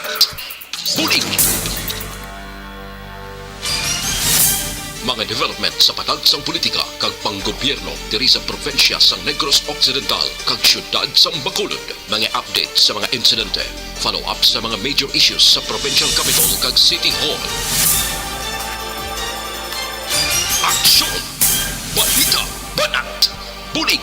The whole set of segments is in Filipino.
Banat, Bulig. Mga development sa patagsang politika kag panggobyerno diri sa probinsya sa Negros Occidental kag syudad sa Bacolod. Mga update sa mga insidente, follow up sa mga major issues sa provincial capital kag City Hall. Aksyon! Balita! Banat! Bulig!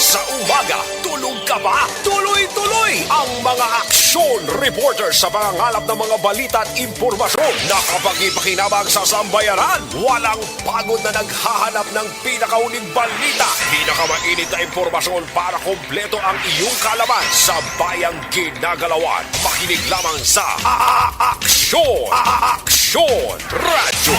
Sa umaga, tulog ka ba? Tuloy-tuloy ang mga aksyon reporter sa pangangalap ng mga balita at impormasyon na kapag-ipakinabang sa sambayanan. Walang pagod na naghahanap ng pinakauling balita. Pinakamainit na impormasyon para kompleto ang iyong kalaman sa bayang ginagalawan. Makinig lamang sa Aksyon! Aksyon Radio!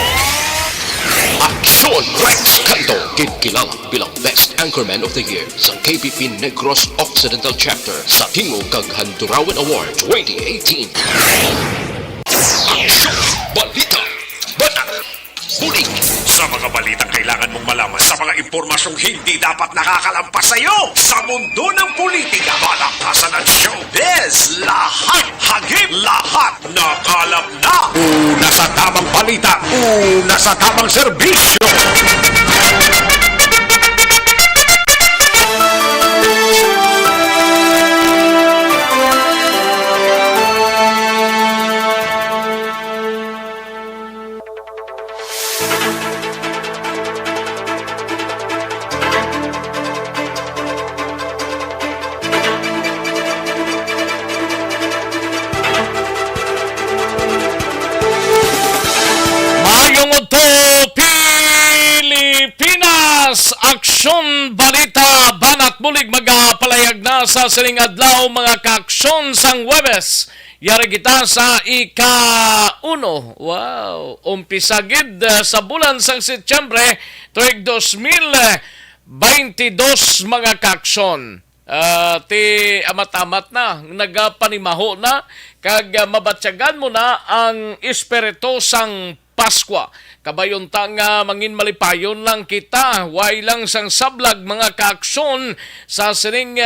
Aksyon! Rex Canto, kinkilang bilang Best Anchorman of the Year sa KPP Negros Occidental Chapter sa Tingog kag Handurawan Award 2018. Aksyon! Balita! Banat! Bulig! Sa mga balitang kailangan mong malaman, sa mga impormasyong hindi dapat nakakalampas sa iyo, sa mundo ng politika, palakasan ng showbiz, lahat hagip, lahat nakalap na. Una sa tamang balita, una sa tamang serbisyo. Aksyon Balita Banat Bulig magapalayag na sa sining adlaw mga kaaksyon sang Huwebes. Yari kita sa ika-1. Wow! Umpisa gid sa bulan sang Setyembre tuig 2022 mga kaaksyon. Ti amat-amat na nagapanimaho na kag mabatyagan mo na ang espiritu sang Paskwa. Kabayon ta nga mangin malipayon lang kita. Way lang sang sablag mga kaaksyon sa sining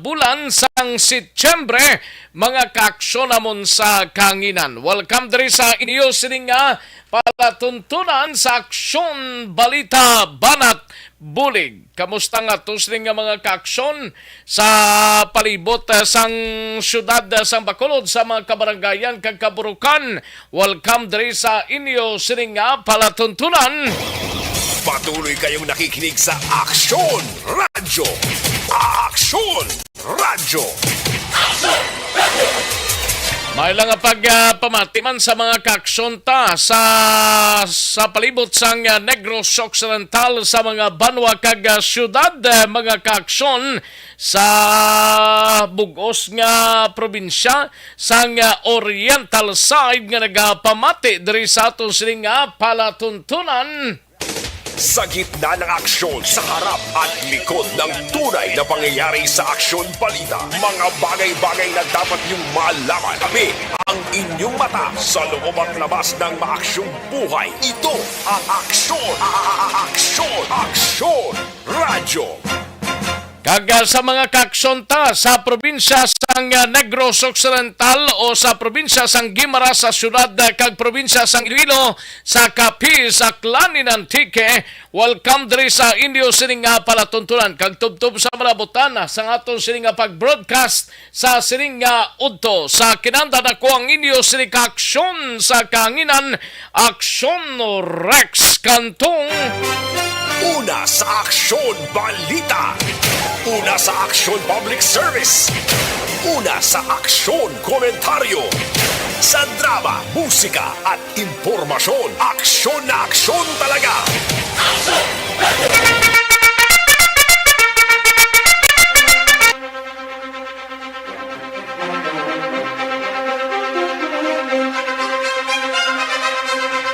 bulan sang Setyembre mga kaaksyon namon sa kanginan. Welcome diri sa inyo sining palatuntunan sa Aksyon Balita Banat Bulig. Kamusta nga to sining mga kaaksyon sa palibot sang syudad sang Bacolod sa mga kabarangayan kag kaburukan. Welcome diri sa inyo sining palatuntunan. Patuloy kayong nakikinig sa Aksyon Radio. Aksyon Radio. May lang pagpamatiman sa mga kaaksyon ta sa palibot sang Negros Occidental sa mga banwa kag syudad mga kaaksyon sa bugos nga probinsya sang Oriental side nga nagapamati diri sa aton sining palatuntunan. Sa gitna ng aksyon, sa harap at likod ng tunay na pangyayari sa Aksyon Balita, mga bagay-bagay na dapat niyong malaman. Kami ang inyong mata sa loob at labas ng maaksyong buhay. Ito ang Aksyon! Aksyon! Aksyon! Radyo! Kag sa mga kaaksyon ta sa probinsya sang Negros Occidental o sa probinsya sang Guimaras sa syudad kag probinsya sang Iloilo sa Capiz, Aklan, Antique. Welcome diri sa inyo sining palatuntunan kag tubtob sa malabutan sa aton sining pag-broadcast sa sining udto sa kinanda nako ang inyo sining kaaksyon sa kanginan Aksyon Rex Cantong. Una sa Aksyon Balita. Una sa Aksyon Public Service. Una sa Aksyon Komentaryo. Sa drama, musika at impormasyon. Aksyon na aksyon talaga.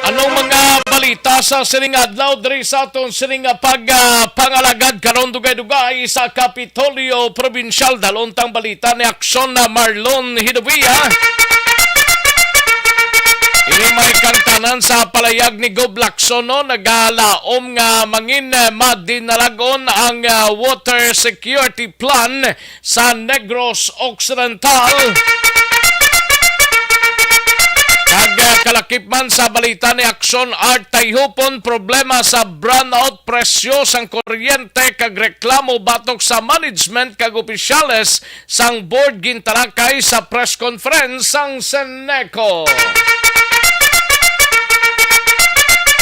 Anong mga balita sa sining adlaw diri sa aton sining pangalagad karon dugay-dugay sa Kapitolyo Provincial? Dalontang balita ni Aksyon na Marlon Hidovia. Ini may kantanan sa palayag ni Gob Lacsono, nagalaom nga mangin madinalagon ang water security plan sa Negros Occidental. kalakip man sa balita ni Aksyon Art Tayhupon, problema sa brownout, presyo sang kuryente kag reklamo batok sa management kag opisyales sang board gintalakay sa press conference sang Seneco.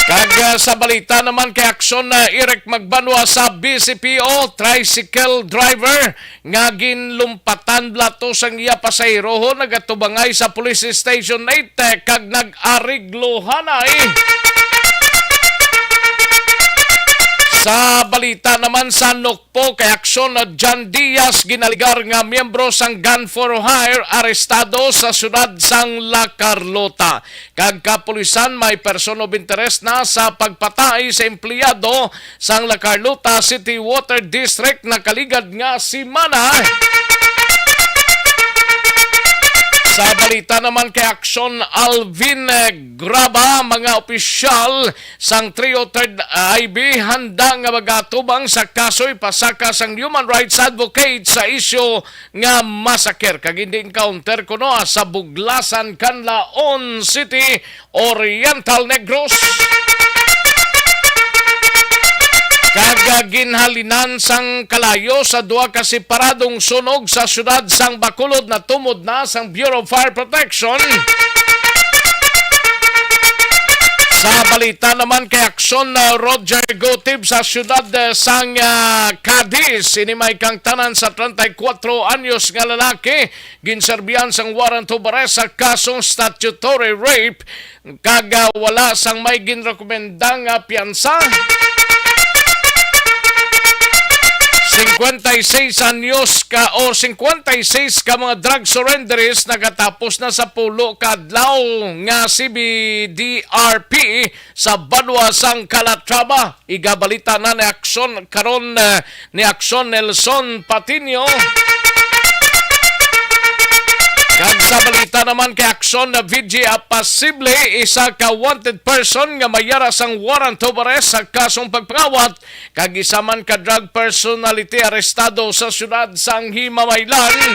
Kag sa balita naman kay Aksyon na Eric Magbanwa sa BCPO, tricycle driver nga ginlumpatan blato sang iya pasahero nagatubangay sa Police Station 8 kag nag-ariglohanay. Sa balita naman sa Nokpo kay Aksyon na John Diaz ginaligar nga miyembro sang Gun for Hire arestado sa syudad sang La Carlota. Kag kapulisan may person of interest na sa pagpatay sa empleyado sang La Carlota City Water District na kaligad nga si Mana. Sa balita naman kay Aksyon Alvin Graba, mga opisyal sang Trio 3rd IB handa nga magatubang sa kasoy pasaka sang human rights advocate sa isyu nga massacre kag hindi encounter kuno sa Buglasan, Canlaon City, Oriental Negros. Kag ginhalinan sang kalayo sa duha ka separadong sunog sa syudad sang Bacolod na tumod na sang Bureau of Fire Protection. Sa balita naman kay Aksyon na Roger Gotib sa syudad sang Cadiz, inimay kang tanan sa 34 anyos nga lalaki ginserbihan sang warrant of arrest sa kasong statutory rape kag wala sang may ginrekomendang piyansa. 56 anyos ka o 56 ka mga drug surrenderies nagatapos na sa pulo kadlaw nga CBDRP sa Banwa sang Calatrava. Igabalita na ni Aksyon karon ni Aksyon Nelson Patino. Kag sa balita naman kay Aksyon na VG Apasible, isa ka wanted person nga mayara sang warrant of arrest sa kasong pagpangawat kag isa man ka drug personality arestado sa syudad sang Himamaylan.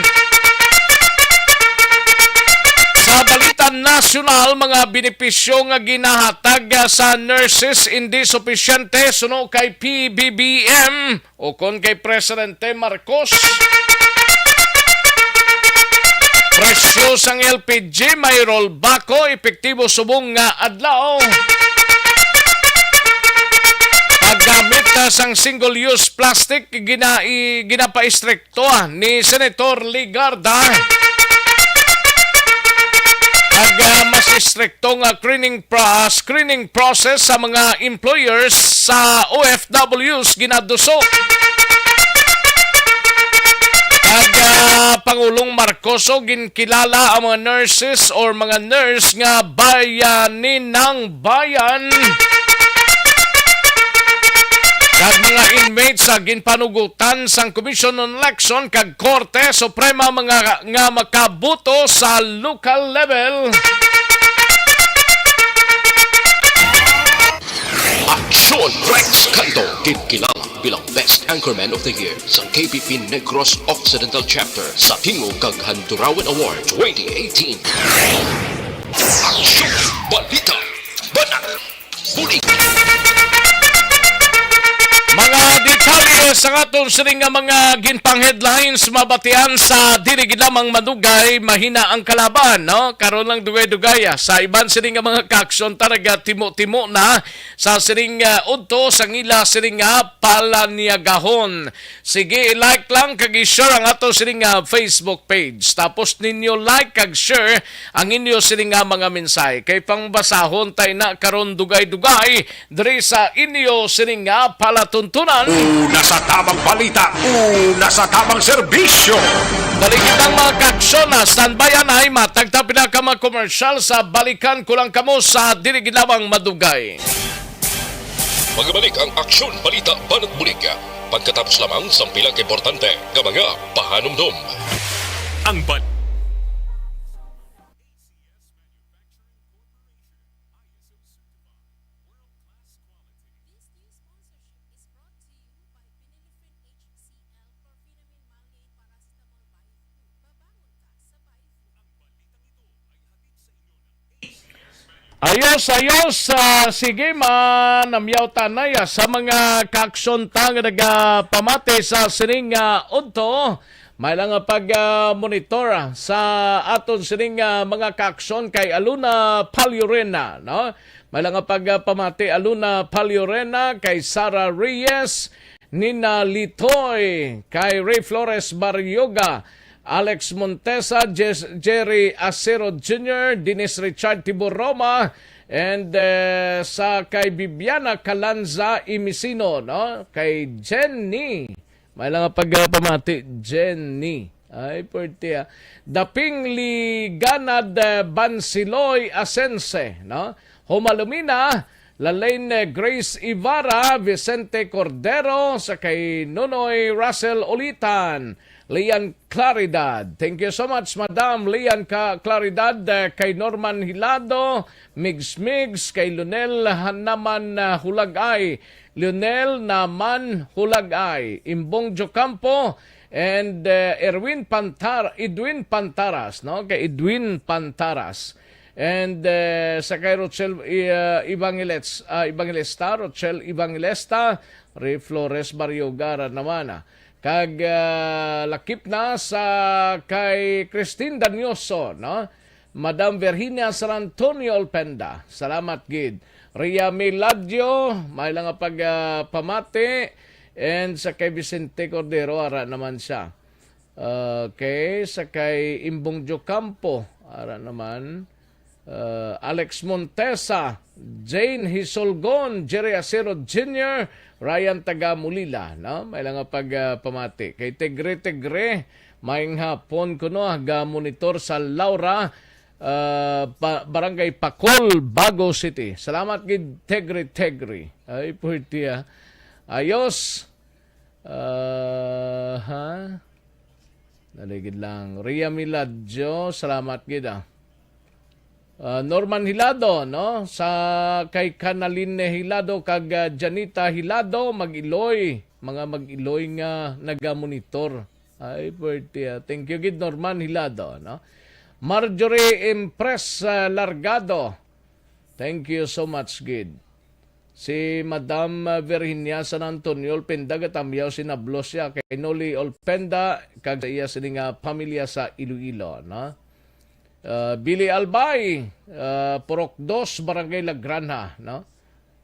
Sa balita nasyonal, mga benepisyo nga ginahatag sa nurses hindi supisyente suno kay PBBM o kon kay Presidente Marcos. Presyo sang LPG may rollback epektibo subong nga adlaw. Paggamit sang single-use plastic ginapa-istrikto ni Senator Ligarda. Pag mas istrikto nga screening process sa mga employers sa OFWs ginaduso. Pangulong Marcos ginkilala ang mga nurses or mga nurse nga bayanin ng bayan. Kag mga inmates sa ginpanugutan sang Commission on Election kag Korte Suprema mga nga makabuto sa local level. Aksyon Rex Canto, kinkilala bilang Best Anchorman of the Year sa KPP Negros Occidental Chapter sa Tingog kag Handurawan Award 2018. Aksyon Balita Banat Bulig. Mga detalye sa aton sining nga mga ginpang headlines mabatian sa dili gid lamang madugay mahina ang kalaban no karon lang dugay-dugay sa iban sining nga mga kaksyon talaga timo-timo na sa sining udto sang ila sining palaniagahon. Sige, like lang kag i-share ang ato sining Facebook page tapos ninyo like kag share ang inyo sining mga mensahe kay pangbasahon tay na karon dugay-dugay diri sa inyo sining palatuntunan. Una sa tamang balita, una sa tamang serbisyo. Balikit ang mga kaksyon na standbyan ay matagta pinaka mga komersyal sa balikan kulang kamo sa dili ginawang madugay. Magbalik ang Aksyon Balita Banat Bulig pagkatapos lamang sa pila ka importante nga mga pahanumdum. Ang Ayos, sige namyaw tanay sa mga kaksyon tang nagapamati sa sining udto. May lang pag-monitor sa aton sining mga kaksyon kay Aluna Paliorena, no? May lang pagpamati Aluna Paliorena kay Sara Reyes, Nina Litoy, kay Ray Flores Barrioga, Alex Montesa, Jerry Acero Jr., Dennis Richard Tiboroma, and sa kay Bibiana Calanza Imisino, no? Kay Jenny. May lang pagpamati, Jenny. Ay, pwerte. Daping Liganad Bansiloy Asense, no? Humalumina, Lalaine Grace Ibarra, Vicente Cordero, sa kay Nonoy Russell Ulitan, Lian Claridad. Thank you so much, Madam Lian Claridad. Kay Norman Hilado, Migs, kay Lunel Hanaman Hulagay, Lionel Naman Hulagay, Imbong Jocampo, and Edwin Pantaras, no? Kay Edwin Pantaras. And sa kay Rochelle Evangelista, Rochelle Evangelista, Ray Flores Barriogara naman. Kag lakip na sa kay Christine Danyoso, no? Madam Virginia San Antonio Alpenda, salamat gid. Ria Miladio, may lang pagpamati, and sa kay Vicente Cordero, ara naman siya. Okay, sa kay Imbong Jocampo, ara naman. Alex Montesa, Jane Hisolgon, Jerry Acero Jr., Ryan Tagamulila, no? May lang pagpamati. Kay Tegre, maing hapon ko no, monitor sa Laura, Barangay Pacol, Bago City. Salamat gid Tegre. Ay, pwede ayos. Naligid lang. Ria Miladjo, salamat gid Norman Hilado, no? Sa kay Canaline Hilado kag Janita Hilado, mag-iloy nga nagamonitor. Ay, pwede. Thank you gid Norman Hilado, no? Marjorie Impress Largado. Thank you so much gid. Si Madam Virginia San Antonio Olpenda gatamyaw sinablos siya kay Noli Olpenda kag iya sininga pamilya sa Iloilo, no? Billy Albay, Purok 2, Barangay Lagranja, no?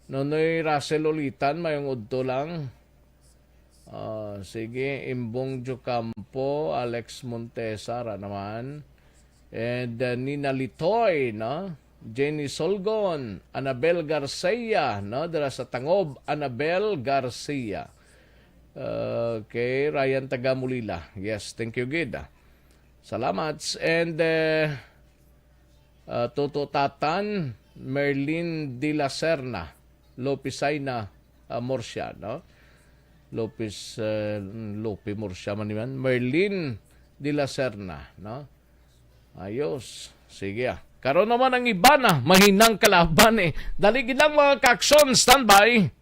Nonoy Russell Ulitan, mayong udto lang. Sige, Imbong Jocampo, Alex Montesara naman. And Nina Litoy, no? Jenny Solgon, Annabel Garcia, no? Dara sa Tangob, Annabel Garcia. Okay, Ryan Tagamulila. Yes, thank you, Gid. Salamat. And Toto Tatan, Merlin de la Serna, Lopisaina Murcia, no? Lopi Murcia man naman. Merlin de la Serna, no? Ayos. Sige Karon naman ang iba na, mahinang kalaban eh. Daligid lang mga kaksyon, standby.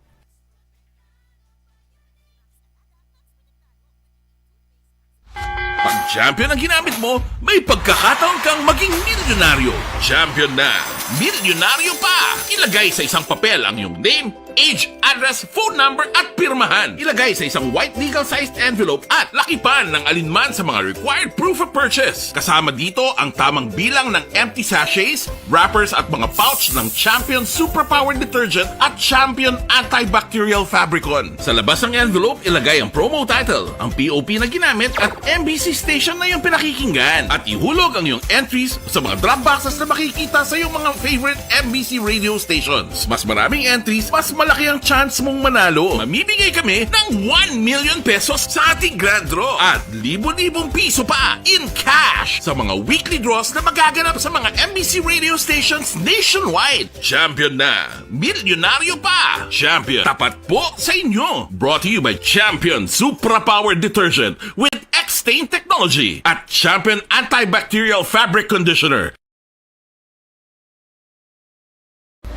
Pag champion ang ginamit mo, may pagkakataon kang maging milyonaryo. Champion na, milyonaryo pa! Ilagay sa isang papel ang iyong name, age, address, phone number at pirmahan. Ilagay sa isang white legal-sized envelope at lakipan ng alinman sa mga required proof of purchase. Kasama dito ang tamang bilang ng empty sachets, wrappers at mga pouch ng Champion Superpower Detergent at Champion Antibacterial Fabricon. Sa labas ng envelope, ilagay ang promo title, ang POP na ginamit at MBC station na yung pinakikinggan. At ihulog ang iyong entries sa mga drop boxes na makikita sa iyong mga favorite MBC radio stations. Mas maraming entries, mas malaki ang chance mong manalo. Mamimigay kami ng 1 million pesos sa ating grand draw at libo-libong piso pa in cash sa mga weekly draws na magaganap sa mga MBC radio stations nationwide. Champion na, milyonaryo pa. Champion, tapat po sa inyo. Brought to you by Champion Superpower Detergent with X-Stain Technology at Champion Antibacterial Fabric Conditioner.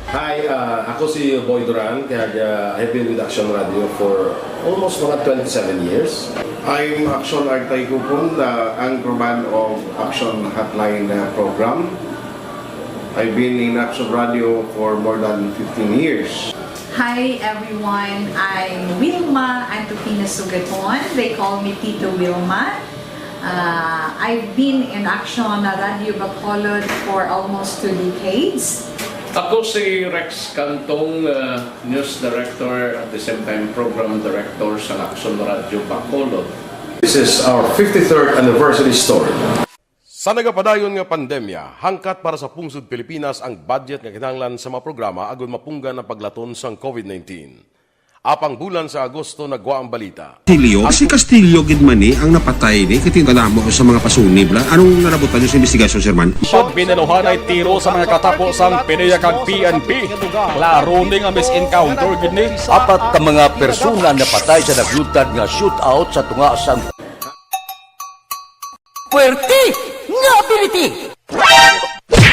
Hi, ako si Boy Duran, kaya I've been with Action Radio for almost mga 27 years. I'm Action Artay Kupon, the anchorman of Action Hotline program. I've been in Action Radio for more than 15 years. Hi everyone, I'm Wilma Antopina Sugaton. They call me Tito Wilma. I've been in Action Radio Bacolod for almost 2 decades. Ako si Rex Cantong, News Director at the same time Program Director sa Action Radio Bacolod. This is our 53rd anniversary story. Sa nagapadayon nga pandemya, hangkat para sa pungsod Pilipinas ang budget nga kinahanglan sa mga programa agon mapunggan ang paglaton sang COVID-19. Apang bulan sa Agosto nagwa ang balita. Si Castillo gidmani ang napatay ni kitingala mo sa mga pasunib la. Anong narabutan niyo sa investigasyon, Sir Man? Pag binaluhan ay tiro sa mga katapos ang PNP kag PNP. Klaro ni nga misencounter gid ni. Apat ka mga persona na patay sa naglutad nga shootout sa tunga sang Puerte nga ability.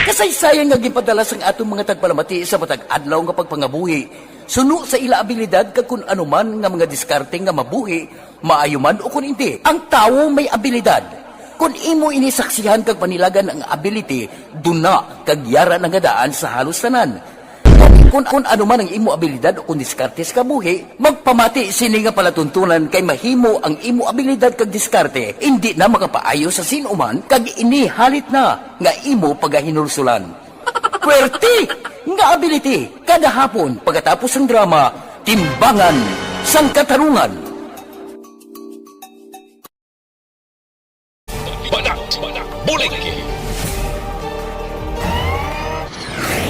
Kasaysayan nga gipadala sang atong mga tagpalamati sa matag adlaw nga pagpangabuhi. Suno sa ila abilidad kag kun anuman nga mga diskarte nga mabuhi, maayo man o kun hindi. Ang tawo may abilidad. Kung imo inisaksihan kag panilagan ang ability, duna kag yara nga daan sa halos tanan. Kung anuman ang imo abilidad o kun diskarte sa kabuhi, magpamati sini nga palatuntunan kay mahimo ang imo abilidad kag diskarte, hindi na makapaayo sa sinuman kag ini halit na nga imo pagahinulsulan. Puwerte nga ability kada hapon pagkatapos ng drama Timbangan sang Katarungan. Banat Bulig.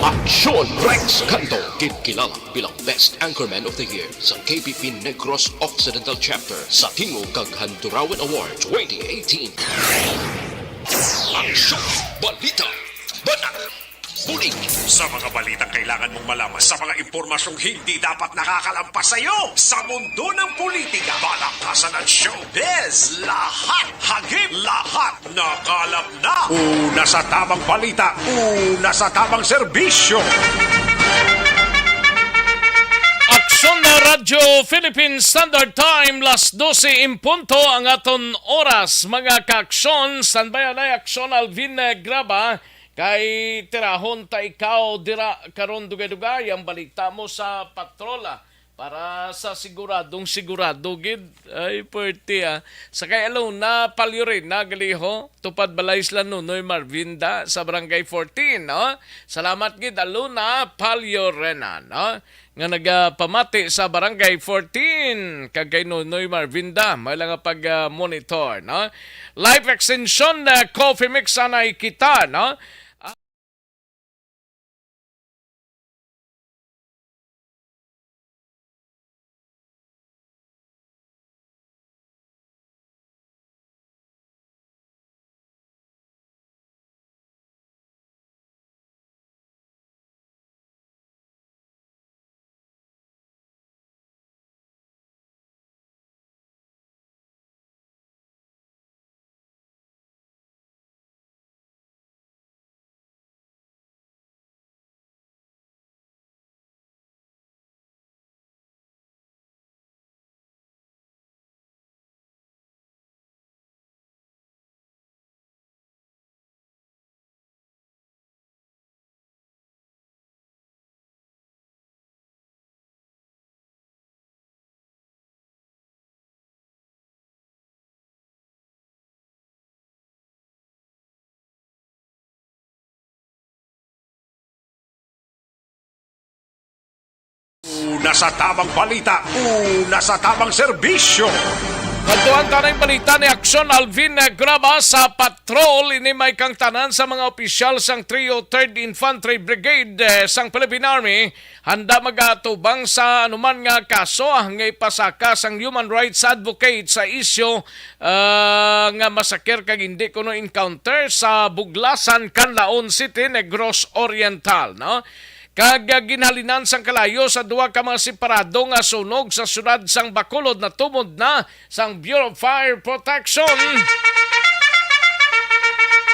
Aksyon Rex Canto, kilala bilang Best Anchorman of the Year sa KPP Negros Occidental Chapter sa Tingog kag Handurawan Award 2018. Aksyon Balita Banat Bulig. Sa mga balitang kailangan mong malaman, sa mga impormasyong hindi dapat nakakalampas sa iyo, sa mundo ng politika, balakasan ng showbiz, lahat, hagip, lahat, nakalap na. Una sa tamang balita, una sa tamang serbisyo. Aksyon na Radyo Philippine Standard Time, las 12 in punto ang aton oras. Mga kaaksyon, standby na Aksyon Alvin Graba. Kay tirahon ta ikaw dira karon dugay-dugay ang balita mo sa patrola para sa siguradong sigurado gid ay puwerte sa kay alone na palyo rin na galiho tupad balay isla Nunoy Marvinda sa barangay 14 no. Salamat gid alone na palyo rena no nga nagapamati sa barangay 14 kag kay Nunoy Marvinda may lang pag monitor no. Life extension na coffee mix anay kita no. Una sa tamang balita, una sa tamang serbisyo. Kantuan tanay balita ni Aksyon Alvin Graba sa patrol ini may kang tanan sa mga opisyal sang Trio 3rd Infantry Brigade sang Philippine Army handa magatubang sa anuman nga kaso nga ipasaka sang human rights advocate sa isyu nga masakir kag hindi kuno encounter sa Buglasan, Canlaon City, Negros Oriental no. Kag ginhalinan sang kalayo sa duwa ka mga separado nga sunog sa syudad sang Bacolod na tumod na sang Bureau of Fire Protection.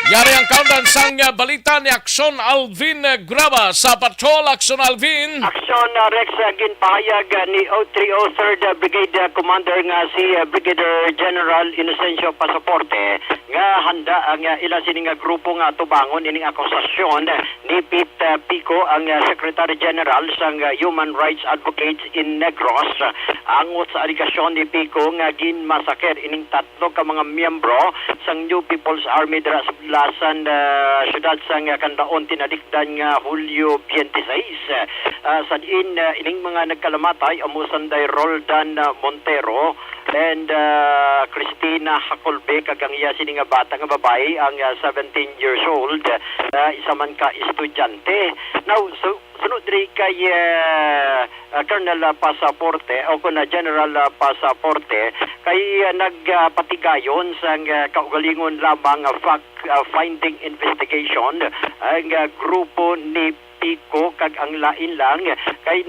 Yari ang countdown sang balita ni Aksyon Alvin Graba sa Patrol. Aksyon Alvin. Aksyon Rex ginpahayag ni 303rd Brigade Commander nga si Brigadier General Inocencio Pasaporte nga handa ang ila sining grupo nga tubangon ining akusasyon ni Pete Pico ang Secretary General sang Human Rights Advocates in Negros. Angot sa aligasyon ni Pico nga ginmasaker ining tatlo ka mga miyembro sang New People's Army dira sa Lasan syudad sang Candaon tinadikdan nga Hulyo 26. Sa ining mga nagkalamatay amusanday Roldan Montero and Christina Hacolbe kagang iya sini nga bata nga babae ang 17 years old, isa man ka estudyante. Now sunod diri kay Colonel Pasaporte o kuna General Pasaporte kay nagpatigayon sa kaugalingon lamang fact finding investigation ang grupo ni Pico kag ang lain lang kay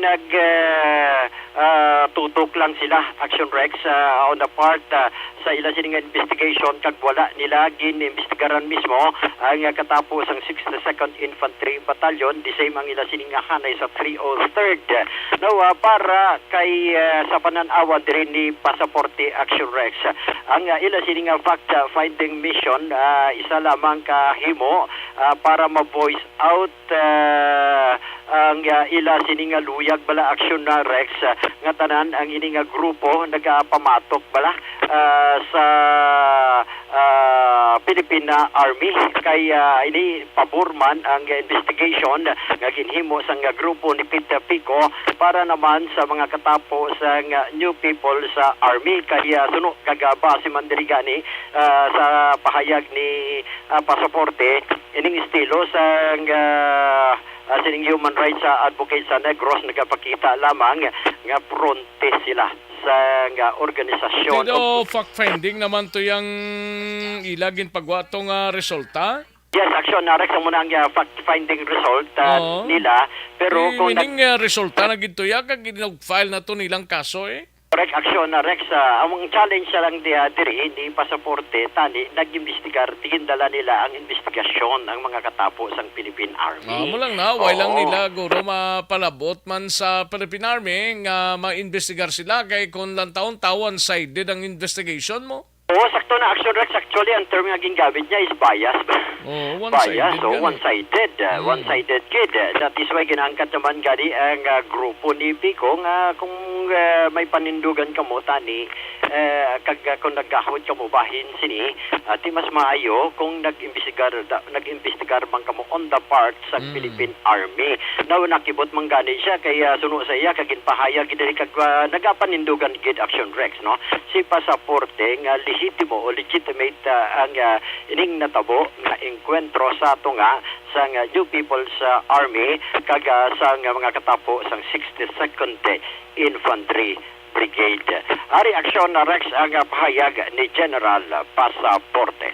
tutok lang sila Action Rex on the part sa ila sining investigation kag wala nila ginimbestigaran mismo ang katapos ang 62nd Infantry Battalion the same ang ila sining hanay sa 303rd. Now para kay sa pananawa diri ni Pasaporte Action Rex ang ila sining fact finding mission isa lamang ka himo para ma-voice out ang ila sining luyag bala Action Rex nga tanan ang ining grupo nagapamatok bala sa Philippine Army kay ini paborman ang investigation nga ginhimo sa grupo ni Pete Pico para naman sa mga katapos sa New People sa Army kay suno kagaba si Mandirigani sa pahayag ni Pasaporte ining estilo sa sining human rights advocate sa Negros nagapakita lamang nga fronte sila sa organisasyon. Pero fact-finding naman to yung ilagin pagwatong resulta? Yes, Action Rex ang muna ang fact-finding result nila. Pero kung resulta na ginto ya, kag ginag-file na to nilang kaso Correct, Action Rex. Ang challenge lang diri ni Pasaporte tani nag-imbestigar tigindala nila ang investigasyon ang mga katapos ang Philippine Army. Mo lang na, why lang nila guro mapalabot man sa Philippine Army nga ma-investigar sila kay kung lang taon-taon sided ang investigation mo. Oo, sakto na Action Rex. Actually, ang term nga gingamit niya is bias. One-sided. One-sided. One-sided kid. That is why ginaangkat naman gani ang grupo ni Pico nga kung may panindugan ka mo, tani, kung nagkahawad ka mo bahin sini, di mas maayo kung nag-imbestigar man ka mo on the part sa Philippine Army. Now, nakibot man gani siya, kaya suno sa iya, kaginpahayag, kag nagapanindugan gid Action Rex, no? Si Pasaporte nga legitimate ang ining natabo nga engkwentro sa ato nga sa New People's Army kag sa mga katapo sang 62nd Infantry Brigade. Ari Action Rex ang pahayag ni General Pasaporte.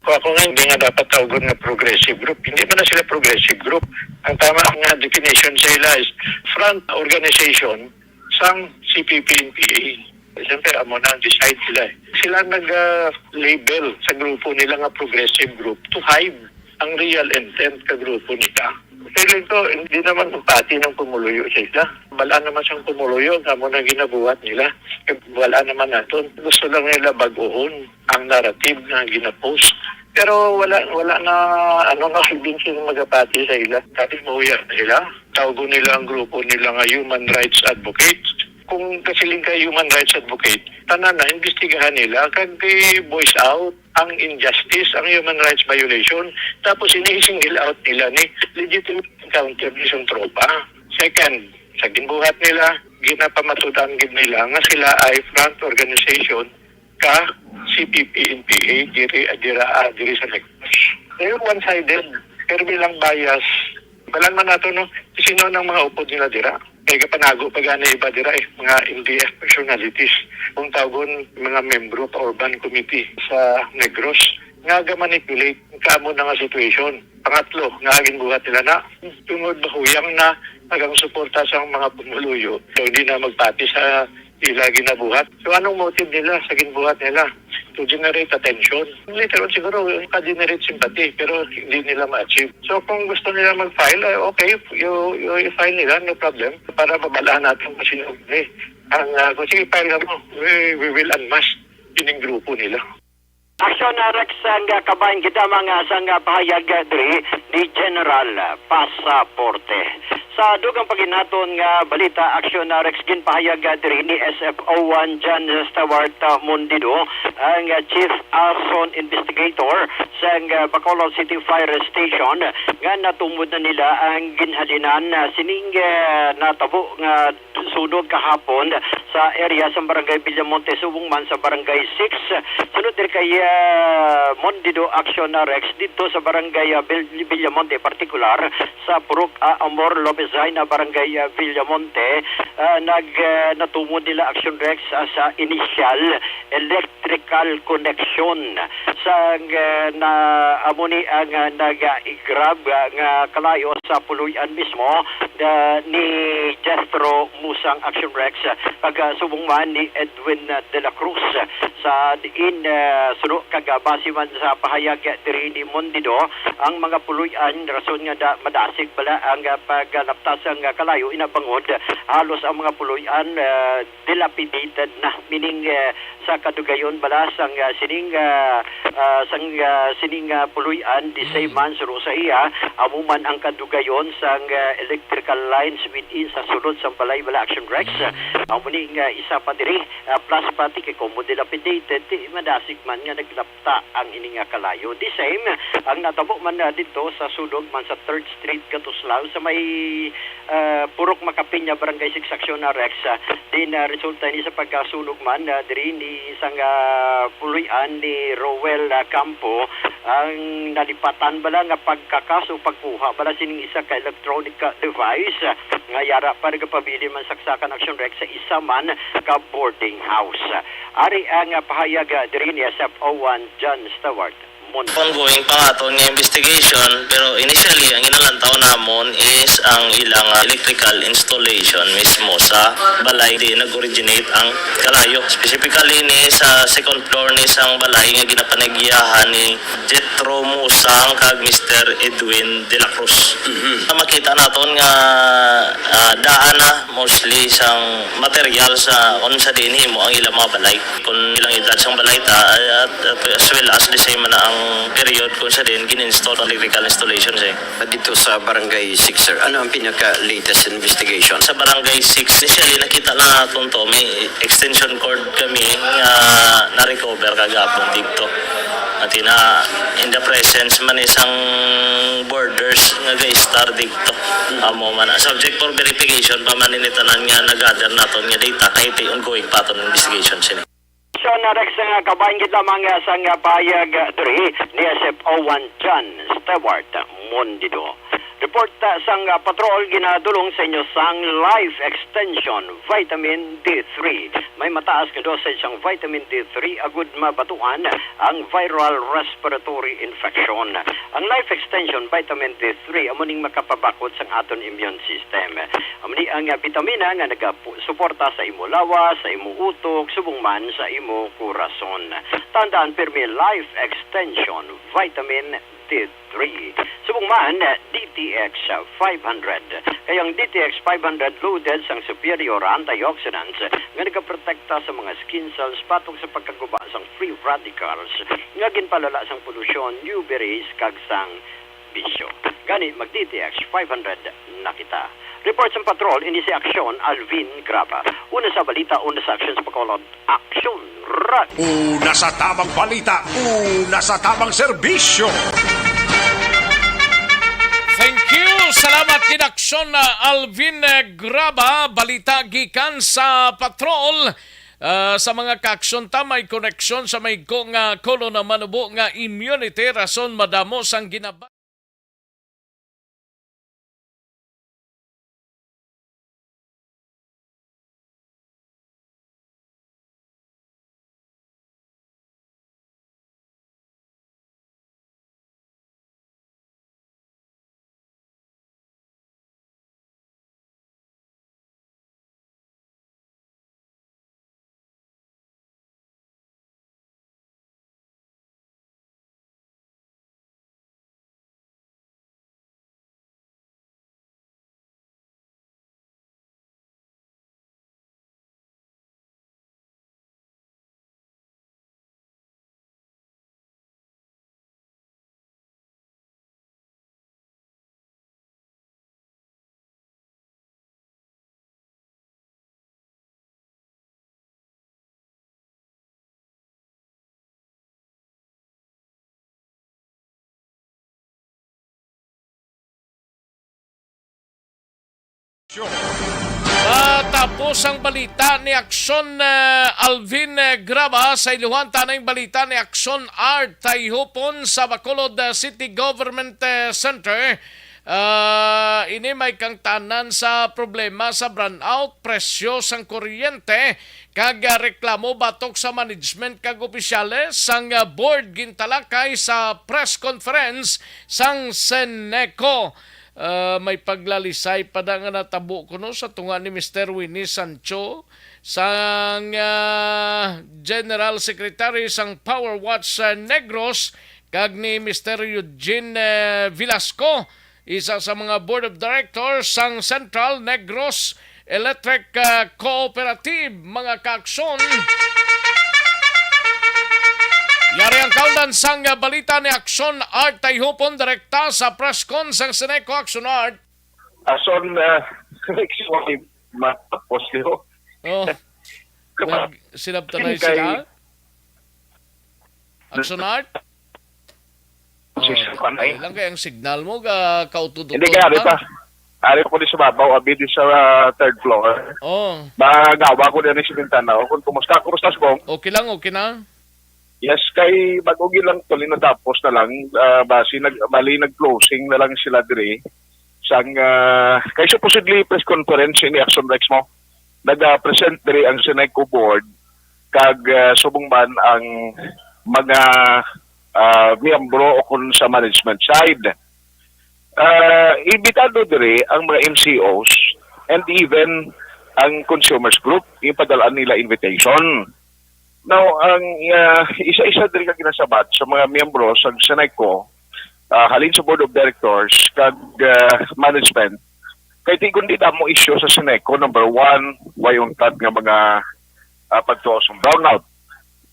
Ako nga hindi nga dapat tawag na progressive group. Hindi man na sila progressive group. Ang tama nga definition sa ila is front organization sang CPP-NPA. Siyempre, amo na decide sila. Sila nag-label sa grupo nila nga progressive group to hide ang real intent ka grupo nila. Feeling ko, hindi naman pati ng pumuluyo sa isa. Wala naman siyang pumuluyo, amo na ginabuhat nila. Wala naman natin. Gusto lang nila baguhon ang narrative na ginapost. Pero wala na halbin silang magapati sa ila. Dati mahuya na sila. Tawag nila ang grupo nila nga human rights advocates. Kung kasiling ka human rights advocate, tanan na, investigahan nila, kag voice out ang injustice, ang human rights violation, tapos ini-single out nila ni legitimate encounter ni isang tropa. Second, sa ginbuhat nila, ginapamatutan gid nila nga sila ay front organization ka CPP-NPA diri sa Negros. Pero one-sided, pero bilang bias, balan man nato no, sino ng mga upod nila dira. Kaya kapanago pa gana iba dira mga NDF personalities. Kung tawagon mga membro pa urban committee sa Negros, nga manipulate kaamo na nga situation. Pangatlo, nga aging buhat nila na tungod bahuyang na agang suporta sa mga pumuluyo. So hindi na magpati sa ila ginabuhat. So anong motive nila sa ginbuhat nila? to generate attention. Later on siguro, ka-generate sympathy, pero hindi nila ma-achieve. So kung gusto nila mag-file, okay, you file nila, no problem, para mabalaan natin kung sino. Kung sige, file mo, we will unmask yung grupo nila. Aksyon na Rex ang kabayan kita mga sang pahayag diri ni General Pasaporte. Sa dugang paginaton nga balita, aksyon na Rex ginpahayag diri ni SFO1 John Stewart Mondido, ang Chief Arson Investigator sa Bacolod City Fire Station, nga natumod na nila ang ginhalinan sining natabo nga sunog kahapon sa area sa Barangay Villamonte, Subong man sa Barangay 6. Sunod din kay Mondido Action na Rex dito sa Barangay Villamonte, particular sa Purok Amor Lopezay na Barangay Villamonte. Natumod nila Action Rex sa initial electrical connection sa na amuni ang nag-grab nga kalayo sa puluyan mismo ni Jethro Musang Action Rex Subong man ni Edwin de la Cruz sa diin suno kagabasi man sa pahayag diri ni Mondido ang mga puluyan rason nga madasig bala ang paglaptas ang kalayo inabangod halos ang mga puluyan dilapidated na, meaning sa kadugayon bala sang sining puluyan di say man suro sa iya amuman ang kadugayon sang electrical lines within sa sulod sa balay bala Action Rex amuning isa pa diri plus pati kay komo dilapidated madasig man nga naglapta ang ining kalayo. The same ang natabo man dito sa sulod man sa 3rd Street Katuslaw sa may Purok Makapinya Barangay 6 Action na Rex din resulta ni sa pagkasunog man diri ni isang puluyan ni Rowel Campo ang nalipatan bala nga pagkakaso pagkuha bala sining isa ka electronic device nga yara para pabili man saksakan Action Rex sa isa man ka boarding house. Ari ang pahayag diri ni SFO1 John Stewart. Ongoing pa nga ito ng investigation, pero initially ang inalantaw namon is ang ilang electrical installation mismo sa balay di nag-originate ang kalayo. Specifically ni sa second floor ni sang balay nga ginapanagyahan ni Jethro Musang kag Mr. Edwin de la Cruz. Makita naton nga daan na mostly sang material sa unsa dinhi mo ang ilang mga balay. Kung ilang edad sang balay ta as well as the same na ang period kung sa din gin-install ang electrical installation siya. Dito sa Barangay 6, sir, ano ang pinaka-latest investigation? Sa Barangay 6, initially nakita lang natin to, may extension cord kami na-recover kagapon dito. At in the presence man isang borders nga ga-star dito. Amo man subject for verification pa man initanan nga nag-gather naton nga data kahit ongoing pa ton investigation sila. So na Rex nga kabayan kita mga sang payag diri ni SFO1 John Stewart Mondido. Report sang patrol ginadulong sa inyo sang Life Extension Vitamin D3. May mataas nga dosage ang Vitamin D3 agud mabatuan ang viral respiratory infection. Ang Life Extension Vitamin D3 amuning makapabakod sang aton immune system. Amuni ang vitamina nga nagasuporta sa imo lawas, sa imo utok, subong man sa imo kurason. Tandaan pirmi Life Extension Vitamin D3. Subong man, DTX 500. Kayang DTX 500 loaded sang superior antioxidants nga nagaprotekta sa mga skin cells patong sa pagkaguba sang free radicals nga ginpalala sang polusyon, UV rays kag sang bisyo. Gani mag DTX 500 na kita. Report sa patrol ini si Aksyon Alvin Graba. Una sa balita, una sa action sa Bacolod. Action Run! Una sa tamang balita, una sa tamang serbisyo. Thank you. Salamat kid Aksyon Alvin Graba. Balita gikan sa patrol. Sa mga kaaksyon ta may koneksyon sa may nga kolo na manubo nga immunity rason madamo sang ginaba. Tapos ang balita ni Aksyon Alvin Graba sa iluhan tanang balita ni Aksyon Art Tayhupon sa Bacolod City Government Center. Ini may kang tanan sa problema sa brownout, presyo sang kuryente, kag reklamo batok sa management kag opisyales sang board gintalakay sa press conference sang Seneco. May paglalisay pa nga natabo kuno sa tunga ni Mr. Winnie Sancho sang General Secretary sang Power Watch Negros kag ni Mr. Eugene Velasco, isa sa mga Board of Directors sang Central Negros Electric Cooperative, mga kaaksyon. Yari ang kaundan sang balita ni Aksyon Art Tayhupon direkta sa press con sang Seneco. Aksyon Art. Ason, matapos nyo. Oh. Sinabtanay sila. Aksyon Art. Ilang kayang signal mo kautututo. Hindi kaya, pa. Ari ko di sa babaw, abi di sa third floor. Oh. Magawa ko din si Bintana. Kung kumusta sa bong. Okay lang, okay na. Yes, kay bagugi lang tuloy na tapos na lang. Bali nag-closing na lang sila dire. Sang, kay supposedly press conference ni Action Rex mo. Nag-present dire ang Seneco board kag subong man ang mga miyembro o kung sa management side. Ibitado dire ang mga MCOs and even ang consumers group, yung padalaan nila invitation. Now, ang isa-isa din ka ginasabat sa mga miyembro sa Seneco, halin sa Board of Directors, kag management, kay tigon di mo issue sa Seneco, number 1, wayuntad nga mga pagtuos ng brownout.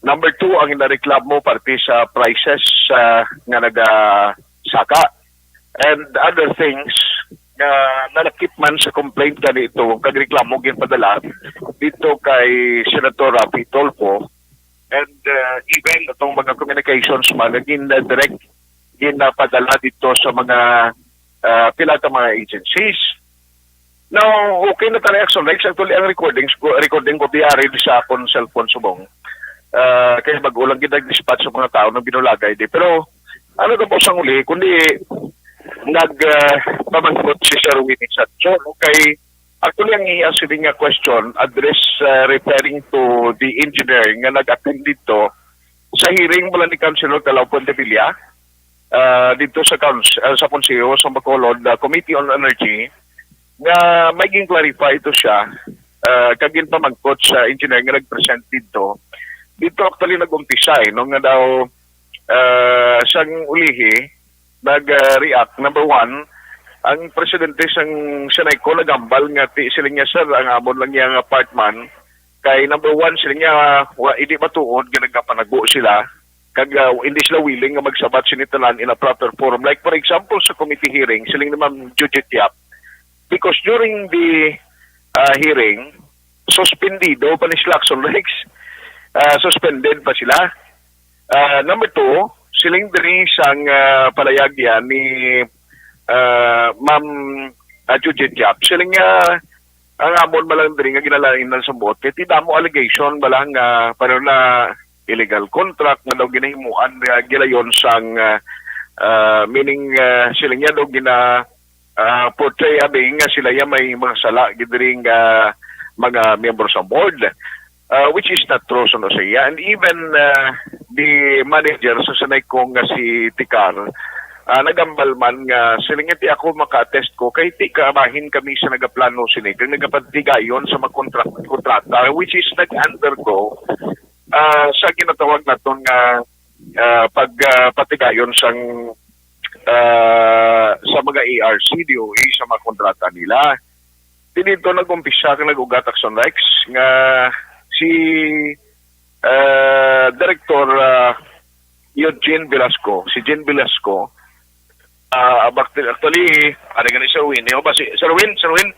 Number 2, ang inareklamo parte sa prices nga nagasaka. And other things, nalakip man sa complaint ka dito, kag reklamo ginpadala dito kay Senator Rafi Tolpo. And even itong mga communications man, direct ginapadala dito sa mga pila ka mga agencies. Now, okay na tayo Action Rex. Actually, ang recording ko biyari sa akong cellphone subong. Kaya mag-ulang ginag-dispatch sa mga tao na binulagay di. Pero, ano na po sa uli, kundi nagpamangkot si Sir Winnie Sancho. Okay, actually, ang i-answering nga question, address referring to the engineer nga nag-attend dito sa hearing mula ni Councilor Calao Pontevilla dito sa Konseho sa Bacolod Committee on Energy nga maging clarify ito siya kagin pamangkot sa engineer nga nag-present dito. Dito actually nag-umpisa no nga daw siyang ulihi nag-react. Number 1, ang presidente sang Seneco nagambal nga sila niya sir ang amon lang yang apartment kay number 1 sila niya hindi matuod nga nagkapanagbo sila kag hindi sila willing nga magsabat sinitanan in a proper forum, like for example sa committee hearing sila ni Ma'am Judith Yap, because during the hearing suspendido pa ni Action Rex, suspended pa sila. Number 2, siling diri sang palayag yan ni Ma'am Judith Yap. Siling ang amon malang diri nga ginalain ng sambot kay tida mo allegation balang paano na illegal contract nga daw ginahimuan gilayon sang meaning siling niya daw gina portray abing nga sila ya may mga sala gidring mga miyembro sa board. Which is not true so no siya. And even the manager sa Seneco nga si Tikar, nagambal man nga siling ti ako maka-attest ko kay ti kamahin kami sa nagaplano sini kag nagapatigayon sa mga kontrata which is nag-undergo sa ginatawag naton nga pagpatigayon sang sa mga ARC DOE sa mga kontrata nila. Dito nag-umpisa kang nag-ugat Action Rex nga si Director Eugene Velasco, si Jean Velasco, actually, ano nga ni Sir Win, Sir Win,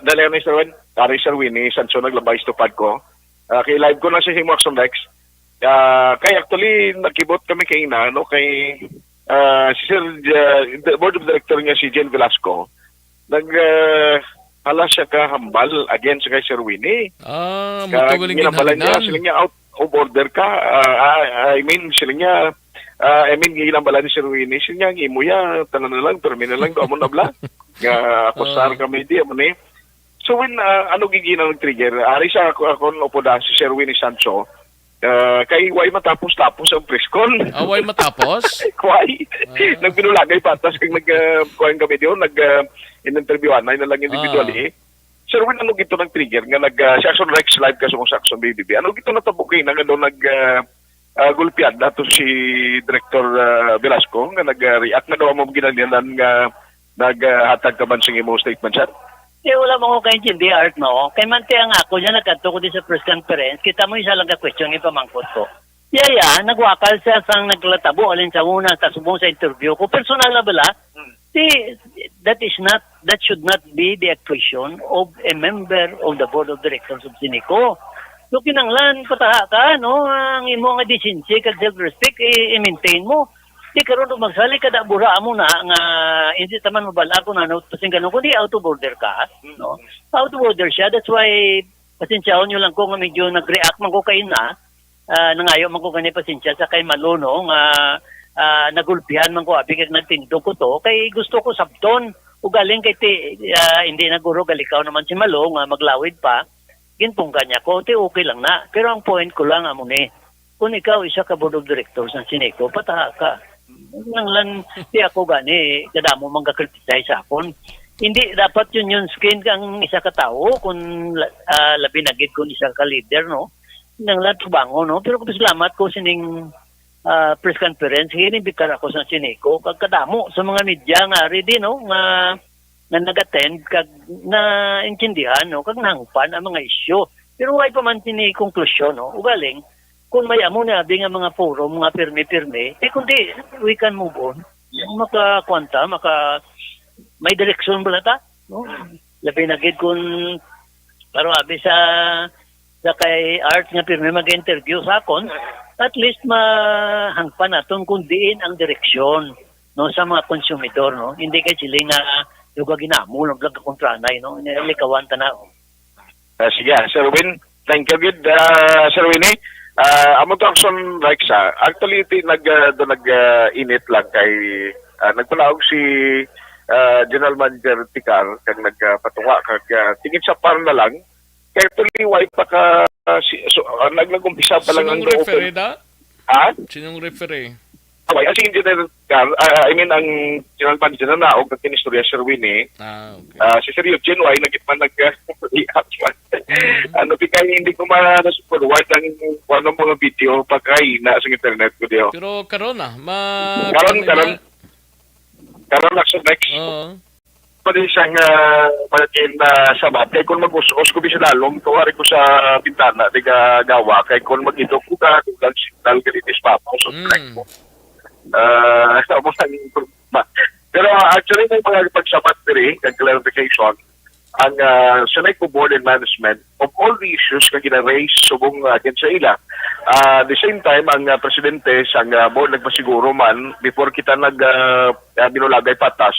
dali ni Sir Win, Sir Win, ni Sancho naglabay stupad ko, kay live ko na si Himo Action Rex, kay actually, nakibot kami kay ina, no, kay si Sir, the board of director niya si Jen Velasco, hala siya kahambal against kay Sir Winnie. Matugaling ginambalan niya, sila niya out of order ka. Ginambalan ni Sir Winnie, sila niya, imuya, tanan na lang, terminal lang, doon mo na bla. Akusar kami di, ni. So when, ano gigina ng trigger, ari siya ako upo da si Sir Winnie Sancho, kay way matapos-tapos ang preskon. Way matapos? Way. Nagpinulagay patas kag nag-kuhan kami diyon, in-interviewan na lang individually. Sir, when ano gito ng trigger nga Saxon Rex live kaso kung Saxon BBB. Ano gito natabukay na nga doon gulpiad dato si Director Velasco nga nag-react na daw mo ginalinan nga naghatag ka man sa imong statement siya? Wala mo ko kaintindi, Art, no? Kay man kaya nga ako niya nagkanto ko din sa press conference, kita mo isa lang ka-question ni pamangkot ko. Yaya, nagwakal siya sang naglatabo, alin sa una, subong sa interview ko. Personal na bala, that should not be the question of a member of the board of directors of Sinico. So kinanglan, pataha ka, no? Ang imo nga decency, kag self-respect, i-maintain mo. Di karon magsali kada bura mo na nga hindi taman mabala ko na no pasing ganun kundi out of order ka, no? Out of order siya, that's why pasensyaon niyo lang ko nga medyo nag-react man ko kay na nangayo man ko kani pasensya sa kay Malo, no, nga nagulpihan man ko abi kay nagtindog ko to kay gusto ko sabton ug galing kay hindi naguro galikaw naman si Malo nga maglawid pa ginpong kanya ko okay lang na, pero ang point ko lang amo ni kung ikaw isa ka board of directors ng Sinico, pataha ka. Nanglan di ako gani kadamo man ka-criticize sa akon. Hindi dapat yun skin kang isa ka tao kung labi na gid kun isa ka leader, no. Nanglan tubango, no. Pero salamat ko sining press conference hini bikar ako sa Sinico kag kadamo sa mga media nga ready, no, nga nag-attend kag na intindihan, no, kag nangpan ang mga isyu. Pero why pa man tini konklusyon, no. Ugaling kung may amo na nga mga forum, mga pirmi-pirmi, kundi we can move on. Makakwanta, may direksyon ba ta? No? Labi na gid kung parang abi sa kay Art nga pirmi mag-interview sa akon, at least mahangpan naton kung diin ang direksyon, no, sa mga konsumidor, no. Hindi kay sila nga yung ginamo, ng vlog kontranay, no. Likawan tanaw. Sige, Sir Win, thank you good, Sir Winnie. Amo to action like sa actually nag-init lang kay nagpalaog si General Manager Tikar kag nagpatunga kag tingin sa par na lang kay tuloy way pa ka naglagumpisa pa lang ang referee da? Sinong referee? Okay, as Engineer ang General Manager na naog ng kinistorya Sir Winnie. Okay. Si Sir Eugene Way nagitman ano pikay hindi ko ma-forward ang ano mga video pagkay na sa internet ko diyo. Pero karon na karon na sa next. Pwede siyang pagkain na sabat. Kaya kung mag-us ko bisa lalong, kawari ko sa bintana, di ka gawa. Kaya kung mag-ito ko ka, kung signal ka dito sa papo, so track mo. Pero actually, may mga pagsabat diri, kag clarification, ang Sinico Board and Management of all the issues na gina-raise subong against sa ila. The same time, ang presidente sa board nagpasiguro man, before kita binulagay patas,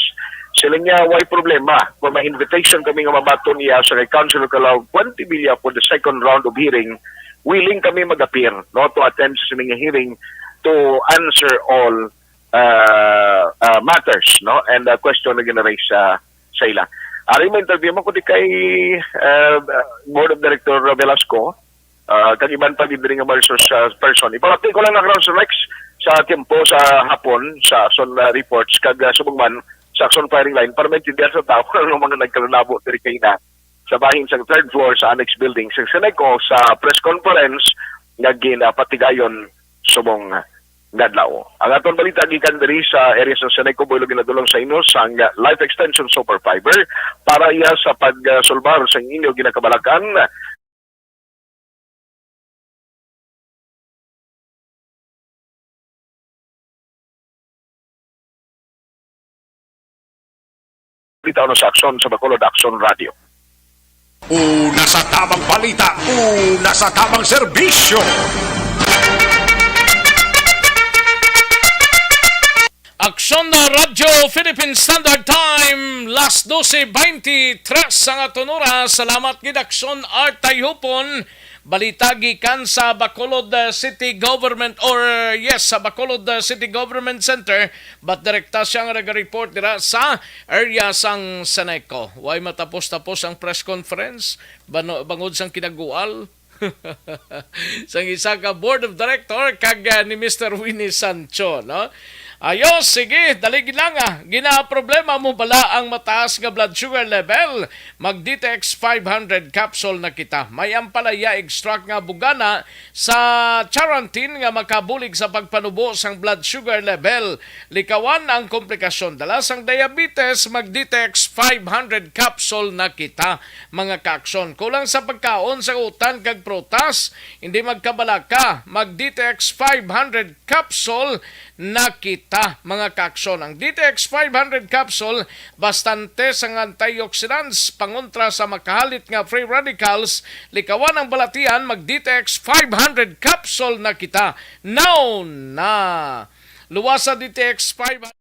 sila niya, why problema? Kung may invitation kami nga mabato niya sa kay Councilor Calao Quantibilla for the second round of hearing, willing kami mag-appear, no, to attend sa sining hearing to answer all matters, no, and question na gina-raise sa ila. Ari may interview mo ko di kay Board of Director Velasco, kag iban pa diri nga versus person. Ipalapit ko lang na Ground Rex sa tempo sa hapon sa action reports kag subong man sa action firing line para maintindihan sa tao kung ano mga nagkalabo diri kay na sa bahin sa third floor sa annex building sa Sinico sa press conference nga ginapatigayon subong Gadlao. Ang aton balita gikan diri sa area sa Sinico Boilo ginadulong sa inyo sang Life Extension Super Fiber para iya sa pagsulbar sa inyo ginakabalakan. Bitaw na sa aksyon sa Bacolod Action Radio. Una sa tamang balita, una sa tamang serbisyo. Aksyon na Radyo Philippine Standard Time, las 12:23 ang aton oras. Salamat gid Aksyon Art Tayhupon. Balita gikan sa Bacolod City Government sa Bacolod City Government Center, but direkta siyang nag-report dira sa area sang Seneco. Way matapos-tapos ang press conference bangod sang kinagual sang isa ka board of director kag ni Mr. Winnie Sancho, no? Ayos, sige, dalig lang Gina-problema mo bala ang mataas nga blood sugar level? Mag-Ditex 500 capsule na kita. May ampalaya extract nga bugana sa Charantin nga makabulig sa pagpanubo sang blood sugar level. Likawan ang komplikasyon. Dala sang diabetes, mag-Ditex 500 capsule na kita. Mga kaakson, kulang sa pagkaon sa utan kag prutas, hindi magkabala ka. Mag-Ditex 500 capsule na kita. Mga kaakson, ang Ditex 500 capsule bastante sang antioxidants pangontra sa makahalit nga free radicals. Likawan ang balatian, mag-Ditex 500 capsule na kita. Now na luwas sa Ditex 500.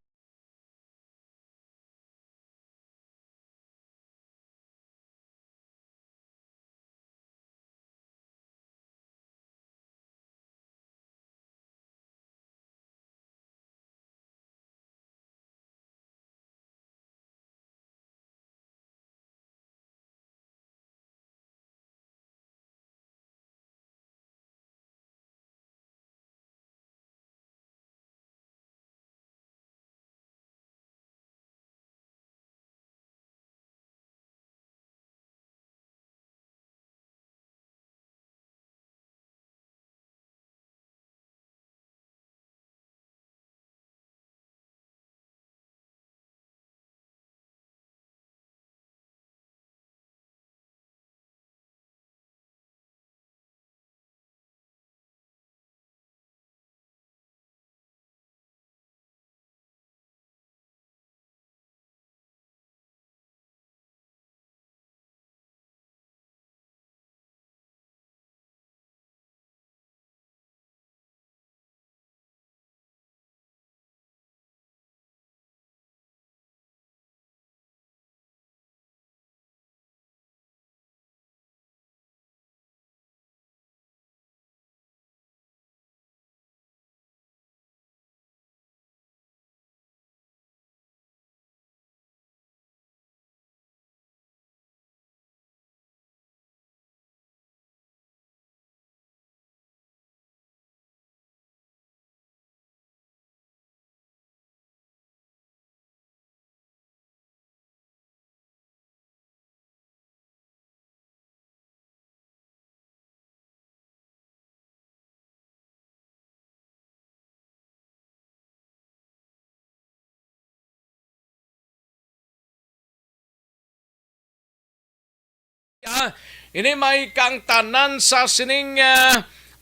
Ini may kang tanan sa sining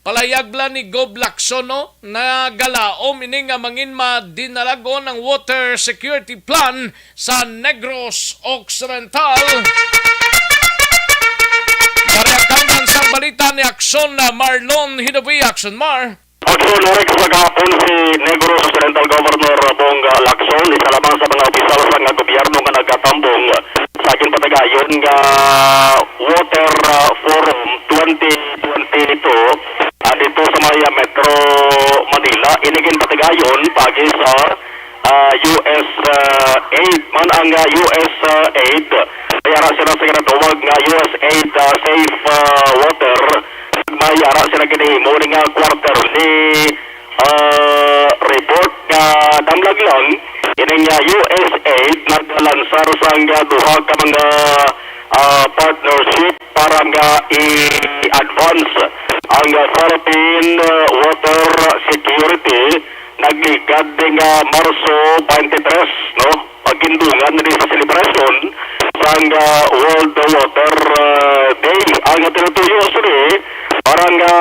palayagla ni Gob Lacsono na galaom ini nga mangin madinalago ng water security plan sa Negros Occidental. Karyakandan sa balita ni Aksyon na Marlon Hidawi. Aksyon Mar. Aksyon Rex sa gahapon si Negros Occidental Governor Bong Lacson, isa lamang sa mga opisyal sa nga gobyerno nga nagatambong sa akin patagayon nga Water Forum 2022 dito sa Maya Metro Manila. Inigin patagayon pagi sa US aid man ang US aid. Kaya sila sa kinatawag nga US aid safe water. Mayara sila kinahimo nga quarterly report nga damlag lang ining USAID naglansar sa nga duha ka mga partnership para nga i-advance ang Philippine water security. Nagligad nga Marso 23, no, pagindungan na sa celebration sa nga World Water Day. Ang tinutuyo sila para nga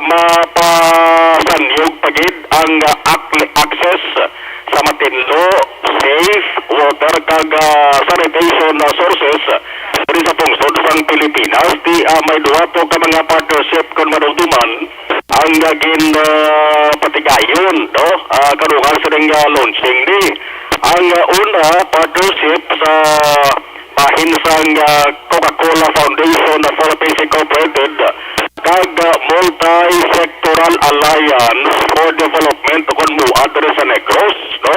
mapasanyog pagid ang access sa matinlo, safe water kag sanitation sources diri sa pungsod sang Pilipinas. Di may duha po ka mga partnership kon madugduman ang gin patigayon, no? Karungan sa ring launching ni. Ang una, partnership sa bahin sang Coca-Cola Foundation na Philippines Incorporated kag multi-sectoral alliance for development kung muad rin sa Negros, no?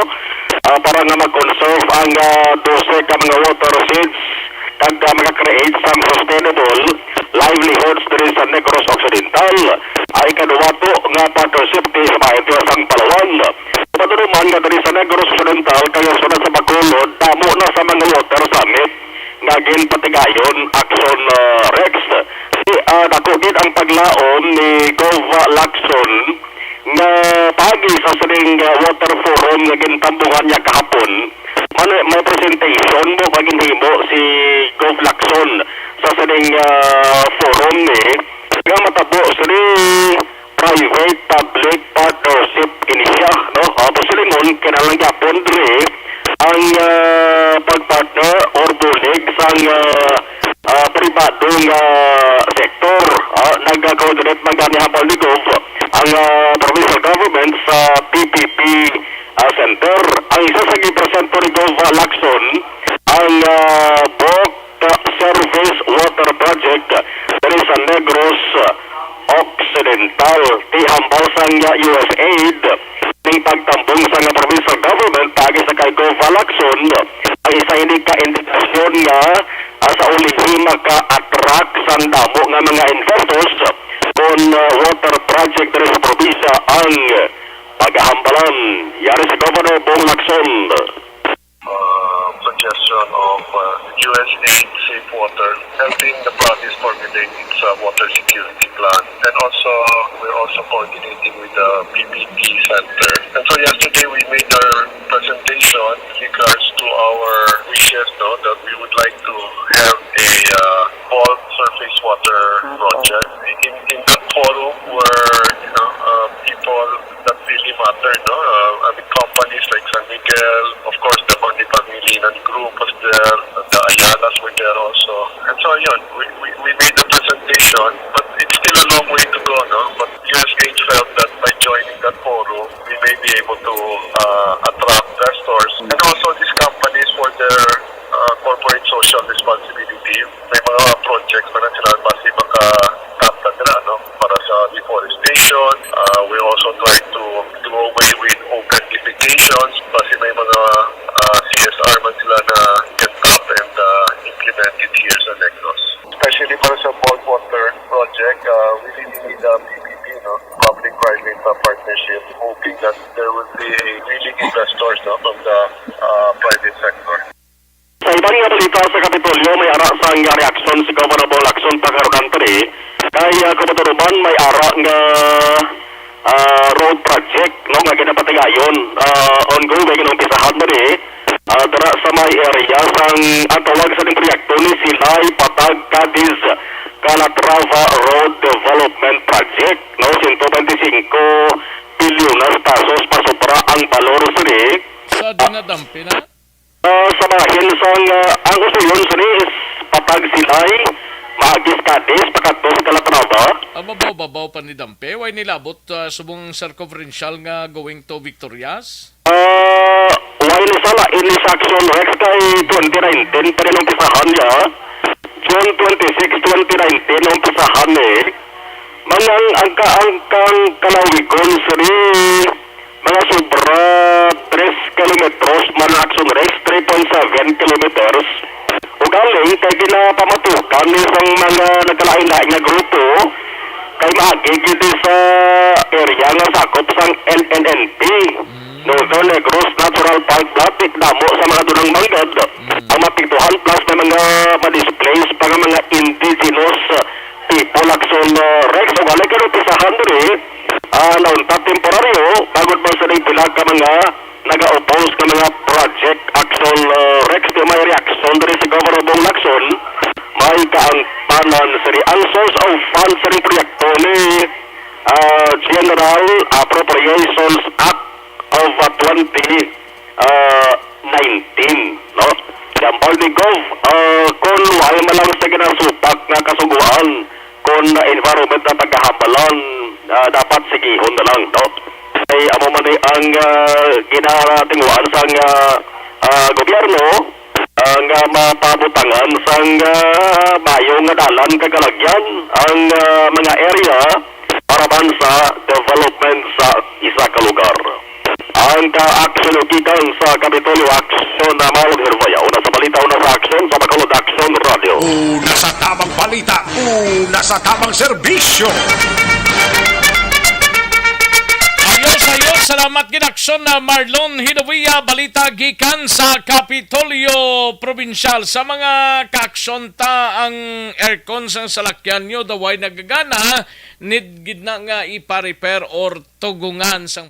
Para nga mag-conserve ang 12 ka mga water seeds kag maka-create some sustainable livelihoods rin sa Negros Occidental. Ay kaduwato nga partnership ti sa bahin ti sang Palawan. Patunuman nga rin sa Negros Occidental kaya sunod sa Bacolod, damo na sa mga water summit ngagin patigayon Action Rex. Nakugid ang paglaom ni Gov Lacson nga pagi sa sining water forum nga gintambungan niya kahapon. May presentation mo paging himo si Gov Lacson sa sining forum ni nga matabo sini private-public partnership inisya, no? Posilingon kinalang yapon dre ang pagpartner or bulig sang pribadong sektor. Nag-coordinate magani hapon ni Gov ang provincial government sa PPP center. Ang isa sa gipresento ni Gov Lacson ang Book Service Water Project dari sa Negros Occidental. Tihambal sang USAID ning pagtambong sa nga provincial government tagi sa kay Gov Lacson ang isa hindi ka indikasyon nga sa ulihi maka-attract sa damo nga mga investors kung water project rin sa probinsya ang paghahambalan. Yari si Governor Bong Lacson. Suggestion of USAID Safe Water helping the province formulate its water security plan, and also we're also coordinating with the PPP Center. And so yesterday we made our presentation in regards to our wishes, that we would like to have a bulk surface water project in that forum where people that really matter, I mean companies like San Miguel, of course the Bondi Pangilinan group was there, the Ayalas were there also, and so we made the presentation, but it's still a long way to go, but USAID felt that by joining that forum we may be able to attract investors and also these companies for their corporate social responsibility. May mga projects na sila basi maka-capta nila, para sa deforestation. We also try to do away with open defecations basi may mga CSR man sila na get up and implemented here sa Negros. Especially para sa bulk water project, we really need a PPP, public-private partnership, hoping that there will be willing investors from the private sector. Sa ibang nga balita sa Kapitolyo, may ara sang reaksyon si Governor Bong Lacson pagkaroon tari. Kaya kapaturuban may ara nga road project, nga ginapatigayon. Ongoing, ginumpisahan na rin. Dara sa may area sang tawag sa ning proyekto ni Silay Patag Cadiz Calatrava Road Development Project, 125 bilyon pesos pasupra ang balor sini. Sa dinadampi na? Sa bahin sang ang usuyon sini is Patag Silay Maagis Cadiz pakatos Calatrava. Mabaw-babaw pa ni Dampe? Way nilabot subong circumferential nga going to Victorias? While sala ini Action Rex kay 2019 pa rin umpisahan niya. June 26, 2019 umpisahan Manang angkang kalawigon sini mga sobra 3 kilometros man Action Rex 3.7 kilometers. Ugaling kay ginapamatukan isang mga nagkalain-lain nga grupo kay maagigid sa area nga sakop sang LNNP. Northern Negros Natural Park Platik damo sa mga dunang manggad. Ang mapigtuhan plus na mga ma-displays pa nga mga indigenous people Action Rex. O galay ka pisahan rin naunta temporaryo bagod ba sa pila ka mga naga-oppose ka mga project Action Rex. Di may reaction rin si Governor Bong Lacson. May kaangtanan siri ang source of funds sa rin proyekto ni General Appropriations Act of 2019, no? Jampal ni Gov, kung wala man lang sa ginasupak nga kasuguan, kung environment na pagkahabalan, dapat sigihon na lang, no? ay amo man ang ginatinguan sang gobyerno nga mapabutangan sang mayo nga dalan kagalagyan ang mga area para man sa development sa isa ka lugar. Ang ka-action gikan sa Kapitolyo Action na Maulog Hervaya. Una sa balita, una sa action sa Bacolod Action Radio. Una sa tamang balita, una sa tamang serbisyo. Ayos, salamat ginaksyon na Marlon Hinovia, balita gikan sa Kapitolyo Provincial. Sa mga kaaksyon ta ang aircon sa salakyan nyo, daway nagagana, need na nga ipa-repair or tugungan sang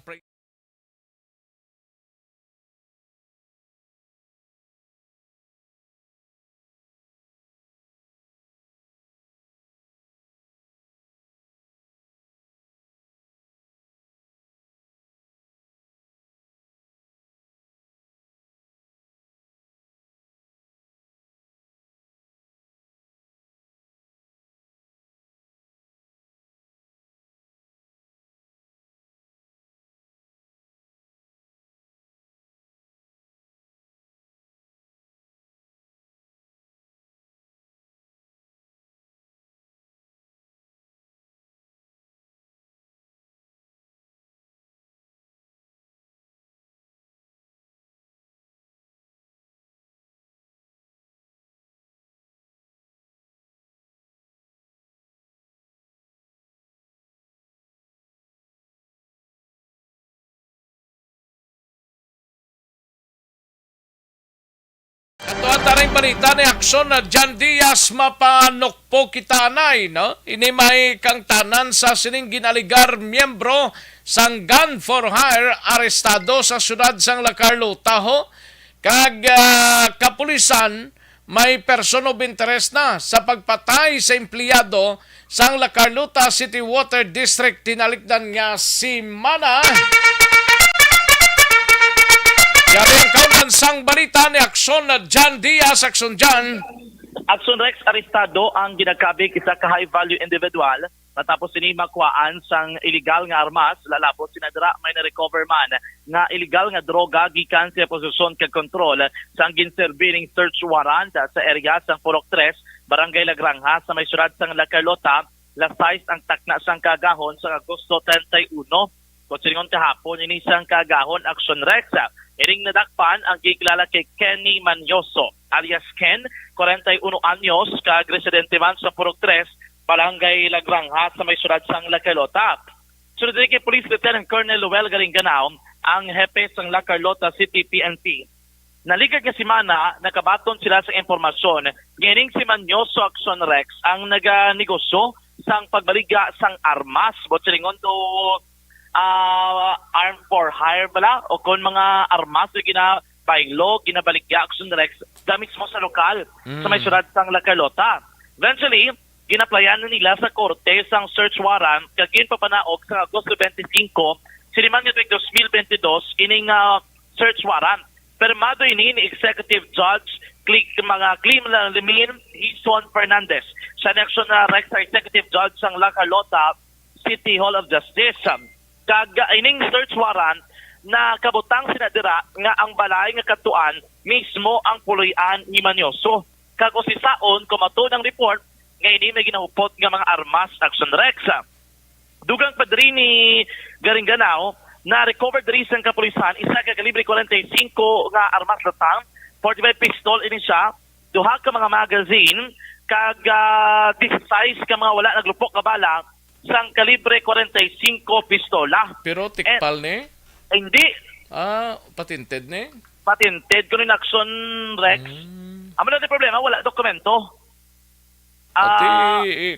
Taring balita ni aksyon na John Diaz mapanukpo kitanay, no? Ini may kang tanan sa sining ginaligar miyembro sang Gun for Hire arestado sa syudad sang La Carlota ho. Kag kapulisan may person of interest na sa pagpatay sa empleyado sang La Carlota City Water District. Tinalikdan nga si Mana. Yari ang kaunan sang balita ni aksyon na John Diaz. Aksyon John. Aksyon Rex, arestado ang ginagkabig isa ka high-value individual matapos sini makuhaan sang illegal nga armas. Lalapot sinadra may na-recover man nga illegal nga droga gikan sa posisyon kag kontrol sang ginserbiring search warrant sa area sang Purok 3, Barangay Lagrangha sa may syudad sang La Carlota. Lasais ang takna sang kagahon sa Agosto 31. Kutsingon kahapon ini sang kagahon Aksyon Rex. Iring nadakpan ang gigilala kay Kenny Manyoso alias Ken, 41 anyos, kag residente man sa Purok 3, Barangay Lagrangha sa may syudad sang La Carlota. Sunod kay Police Lieutenant Colonel Luel Garingganao, ang hepe sang La Carlota City PNP. Naligag nga si Mana, nakabaton sila sa informasyon, ngayon si Manyoso Aksyon Rex ang naganegosyo sang pagbaliga sang armas. Botsingon to arm for hire bala o kung mga armas na ginabaylo, ginabaligya Aksyon Rex damit mo sa lokal sa may syudad sang La Carlota. Eventually, ginaplayan nila sa korte sang search warrant kagin papanaog sa Agosto 25 siliman nga 2022 ining search warrant. Permado ini ni Executive Judge mga Clim Limin Hison Fernandez sa Aksyon Rex sa Executive Judge sang La Carlota City Hall of Justice. Kag ining search warrant na kabutang sinadira nga ang balay nga katuan mismo ang puloy-an ni Manyoso. Kag usisaon kumato ng report nga ini may ginahupot nga mga armas Aksyon Rex. Dugang padri ni Garingganao na recover diri sang kapulisan isa ka kalibre 45 nga armas latang, 45 pistol ini siya, duha ka mga magazine kag 16 ka mga wala naglupok nga bala sang kalibre 45 pistola. Pero tikpal ni? Hindi. Patented ni? Patented ko ni Aksyon Rex. Amo na problema, wala dokumento.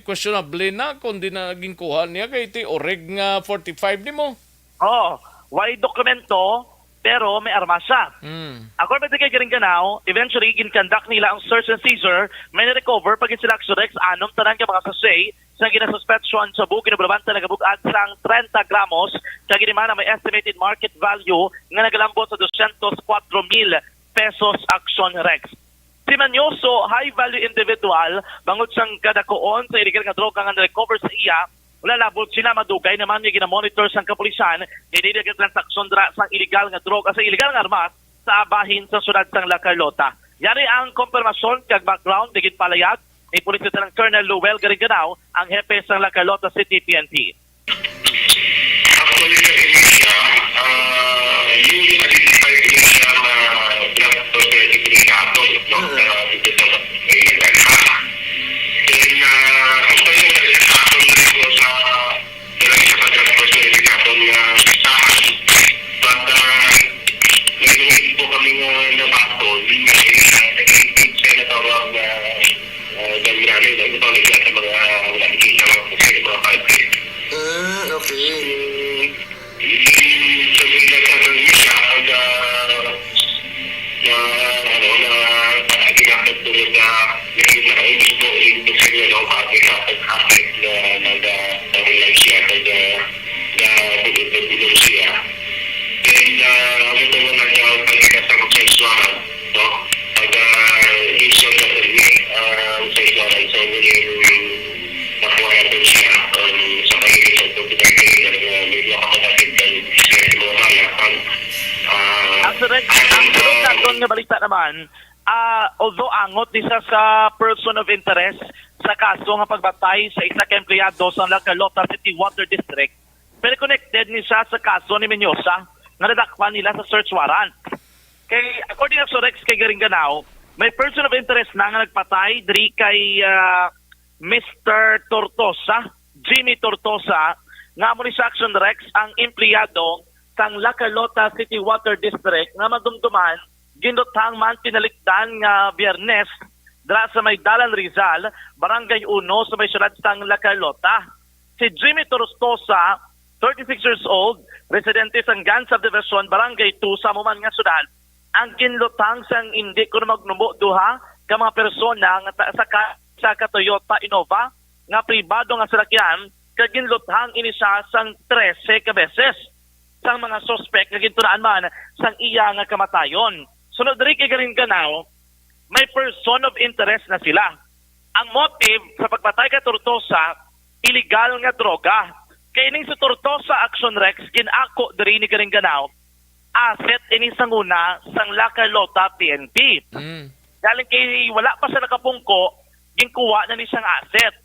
Questionable na kung di na naging kuha niya kay iti oreg nga 45 ni mo. Why dokumento pero may armas siya. According kay Garingganao, eventually ginconduct nila ang search and seizure, may na-recover pag sila Aksyon Rex anom tanan ka mga sasay sa ginasuspetsyon sa buki na bulabanta nagabugad sang 30 gramos kag ginimana may estimated market value nga nagalambot sa 204,000 pesos Aksyon Rex. Si Manyoso, high value individual, bangod siyang kadakoon sa illegal nga droga nga na-recover sa iya, wala labot sila madugay naman yung ginamonitor sa kapulisan hindi na transaksyon sa illegal nga droga sa illegal nga armas sa abahin sa syudad sang La Carlota. Yari ang konfirmasyon kag background digit palayag ni Police Lieutenant Colonel Luel Garinganao, ang hepe sang La Carlota City PNP. Actually, sa Indonesia, yung identified Indonesia na drug prosperity indicators, no? Dito sa illegal na. Then, ito yung indicators na rin po sa isa pa drug prosperity indicator na listahan. But, ngayon po kami nabato, yung senator ang Dalmirano, ito ang isa sa mga nakikita mga party. Okay. Sabihin na tanong niya na ginakot tulad na nakaibig mo ito sa inyo ng ating kapag-kapit na nag-tawag siya na tulad siya. And ito mo nag-pagkakasama sa iswaran, no? Pag-isyon na sa iswaran, so nakuha natin siya sa pagkakasama sa pinagkakasama na medyo kapatid ng mga malakan. Ang sunod na doon nga balita naman, although angot isa sa person of interest sa kaso nga pagbatay sa isa ka empleyado sa La Carlota City Water District, pero connected ni siya sa kaso ni Menyosa nga nadakpan nila sa search warrant. Kay according to Rex kay Garinganao, may person of interest na nga nagpatay diri kay Mr. Tortosa, Jimmy Tortosa, nga mo ni sa Action Rex ang empleyado sang La Carlota City Water District nga madumduman ginduthang man pinalikdan nga Biyernes dra sa may Dalan Rizal, Barangay 1 sa may syudad sang La Carlota. Si Jimmy Tortosa, 36 years old, residente sang Gan Subdivision, Barangay 2 sa Muman nga syudad, ang ginlutang sang hindi ko magnubo duha ka mga persona nga sa Toyota Innova nga pribado nga salakyan kag ginlutang ini siya sang 13 ka beses sang mga suspect nga gintunaan man sang iya nga kamatayon. Sunod diri kay Garinganao, may person of interest na sila. Ang motive sa pagpatay kay Tortosa, illegal nga droga. Kay ining sa Tortosa Action Rex ginako diri ni Garinganao, asset ini sang una sang La Carlota PNP. Galing kay wala pa sa nakapungko, ginkuha na ni siyang asset.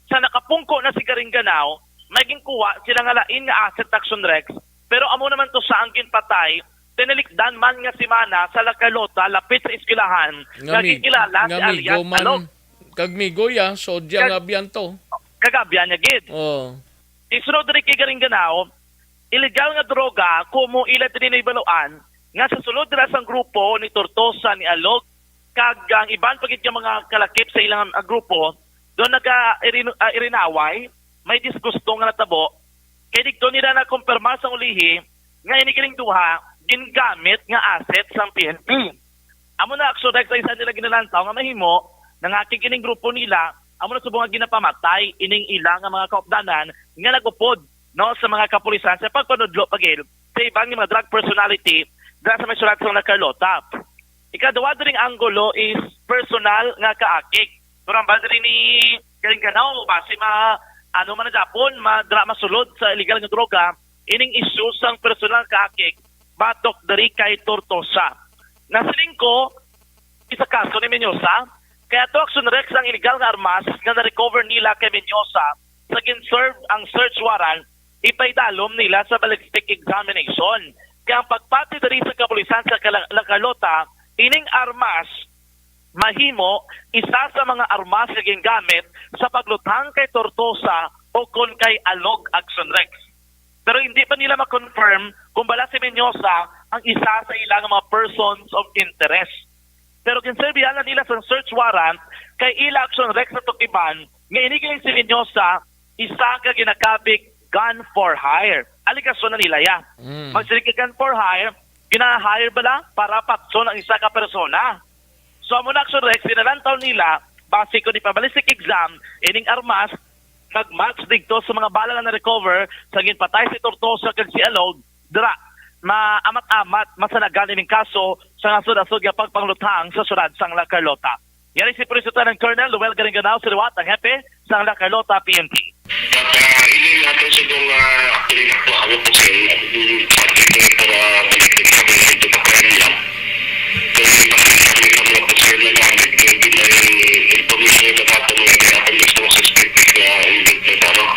Sa nakapungko na si Garinganao, may ginkuha sila nga lain nga asset Action Rex. Pero amo naman to sa ang ginpatay, tinalikdan man nga si Mana sa La Carlota, lapit sa iskilahan, nagkikilala si Alias Alog. Kagmigo ya, so diyan nga biyan to. Kagabian niya gid. Oh. Isunod rin kay Garinganao, illegal nga droga, kumo ilat din na ibaluan, nga sa sulod nila sang grupo ni Tortosa, ni Alog, kag ang iban pagit yung mga kalakip sa ilang grupo, doon nagka-irinaway, may disgusto nga natabo, kaya dito nila na kumpirma sa ulihi, nga inikiling duha, gingamit nga asset sang PNP. Amo na aksyon sa isa nila ginalantaw nga mahimo, nang aking grupo nila, amo na subong nga ginapamatay, ining ilang nga mga kaupdanan, nga nagupod no, sa mga kapulisan sa pagpanudlo pagil sa ibang mga drug personality dahil sa may sulat sa La Carlota. Ikaduwa ring anggulo is personal nga kaakik. Turang ba rin ni Garinganao, base ano man na Japon, masulod sa illegal nga droga, ining issue sang personal kaakik, batok dari kay Tortosa. Nasiling ko, isa kaso ni Menyosa, kaya to Action Rex ang illegal nga armas nga na-recover nila kay Menyosa sa gin-serve ang search warrant, ipaidalom nila sa ballistic examination. Kaya ang pagpati dari sa kapulisan sa La Carlota, ining armas, mahimo, isa sa mga armas na gingamit sa paglutang kay Tortosa o kon kay Alog Action Rex. Pero hindi pa nila ma-confirm kung bala si Menyosa ang isa sa ilang mga persons of interest. Pero kinserbihan na nila sa search warrant kay ila Action Rex na tukiban nga inigiling si Menyosa isa ka ginakabig gun for hire. Aligasyon na nila ya. Magsilig gun for hire, gina-hire bala para patson ang isa ka persona. So amo na Action Rex, sinalantaw nila, base ko ni pabalistic exam, ining armas, nag-match dito sa mga bala na na-recover, sa ginpatay si Tortosa kag si Alog, dira, maamat-amat, masanagan ining kaso sa nasod-asod nga pagpanglutang sa syudad sang La Carlota. Yan si Police Lieutenant Colonel Luel Garinganao, si Liwat, ang hepe sang La Carlota PNP. But ini natin sa kung actually nakuha ako po sila subject na para balikin sa mga ito pa kaya lang. Kaya pakikami sa mga po sila na gamit kaya hindi na yung information na nakatanong na ako gusto mo sa specific na ingit na taro.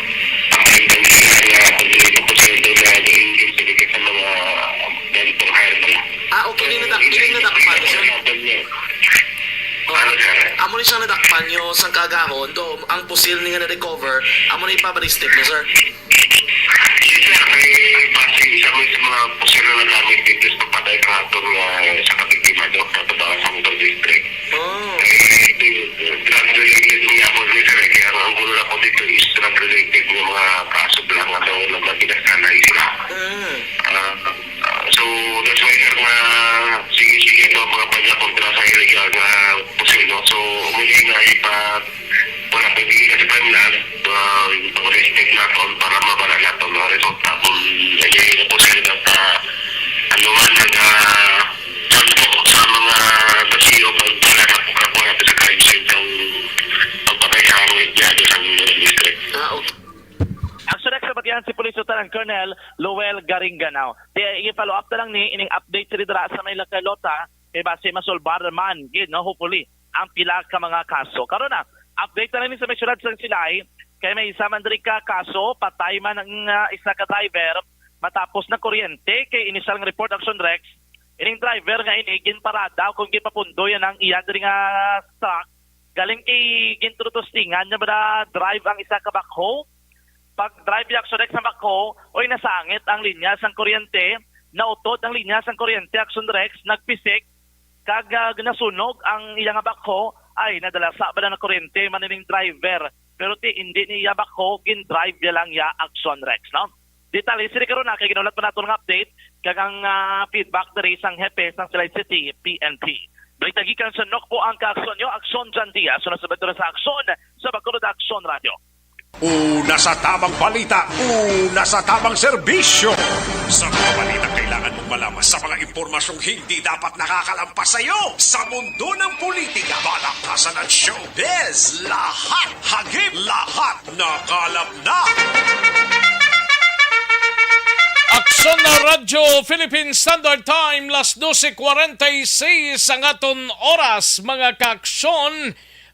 Ang intention na pag-ibig po sila na ingit sa sa mga mentor hire na lang. Okay, hindi nadakpan nyo, sir. Amo ni siya nadakpan nyo sang kagahon, do ang pusil ni nga na-recover, amo ni ipabalistik mo, sir. Yes, sir. May passing isa mo sa mga pusil na nagamit dito sa patay kahatong sa kapitima do, sa tabahan sa Mutong District. Drug-related niya ako dito, kaya ang gulo ako dito is drug-related ng mga kaso lang na daw na mapinasanay sila. So, that's why sir na sige ito mga panya kontra sa illegal na pusino. So, muli nga wala pagiging sa timeline, respect natin para mabala natin ang resulta kung yung pusino na anuman na sa mga basiyo pag-wala na po kako natin sa crime scene ng pagpatay sa mga idyado sa district. Ang sunak sa batihan si Police Lieutenant Colonel Lowell Garinganao. I-follow up na lang ni ining update sa dira sa may Lacalota kay base masolbar man gid no hopefully ang pila ka mga kaso. Karon na update na lang ni sa may syudad sa Silay kay may isa man diri ka kaso patay man ang isa ka driver matapos na kuryente kay initial nga report action Rex ining driver nga ini ginparada kung gipapundoy ang iya diri nga truck galing kay gintrutostingan nya ba drive ang isa ka backhoe. Pag drive action Rex sa backhoe, oy nasangit ang linya sang kuryente, nautod ang linya sang kuryente action Rex, nagpisik, kag nasunog ang iyang backhoe, ay nadalasa ba na kuryente manining driver. Pero hindi niya backhoe, gin-drive niya lang ya action Rex, no? Detalye, siri karon na, kay ginulat pa nato ng update, kag ang feedback dari sang hepe sang Silay City, PNP. Balitagikan sa NOC po ang ka-aksyon nyo, Aksyon Jan Diaz, sunod sa aksyon sa Bacolod Aksyon Radio. Una sa tamang balita, una sa tamang serbisyo. Sa mga balita kailangan mong malaman sa mga impormasyong hindi dapat nakakalampas sa iyo. Sa mundo ng politika, balakasan at showbiz, lahat hagip, lahat nakalap na. Aksyon na Radyo Philippine Standard Time, las 12:46 ang aton oras, mga kaaksyon.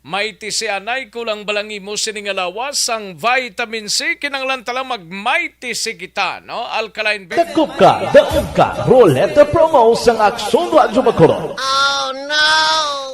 May tisianay kulang balangi mo siningalawas ang vitamin C kinanglan tala magmay tisi kita, no? Alkaline Dakup ka, daog ka, Roleta promo sang Aksyon Radyo Bacolod. Oh no!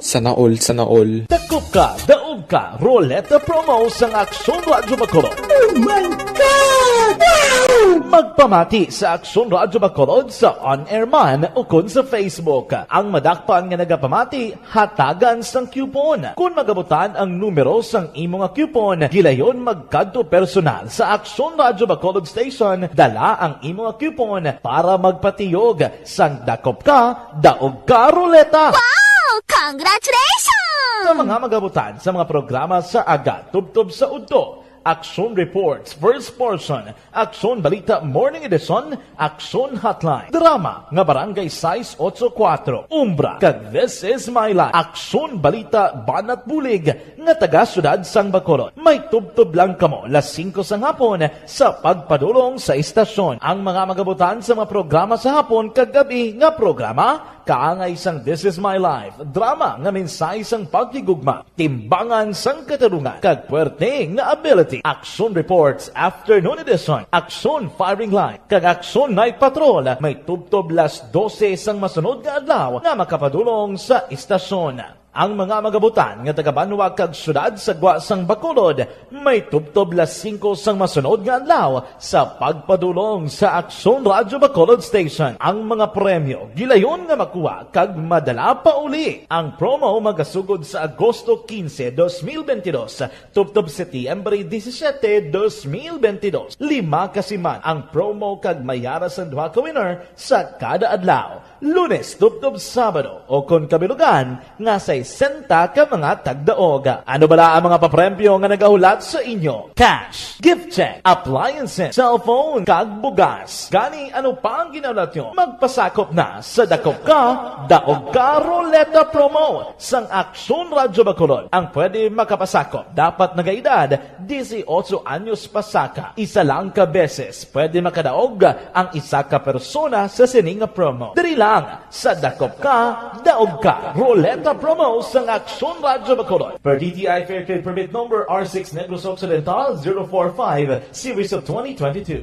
Sana all. Dakup ka, daog ka, Roleta promo sang Aksyon Radyo Bacolod. Oh my God! Wow! Magpamati sa Aksyon Radyo Bacolod sa on-air man o kun sa Facebook. Ang madakpan nga nagapamati, hatagan sang coupon. Kung magabutan ang numero sang imong coupon, gilayon magkadto personal sa Aksyon Radyo Bacolod Station, dala ang imong coupon para magpatiyog sang dakop ka, daog ka, Roleta. Wow! Congratulations! Sa mga magabutan sa mga programa sa Aga, Tubtob sa Udto, Aksyon Reports, First Portion, Aksyon Balita Morning Edition, Aksyon Hotline, Drama nga Barangay 684, Umbra, kag This Is My Life, Aksyon Balita Banat Bulig nga taga Syudad sang Bacolod. May tubtob lang kamo las 5 sang hapon sa pagpadulong sa istasyon. Ang mga magabutan sa mga programa sa hapon kag gabi nga programa kaangay sang This Is My Life, drama nga mensahe sang pagkigugma, timbangan sang katarungan, kag puwerte nga ability. Aksyon Reports Afternoon Edition, Aksyon Firing Line, kag Aksyon Night Patrol, may tubtob las 12 sang masunod nga adlaw nga makapadulong sa istasyon. Ang mga magabutan nga taga-Banwag kag syudad sa Gwa sang Bacolod, may tubtob las 5 sang masunod nga adlaw sa pagpadulong sa Aksyon Radyo Bacolod Station. Ang mga premyo gilayon nga makuha kag madala pa uli. Ang promo magasugod sa Agosto 15, 2022, tubtob Setyembre 17, 2022. 5 kasiman ang promo kag mayara sa duha ka winner sa kada adlaw. Lunes tubtob Sabado o kon kabilugan nga sa 60 ka mga tagdaog. Ano bala ang mga papremyo nga nagahulat sa inyo? Cash, gift check, appliances, cellphone, kag bugas. Gani ano pa ang ginaulat nyo? Magpasakop na sa Dakop Ka, Daog Ka Roleta Promo sang Aksyon Radyo Bacolod. Ang pwede makapasakop dapat nagaedad 18 anyos pasaka. Isa lang ka beses pwede makadaog ang isa ka persona sa sining promo. Diri lang sa Dakop Ka, Daog Ka Roleta Promo sang Aksyon Radyo Bacolod. Per DTI Fair Trade Permit Number R6 Negros Occidental 045 Series of 2022.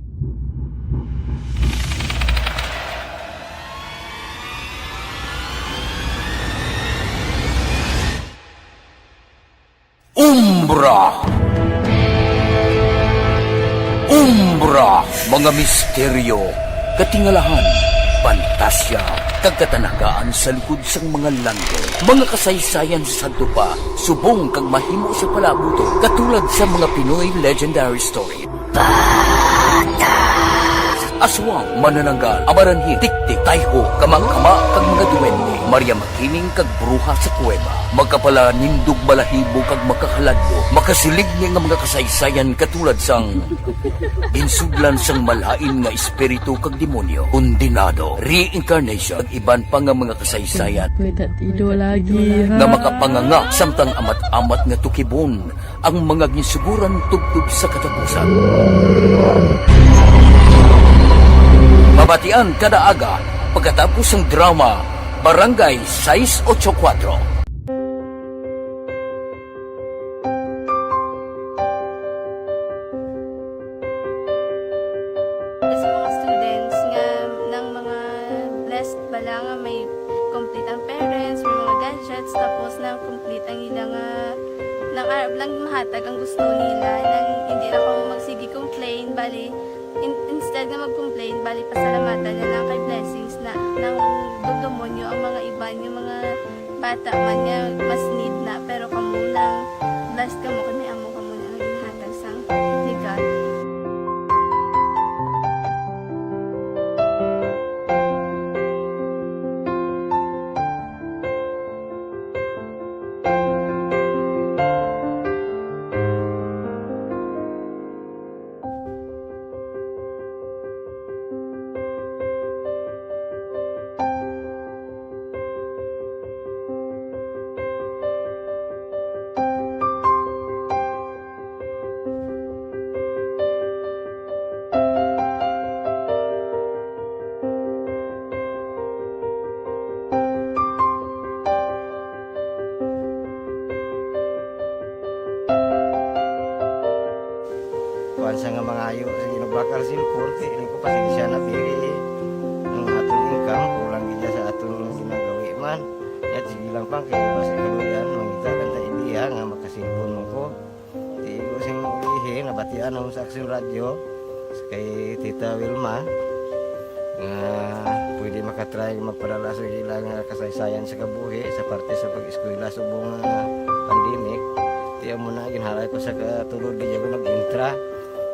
Umbra, mga misteryo, katingalahan, pantasya, kagkatanagaan sa likod sang mga langgo, mga kasaysayan sa dupa, subong kag mahimo sa palabuto, katulad sa mga Pinoy legendary story. Aswang, manananggal, amaranhin, tiktik, tayho, kamang-kama, kag mga duwende, Maria Makining kag bruha sa kuweba, magkapala nindog balahibo kag makahaladlo, makasilig niya nga mga kasaysayan katulad sang ginsudlan sang malain nga espiritu kag demonyo, kondinado, reincarnation, kag iban pa nga mga kasaysayan nga makapanganga samtang amat-amat nga tukibon ang mga ginsuguran tugtog sa katapusan. Mabatian kada aga pagkatapos ng drama Barangay 684. Sa mga students nga ng mga blessed bala nga may complete ang parents, may mga gadgets, tapos na complete ang ilang nang arab lang mahatag ang gusto nila nang hindi na pa magsigi complain bali instead nga mag-complain, bali pasalamatan na lang kay blessings na nang dudumonyo ang mga iban, yung mga bata man nga mas need na, pero kamo lang blessed ka mo, kami amo ka mo na ginhatag sang ligat. Sa nga mga ayo sa ginubakal silpon kay ini ko pasensya na biri ang atong income kulang gid sa atong ginagawi man at sige lang pang kay basta kaluyan mangita kan ta ideya nga makasilpon mo ko di ko sing ihe nabatian ang sa Aksyon Radio kay Tita Wilma nga pwede makatry magpadala sa ilang kasaysayan sa kabuhi sa parte sa pag-eskwela subong pandemic tiya mo na ginhalay ko sa katulod di ko nag-intra.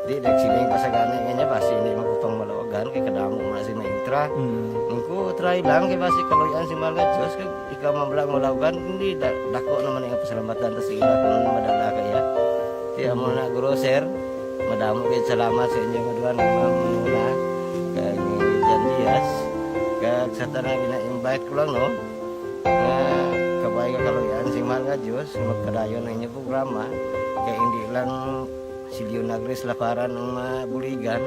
Di nagsiling pa sa gana niya basi hindi magupang malawagan kay kadamo man si maintra. Ningko try lang kay basi kaloyan si mga Diyos kay ikaw mablang malawagan hindi dako naman ang pasalamatan ta sa ila kung madala kaya. Tiya mo na guro sir, madamo gid salamat sa inyong duha ng mamuna kay Jan Diaz. Kag sa tanang ina-invite ko lang no. Kabay ka kaloyan si mga Diyos magpadayon ng inyong programa kay hindi lang silyo nagres laparan ng mga buligan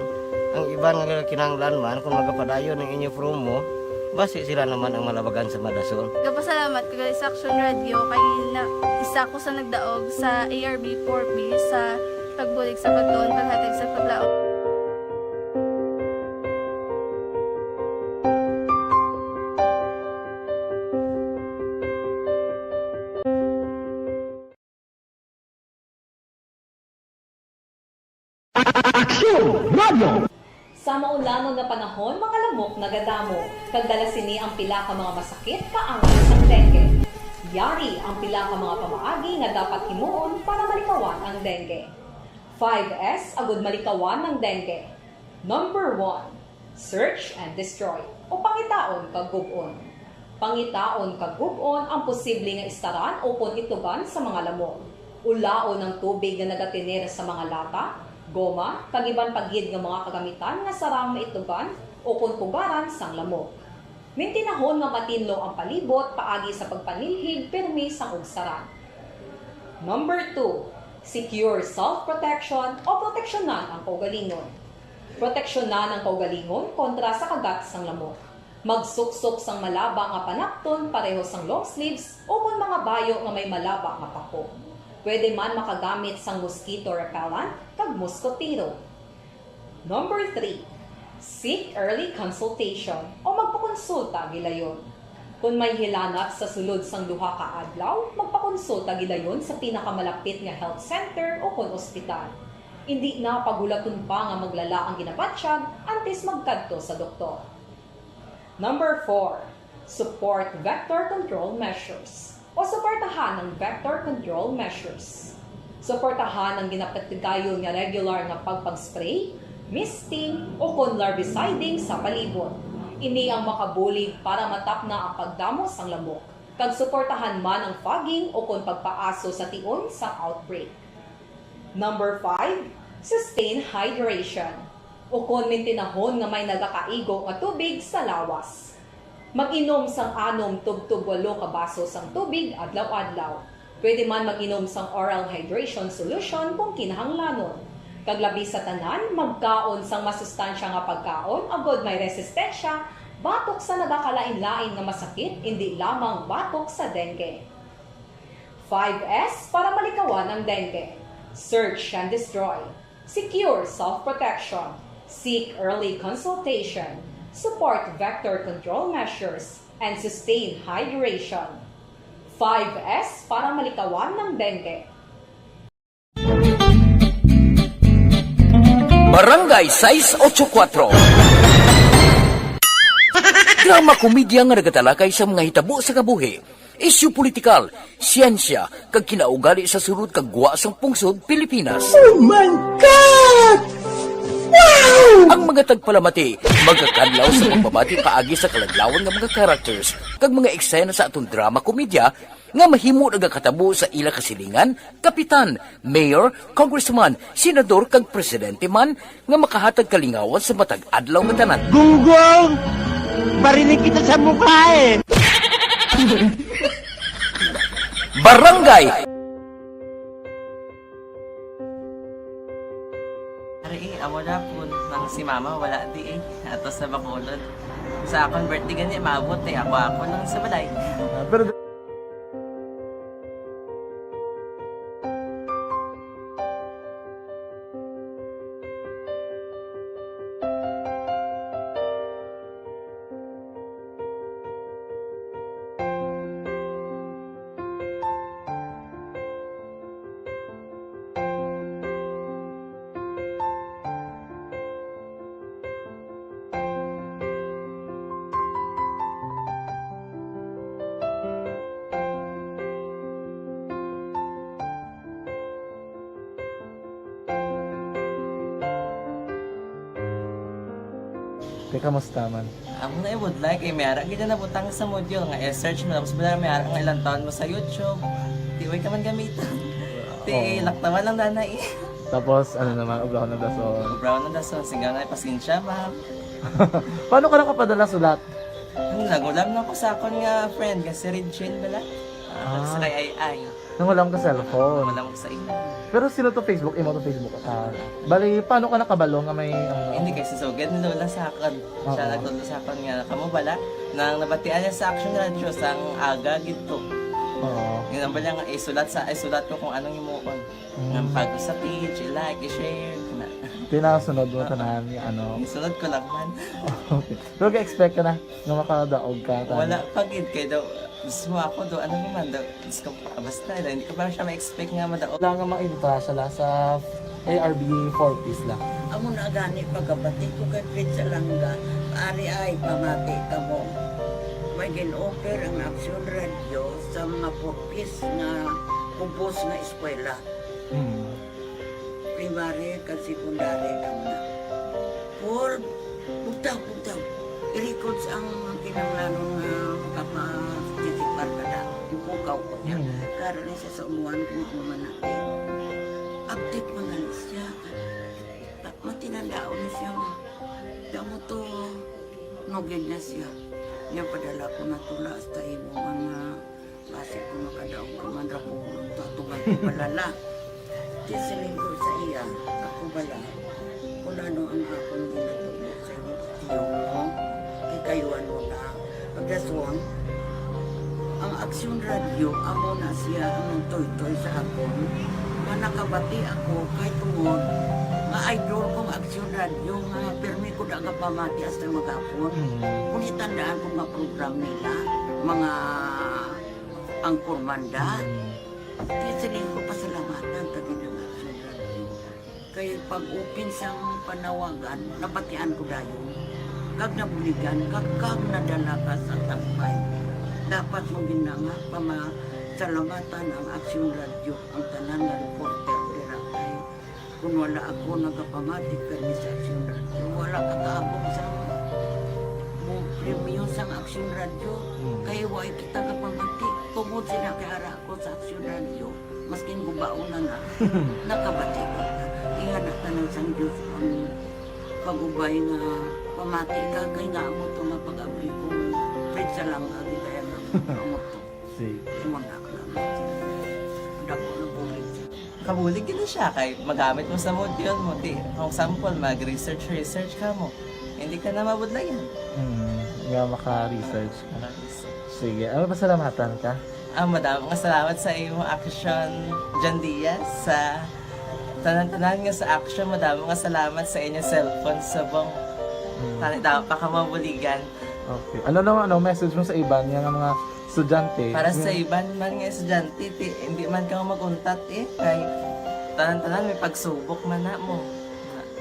ang iba nga kinanglan man kung magapadayon ng inyo promo basi sila naman ang malabagan sa Madason. Kapasalamat ko sa Aksyon Radio kay na isa ko sa nagdaog sa ARB 4B sa pagbulig sa pagtuon paghatag sa paglaom. Aksyon Radio! Sa maulamang nga panahon, mga lamok nagadamo. Kagdala sini ang pila ka mga masakit kaangat sa dengue. Yari ang pila ka mga pamaagi nga dapat himuon para malikawan ang dengue. 5S agud malikawan ng dengue. Number 1, search and destroy o pangitaon kag gub-on. Pangitaon kag gub-on ang posible nga istaran o kon itugan sa mga lamok. Ulaon ng tubig nga nagatinir sa mga lata, goma, kag iban pagyid nga mga kagamitan nga sarang maitugan o kon pugaran sang lamok. Mintinahon nga matinlo ang palibot paagi sa pagpanilhig permi sang ugsaran. Number 2, secure self-protection o proteksyonan ang kaugalingon. Proteksyonan ang kaugalingon kontra sa kagat sang lamok. Magsuksok sang malaba nga panakton pareho sang long sleeves o kung mga bayo nga may malaba nga pako. Pwede man makagamit sang mosquito repellent kag mosquitero. Number 3, seek early consultation o magpakonsulta gilayon. Kung may hilanat sa sulod sang duha ka adlaw, magpakonsulta gidayon sa pinakamalapit nga health center o kon ospital. Hindi na pagulaton pa nga maglala ang ginabatsyag antes magkadto sa doktor. Number 4, support vector control measures o suportahan ng vector control measures. Suportahan ang ginapatigayon nga regular nga pagpag-spray, misting o kon larviciding sa palibot. Ini ang makabulig para matap na ang pagdamos sang lamok. Kag suportahan man ang fogging o kon pagpaaso sa tion sa outbreak. Number 5, sustain hydration o kon mintinahon nga may nagakaigo nga tubig sa lawas. Mag-inom sang 6 tub-tub 8 ka baso sang tubig adlaw-adlaw. Pwede man mag-inom sang oral hydration solution kung kinahanglanon. Kaglabi sa tanan, magkaon sang masustansya nga pagkaon, agod may resistensya, batok sa nagakalain-lain nga masakit, hindi lamang batok sa dengue. 5S para malikawan ang dengue. Search and destroy. Secure self-protection. Seek early consultation. Support vector control measures and sustain hydration. 5S para malikawan ng dengue. Barangay 684. Drama komedya nga nagatalakay sa mga hitabo sa kabuhi, isyu politikal, siyensya, kag kinaugali sa sulod kag guwa sang pungsod Pilipinas. Oh my God! Wow! Ang mga tagpalamati, magkakadlaw sa pagbabati paagi sa kalaglawan ng mga characters kag mga eksena sa atong drama komedya nga mahimo nagakatabo sa ila kasilingan, kapitan, mayor, congressman, senador kag presidente man nga makahatag kalingawan sa matag adlaw nga tanan. Gunggong! Barinig kita sa mukha eh! Barangay! Ari, amo na po nang si mama wala di eh. Atos sa Bacolod. Sa akong birthday gani, maabot eh. Ako lang sa balay. Pero kamusta man? Ako na would like eh, mayara kita na butang sa module nga search mo tapos bala mayara nga ilang taon mo sa YouTube. Tiway ka man gamitan. Ti laktaman lang nanay. Tapos ano naman, ubraw ng dason. Ubraw ng dason, sigaw na pasensya ma'am. Paano ka nakapadala sulat? Nagulam na ko sa akon nga friend kasi Regine bala. Sa kay ay. Nangulam ka cellphone. Nangulam ko sa ina. Pero sino to Facebook? Imo to Facebook. Bali, paano ka nakabalo nga may... Hindi kasi sugad ni Lola sa akin. Siya nagtulong sa akin nga, kamo bala, nang nabatian niya sa Action Radio sang aga gito. Oo. Yun ang bala nga, isulat ko kung anong imuon. Ng pag sa page, i-like, i-share. Tinasunod mo tanan yung ano? Sunod ko lang man. Okay. Pero ka-expect ka na na makadaog ka? Wala, pagid kayo daw. Gusto mo ako do, ano naman daw, basta, hindi ko parang siya ma-expect nga madaog. Wala nga makita siya sa ARB 4 piece lang. Amo na gani pagkabati ko kay Pizza Langga, ari ay pamati ka mo. May gin-offer ang Action Radio sa mga 4 piece na kumpos na eskwela. Primary kag secondary ka mo na. For, bugtaw. I-records ang kinanglanong Titikpar ka na. Ipukaw ko niya. Karoon niya siya sa umuan kung umanati. Update mga siya. Matinandao na siya. Damo to, nogin na siya. Niya padala ko na tula hasta imo mga klase ko makadaong kamandra po ko tutugan ko balala. Di siling ko sa iya, ako bala. Kung ano ang akong ginatulog sa iyo, tiyo mo, ikayuan mo na. Pagdaswang, ang Aksyon Radio, amo na siya ang toy-toy sa akon. Manakabati ako kahit tungod. Nga idol kong Aksyon Radio, nga permi ko na pamati hasta magapon. Kung itandaan ko nga program nila, mga angkor manda, tiyasaling ko pasalamatan tagi ng Aksyon Radio. Kaya pag-upin siyang panawagan, nabatian ko dayon. Kag nabuligan, kag nadala ka sa tampay. Dapat mong ginanga, pamasalamatan ang Aksyon Radio, ang tanan na reporter dirakay. Kung wala ako nagapamatik kami sa Aksyon Radio, wala kakaabong sa premium sa Aksyon Radio, kaya wala kita kapamatik. Tungod sila kaya ako sa Aksyon Radio, maskin gubaon na nakabatik ko. Ihanap na ng San Diyos ang pag-ubay nga pamati ka, kaya nga mo ito nga pag-abay ko. Fred sa lang, agi kaya nga mo ito. Umanda ka naman. Dako na bulit siya. Kabulig din siya kay magamit mo sa module mo. Di, kung sample, mag-research ka mo. Hindi ka na mabudlayan. Nga maka-research ka na. Sige, ano ba salamatan ka? Madaming salamat sa iyong action, John Diaz, sa tanan-tanan nga sa action. Madaming salamat sa inyong cellphone sa bong dapat pa ka mabuligan. Okay. Ano naman, message mo sa iban, yung mga estudyante? Para sa iban man nga estudyante, hindi man ka maguntat kay tanan-tanan may pagsubok man na mo.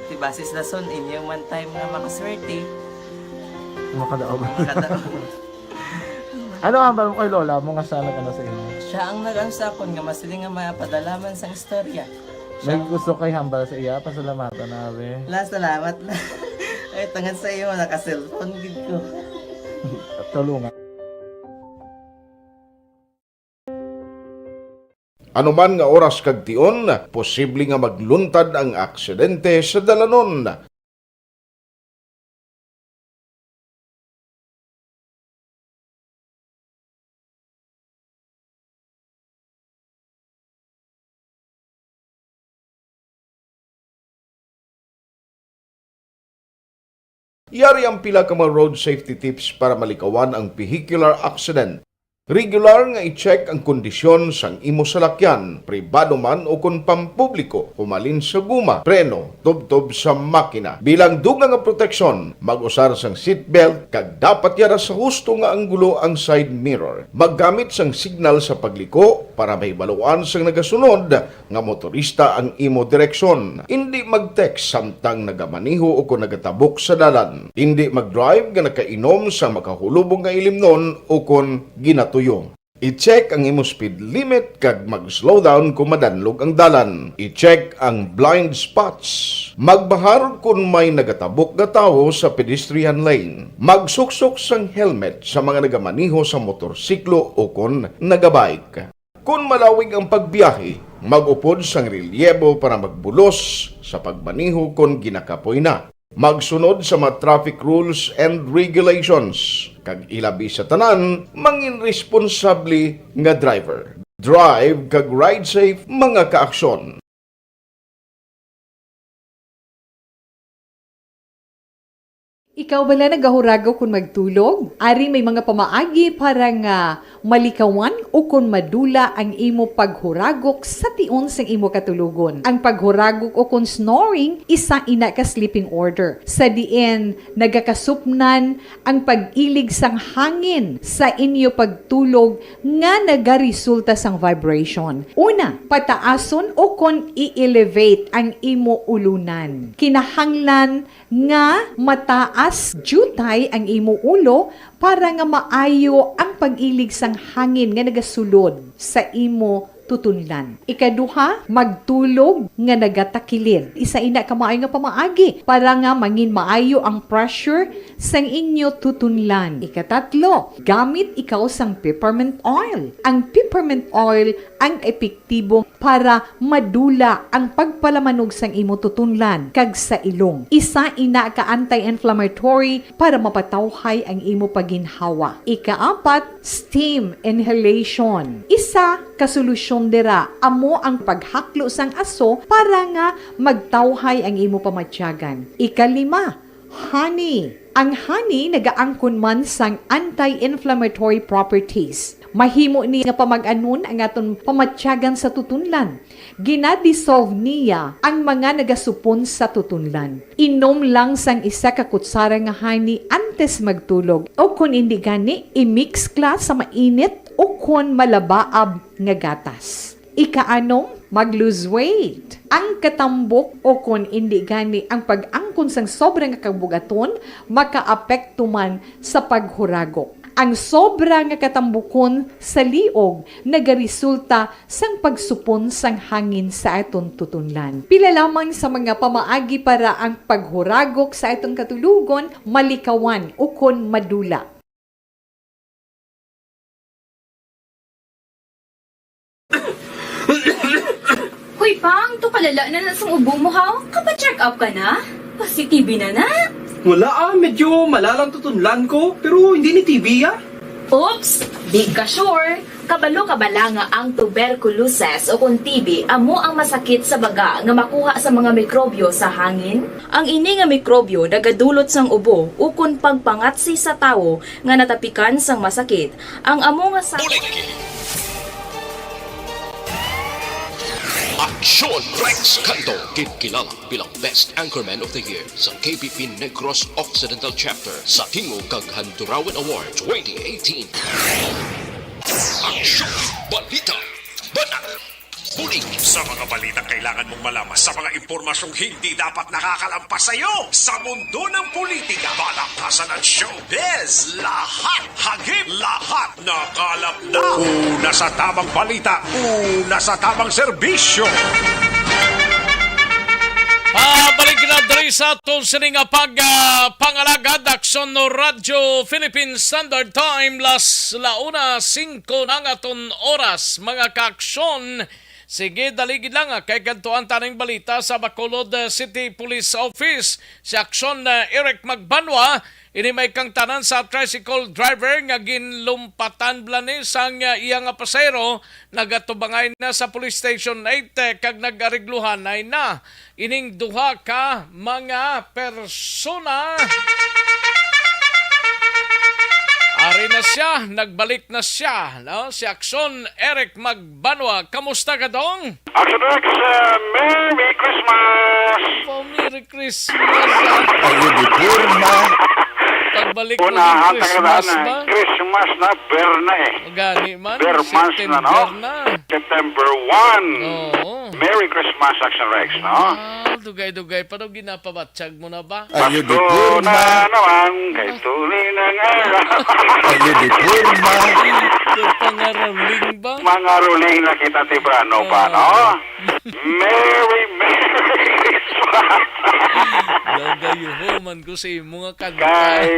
Di basis na son, inyong one time nga makaswerte. Makadaog. Ano ang balong kay Lola mo nga sa nag-ano sa inyo? Siya ang nag-ano sa akon nga masiling nga mapadalaman sa istorya. May gusto kay hambal sa iya, pasalamatan na be. Salamat na. Ay, tangan sa iyo, naka-cellphone gid ko. Tulungan. Anuman nga oras kag tion, posible nga magluntad ang aksidente sa dalanon. Yari ang pila ka mga road safety tips para malikawan ang vehicular accident. Regular nga i-check ang kondisyon sang imo salakyan, pribado man o kung pampubliko, humalin sa guma, preno, tubtob sa makina. Bilang dugang nga proteksyon, mag-usar sang seatbelt, kag dapat yara sa husto nga anggulo ang side mirror. Maggamit sang signal sa pagliko para mahibaluan sang nagasunod nga motorista ang imo direksyon. Hindi mag-text samtang nagamaniho o kung nagatabok sa dalan. Hindi mag-drive nga nakainom sa makahulubong nga ilimnon o kung ginatuyong. I-check ang imo speed limit kag mag-slow down kung madanlog ang dalan. I-check ang blind spots. Magbahar kung may nagatabok na tao sa pedestrian lane. Magsuksok sang helmet sa mga nagamaniho sa motorsiklo o kung nagabike. Kung malawig ang pagbiyahe, mag-upod sang relyebo para magbulos sa pagmaniho kung ginakapoy na. Magsunod sa mga traffic rules and regulations. Kag ilabi sa tanan, mangin responsable nga driver. Drive kag ride safe mga kaaksyon. Ikaw bala nagahuragaw kung magtulog? Ari may mga pamaagi para nga malikawan o kung madula ang imo paghuragok sa tion sang imo katulugon. Ang paghuragok o kung snoring, isa ina ka sleeping order. Sa diin, nagakasupnan ang pag-ilig sang hangin sa inyo pagtulog nga nagaresulta sang vibration. Una, pataason o kung i-elevate ang imo ulunan. Kinahanglan nga mataas jutay ang imo ulo para nga maayo ang pag-ilig sang hangin nga nagasulod sa imo tutunlan. Ikaduha, magtulog nga nagatakilid. Isa ina ka maayo nga pamaagi para nga mangin maayo ang pressure sang inyo tutunlan. Ikatatlo, gamit ikaw sang peppermint oil. Ang peppermint oil ang epektibo para madula ang pagpalamanog sang imo tutunlan kag sa ilong. Isa ina ka anti-inflammatory para mapatawhay ang imo paginhawa. Ikaapat, steam inhalation. Isa ka solusyon dira amo ang paghaklo sang aso para nga magtawhay ang imo pamatyagan. Ikalima, honey. Ang honey nagaangkon man sang anti-inflammatory properties. Mahimo ni nga pamag-anon ang aton pamatyagan sa tutunlan. Ginadissolve niya ang mga nagasupon sa tutunlan. Inom lang sang isa ka kutsara nga honey antes magtulog. O kung hindi gani, i-mix kla sa mainit o kung malabaab nga gatas. Ikaanong, mag-lose weight. Ang katambok o kung hindi gani ang pag-angkon sang sobrang kabugaton, makaapekto man sa paghuragok. Ang sobra nga katambukon sa liog nagaresulta sang pagsupon sang hangin sa aton tutunlan. Pila lamang sa mga pamaagi para ang paghuragok sa atong katulugon malikawan o kon madula. Hoy Pang, to kalala na sa ubo mo ha? Kapa-check up ka na? Positibe na na? Wala medyo malalang tutunlan ko, pero hindi ni TB Oops! Big ka sure! Kabalo kabala nga ang tuberculosis o kung TB amo ang masakit sa baga nga makuha sa mga mikrobyo sa hangin. Ang ini nga mikrobyo nagadulot sang ubo o kung pagpangatsi sa tawo nga natapikan sang masakit. Ang amo nga sa... Aksyon Rex Canto, kinikilala bilang Best Anchorman of the Year sa KPP Negros Occidental Chapter sa Tingog kag Handurawan Award 2018. Aksyon Balita Banat Bulig sa mga balita kailangan mong malaman sa mga impormasyong hindi dapat nakakalampas sa iyo sa mundo ng politika, balakasan at showbiz. Lahat hagip, lahat nakalap na. Una sa tamang balita, una sa tamang serbisyo. Pabalik na diri sa atong sining pangalagad aksyon no Radyo Philippine Standard Time las 1:05 ng aton oras mga kaaksyon. Sige, daligid lang kay kantuan taning balita sa Bacolod City Police Office. Si Aksyon Eric Magbanwa, ini may kang tanan sa tricycle driver nga ginlumpatan blani sang iya nga pasero, nagatubangay na sa Police Station 8 kag nagarigluhan na. Ining duha ka mga persona. Ari na siya, nagbalik na siya, no? Si Aksyon Eric Magbanwa. Kamusta ka dong? Action Rex, Merry Christmas! Oh, Merry Christmas! Ayun, di purma. Pagbalik mo ng Christmas ba? Christmas na, Berna Gani man, Bermans na, no? na. September 1. Oo. Merry Christmas, Action Rex, no? Dugay-dugay pa daw ginapabatsyag mo na ba? Ayun, di purma. naman, kay tuloy na nga. Ayun, di purma. Mga rolling ba? Mga rolling na kita tibrano pa, no? Merry Christmas! Gagayuhuman ko sa mga kanta. Kay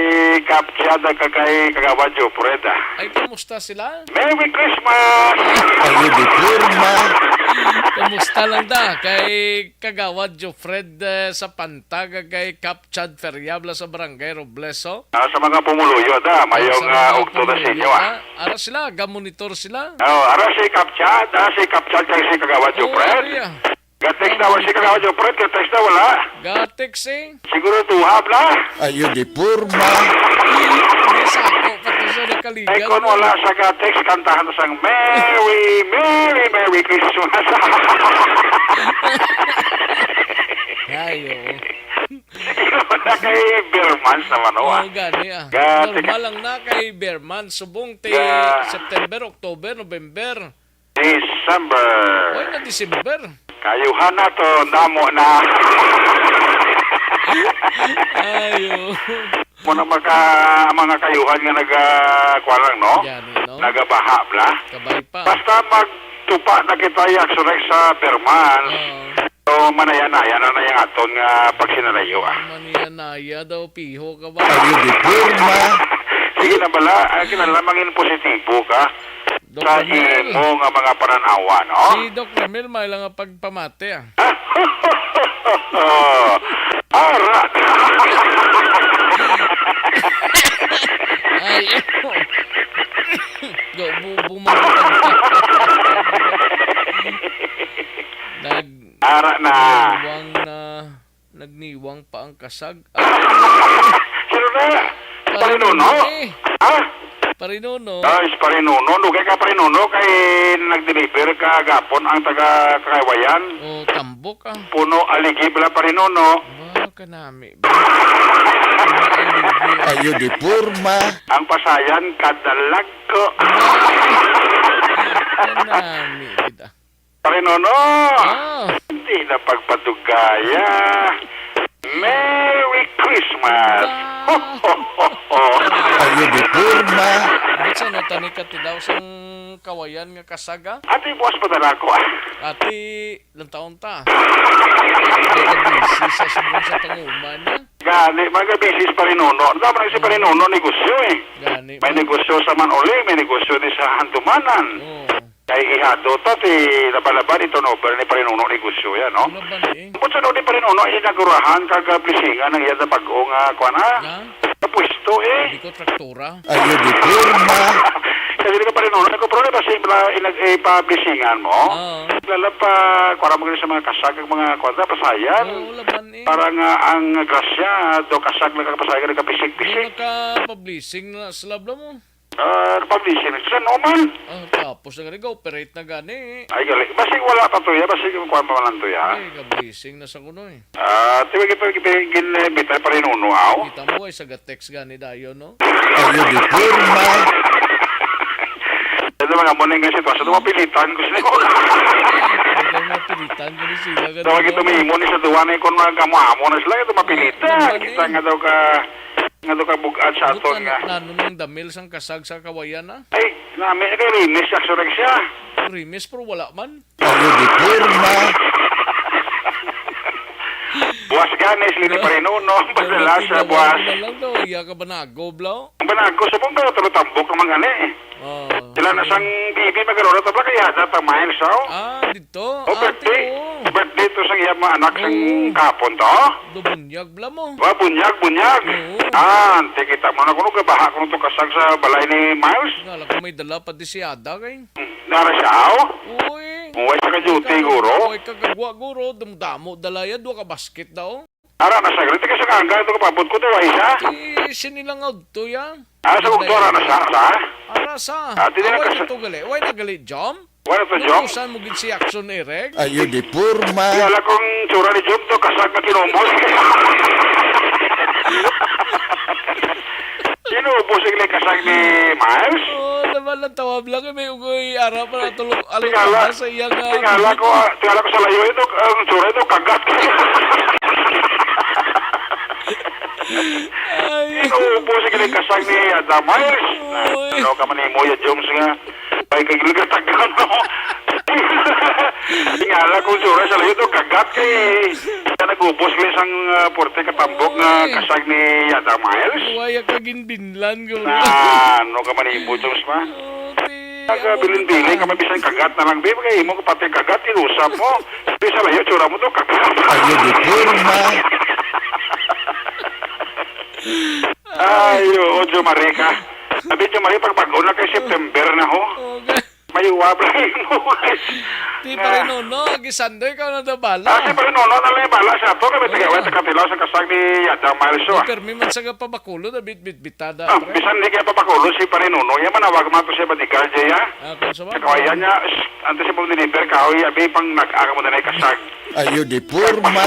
Kapsyada ka kay Kagawadyo, Pureda. Ay, kamusta sila? Merry Christmas! Ayun, di purma. Kamusta lang da? Kay Kagawad Jofred sa Pantaga, kay Kapchad Feriabla sa Barangay Robleso. Sa mga pumuluyo da, mayong ukto na sinyo Ara sila, gamonitor sila. Ara si Kapchad, si Kapchad kay si Kagawad Jofred. Gatex daw si Kagawad Jofred, gatex daw wala. Gatex Siguro tuhab na. Ayun, di purma. Hindi sako, pati sa nakaligan. Ay, kung wala sa gatex, kantahan na sang Merry, Merry, Merry Christmas. Ayo. Na kay Bermans naman, Oo, gani Normal lang na kay Berman. Subong ti September, October, November. December. Oy, na December. Kayuhan na to, namo na. Ayo. Muna mga kayuhan nga nagkuha lang, no? Gani, no? Nagabaha bla. Kabay pa. Basta tupa na kita yung aksyon sa permans. So, manaya-naya na na yung aton nga pagsinalayo Maniyanaya daw, piho ka ba? Sige na bala, kinalamangin positibo ka sa imo nga mga pananawa, no? Si Doc Ramil, may lang nga pagpamate, Arat! Ay, bumabutang Ara na. Nagniwang pa ang kasag. Sino na? Parinuno? Ha? Parinuno. Ay, Parinuno. Dugay ka Parinuno kay nag-deliver ka gapon ang taga-Kakawayan. O, tambok Puno aligi bala Parinuno. Wow, kanami. Ayo di purma. Ang pasayan kadalag ko. Kanami. Parinuno. Hindi na pagpadugaya. Merry Christmas! Ho, ho, ho, ho. Ayo di purma. Ba't sa natanikat daw sang kawayan nga kasaga? Ati, buwas pa dala ko Ati, ilang taon ta? Nagabisi sa subong sa panguman niya? Gani, magabisis Parinuno. Dapat na si Parinuno negosyo Gani. May negosyo sa Manuli, may negosyo din sa Handumanan. Kay ihado to, napalaban ito no, pero ni Parinuno negosyo yan, no? Kung sa ni Parinuno, inagurahan kagablisingan ng iyad na pag-ong kuwana. Pwesto Hindi ko traktura. Ayo di purma. Kasi di ka Parinuno, nagkupro na ba siya ipablisingan mo? Lalapa, kuwara mo sa mga kasag, mga kwanta, pasayan. Parang ang grasya, do kasag na kapasayan, nagkapisik-pisik. Nagka-publishing na slabla mo. Publishing sa noman. Tapos na nag-operate na gani. Ay, gali. Basig wala pa to ya, basig kuha pa man to ya. Ay, ka-blessing na sa kuno Tiwag ito ginbitay pa rin uno, aw. Kita mo ay saga-text gani dayo, no? Ayo di purma. Ito mga muning nga sitwasyon, mapilitan ko sila ko. Mapilitan ko ni sila. Tawag ito may imon sa duwan kung mga kamuamo na sila, ito mapilitan. Kita nga daw ka bugat sa aton nga. Nanunong damil sang kasag sa kawayan, Ay, namin kay Rimis, aksurek siya. Rimis, pero wala man. Ayo di purma. Buwas ganes, lini pa rin no? Badala sa buwas. Lang daw, iya ka banago, blaw? Ang banago, sabong ka, tambok naman gani Sila na sang bibi magalora tabla kaya data miles dito. Birthday. Birthday to sang iya mga anak sang kapon to. Bunyag bla mo. Bunyag. Ante kita mo na kuno gabaha kuno to kasag sa balay ni Miles. Nala ko may dala pa di si Ada kay. Nara siya Uy. Uy sa ka-duty guro. Uy kagagwa guro, damdamo dalaya do ka basket daw. Ara na sa grito ka sa kangga ito kapabot ko daw isa. Sinilang to ya. Sa ugdora na sa. Ara sa. Di na Away ito gali. Away na gali jom. Wala to jom. Saan mo gid si action erek? Ayo di purma. Kaya kong tsura ni jom to kasag na kinumbos. Sino po sige kasag ni Miles? Naman lang tawab lang may ugoy ara para tulog alok sa iya nga. Tingala ko sa layo ito ang tsura ito kagat. Sino po sige kasag ni Miles? Ano ka man ni Moya Jones nga? Ay kagilagatagan mo. Tingala ko tsura sa layo ito kagat kay nagubos kay isang porte katambok nga kasag ni Yada Miles. Waya ka ginbinlan ko. Ano ka man ni Moya Jones ma? Bilin-bilin ka mabisan kagat na lang, babe. Kaya mo pati kagat, inusap mo. Di sa layo, tsura mo to, kagat. Ayo, di purma. Ayo, Ojo Marika. Sabi, Ojo Marika, pagpag-on na kay September na ho. May wablay mo. Di pa rin no, gisandoy ka na bala. Di pa rin no, nalang bala sa to. Kami tigawin sa katilaw sa kasag ni Yada Miles. Permi man sa pabakulo na bit-bitada. Bisan di kaya pabakulo si Parinuno. Yan manawag man to siya bodyguard niya. Kaya niya, antes siya pong deliver ka, abi pang nag-aga mo na na kasag. Ayo di purma.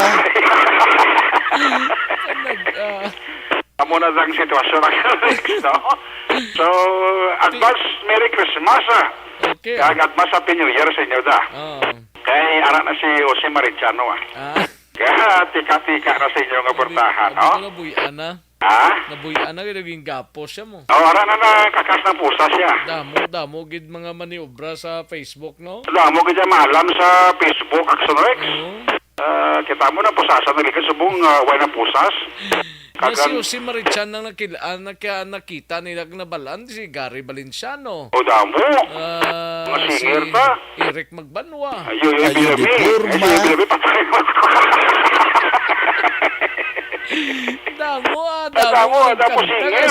Amo na ang sitwasyon na So, advance Merry Christmas Okay. Advance Happy New Year sa inyo da. Kay ara na si Jose Marichano Kaya tika-tika na sa inyo nga portahan, no? Ano buyan na? Ha? Nabuyan na naging gapo siya mo. Ara na nakakas ng pusa siya. Damo gid mga maniobra sa Facebook, no? Damo ka dyan malam sa Facebook, Action Rex. Kita mo na pusasan na likas subong way na pusas. Si Marichan nang nakita nila nabalan si Gary Valenciano. O damo. Mga singer ta. Eric Magbanwa. Ayun, Bilami patay mo. Damo singer.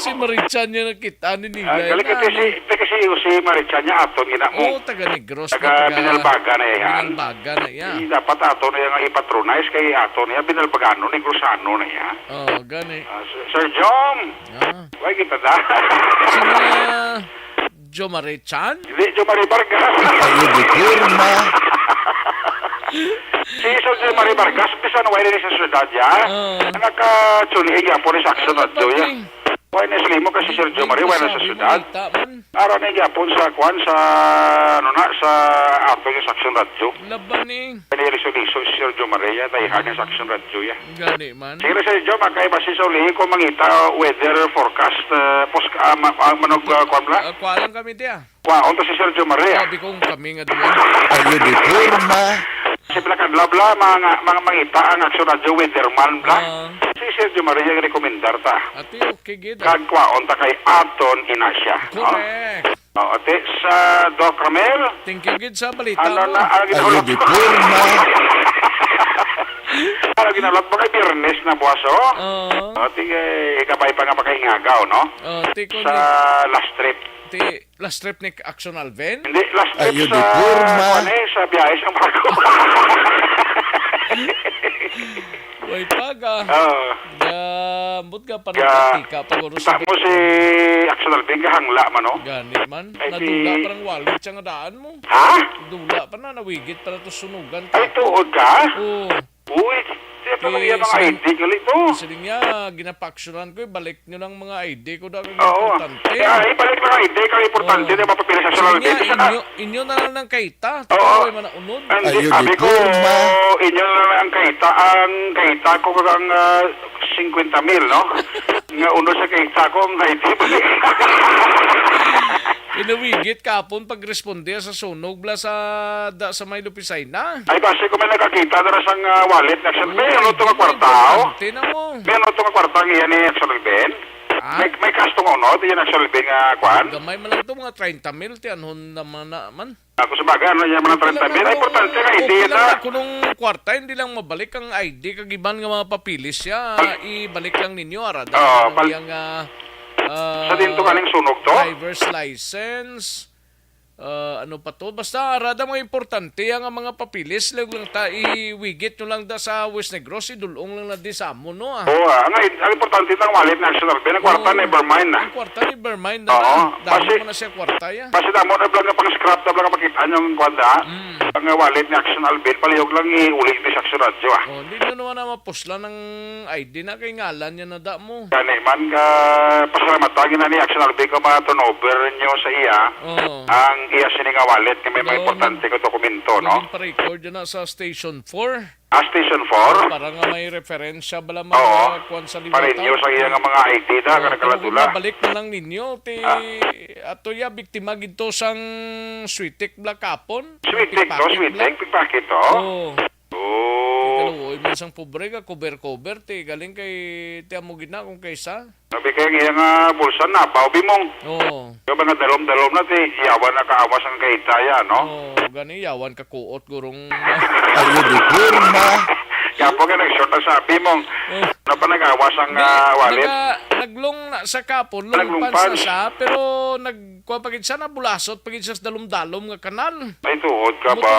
Si Marichan niya nakita ni nila. Kasi si Marichan niya ato nila mo. Taga Negros. Taga Binalbaga na yan. Binalbaga na yan. Dapat ato na yung ipatronize kay ato niya Binalbagano, Negrosano na yan. Gani. Sir Jom. Why kita da? Sina Jo Marichan? Hindi, Jo Maribargas. Si Sir Maribargas, bisa na wala sa syudad ya. Naka-tsulihin yan po rin sa action at doon. Why na sila mo kasi Sir Jo Marie, wala sa syudad. Araw na gyapon sa kwan sa sa ato yung Action Radio. Laban ni. Piniliso-liso si Sir Jo Marie, tayihan yung Action Radio ya. Gani man. Sige Sir Jo, magkaiba si Saulihin kung mangita weather forecast manog kwan bla? Kwalang kami diya. Kwaon to si Sir Jo Marie. Sabi kong kami nga doon. Ayo di forma. Si Blakan bla bla, mga mangita ang Action Radio weatherman bla. Si Sir Jo Marie yung rekomendar ta. Ati okay gid. Kagkwaon ta kay Aton Inasya. Correct. Ate sa Doc Ramel. Thank you gid sa balita mo. Ano di forma. Ano ginalot mo kay Birnes na buwaso? Ate ikabay pa nga makaingagaw, no? Sa last trip. Last trip ni Action Alvin? Hindi, last trip sa biyahe sa bago. Way paga. Gambot ka pa nakatika paguro sa mo si Action Alvin kahangla man, no? Gani man. Nadula parang walit siya nga daan mo. Ha? Dula pa na, nawigit pa na to sunugan. Ay, tuod ka? Oo. Uy, siya pa mga mga ID ko ito. Sige nga, ginapaksyonan ko, balik nyo lang mga ID ko daw. Oo. Ay, balik lang ang ID ka, importante na mapapila sa Action Alvin. Sige nga, inyo na lang ng kaita. Oo. Ay, manaunod. Sabi ko, inyo na lang ang kaita. Ang kaita ko ang 50,000, no? Nga uno sa kaita ko, ang ID balik. Pinawigit kapon pag-responde sa sunog bla sa may lupisay na. Ay, base ko may nakakita na sang wallet na Action Alvin. Ano ito nga kwartao? Ano ito nga kwartao yan ni Action Alvin? May kastong unod, yan Action Alvin nga kwan? Gamay man lang ito, mga 30,000, tiyanhon naman naman. Ako sa baga, ano yan mga 30,000? Ay, importante nga ID yan na. Kung nung kwarta, hindi lang mabalik ang ID, kagiban nga mga papilis siya, ibalik lang ninyo, arada. Sa dinto kaning sunog to? Driver's license, ano pa to? Basta arada mga importante ang mga papilis, lang ta iwigit nyo lang da sa West Negros, idulong lang na di sa amo, no? Oo, ang importante ng wallet na Action Alvin, ang kwarta never mind na. Ang kwarta never mind na na. Damo mo na siya kwarta ya. Basta damo na vlog na pang scrap, na vlog na makita yung kwanda, ang wallet ni Action Alvin, palihog lang iulit ni sa Action Radio, ah. Hindi nyo naman na mapusla ng ID na kay ngalan niya na da mo. Gani man, pasalamatan na ni Action Alvin ko ma-turnover nyo sa iya, ang iya sininga wallet na may mga importante ko dokumento, no? Naging pa-record yun na sa Station 4. Station 4? Para nga may referensya bala mga kwan sa libataw. Parinyo sa iya nga mga ID na, kanakaladula. Balik na lang ninyo, ato ya, biktima gito sang sweetik black kapon. Sweetik, no? Sweetik, pickpocket, to? Oo. Oy, mansang pobre ka, cover, galing kay tiamo gina kung kaysa. Sabi kaya nga nga bulsa na, bawbi mong. Oo. Yung mga dalom-dalom na, yawan na kaawas ang kaitaya, no? Oo, gani, yawan ka kuot, gurong. Ayun, di kurma. Kaya po nga nag-short ang sabi mong, na pa nag-awas ang wallet? Naglong na sa kapon, lumpan siya, pero pagid siya na bulasot, pagid siya sa dalom-dalom nga kanal. Ay, tuod ka ba?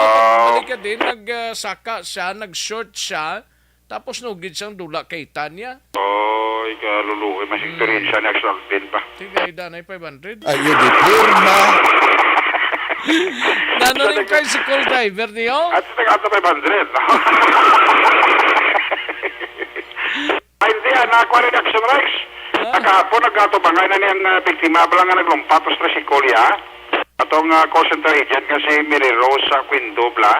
Balik ka din, nagsaka siya, nag-short siya, tapos nugid siyang dula kay Tanya. Oy, kaluluoy, mas experience ni Action Alvin pa. Tigay, danay 500. Ayun, di kurma. Nanoring kayo si call driver niyo? At nag-ato 500. Ay, hindi, nakuha rin Action Rex. Nakahapon, nag-ato bangay na niyang biktima, pala nga naglumpat sa tricycle, ya. atong call center agent nga si Mary Rose Quindobla,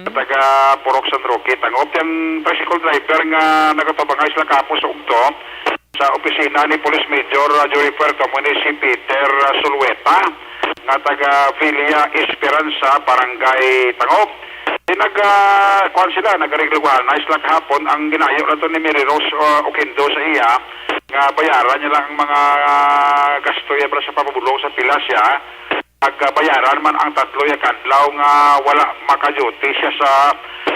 taga Purok San Roque. Tangop yung tricycle driver nga nagatubangay sila kapos sa ugto sa opisina ni Police Major Jory Puerto mo ni si Peter Sulweta nga taga Villa Esperanza, Barangay Tangop. Kuhan sila, nagaregluhan na isla kahapon ang ginayo na to ni Mary Rose Oquendo sa iya nga bayaran niya lang ang mga gasto niya sa pamabulong sa pila siya. Bayaran man ang tatlo yung kadlaw nga wala makaduty siya sa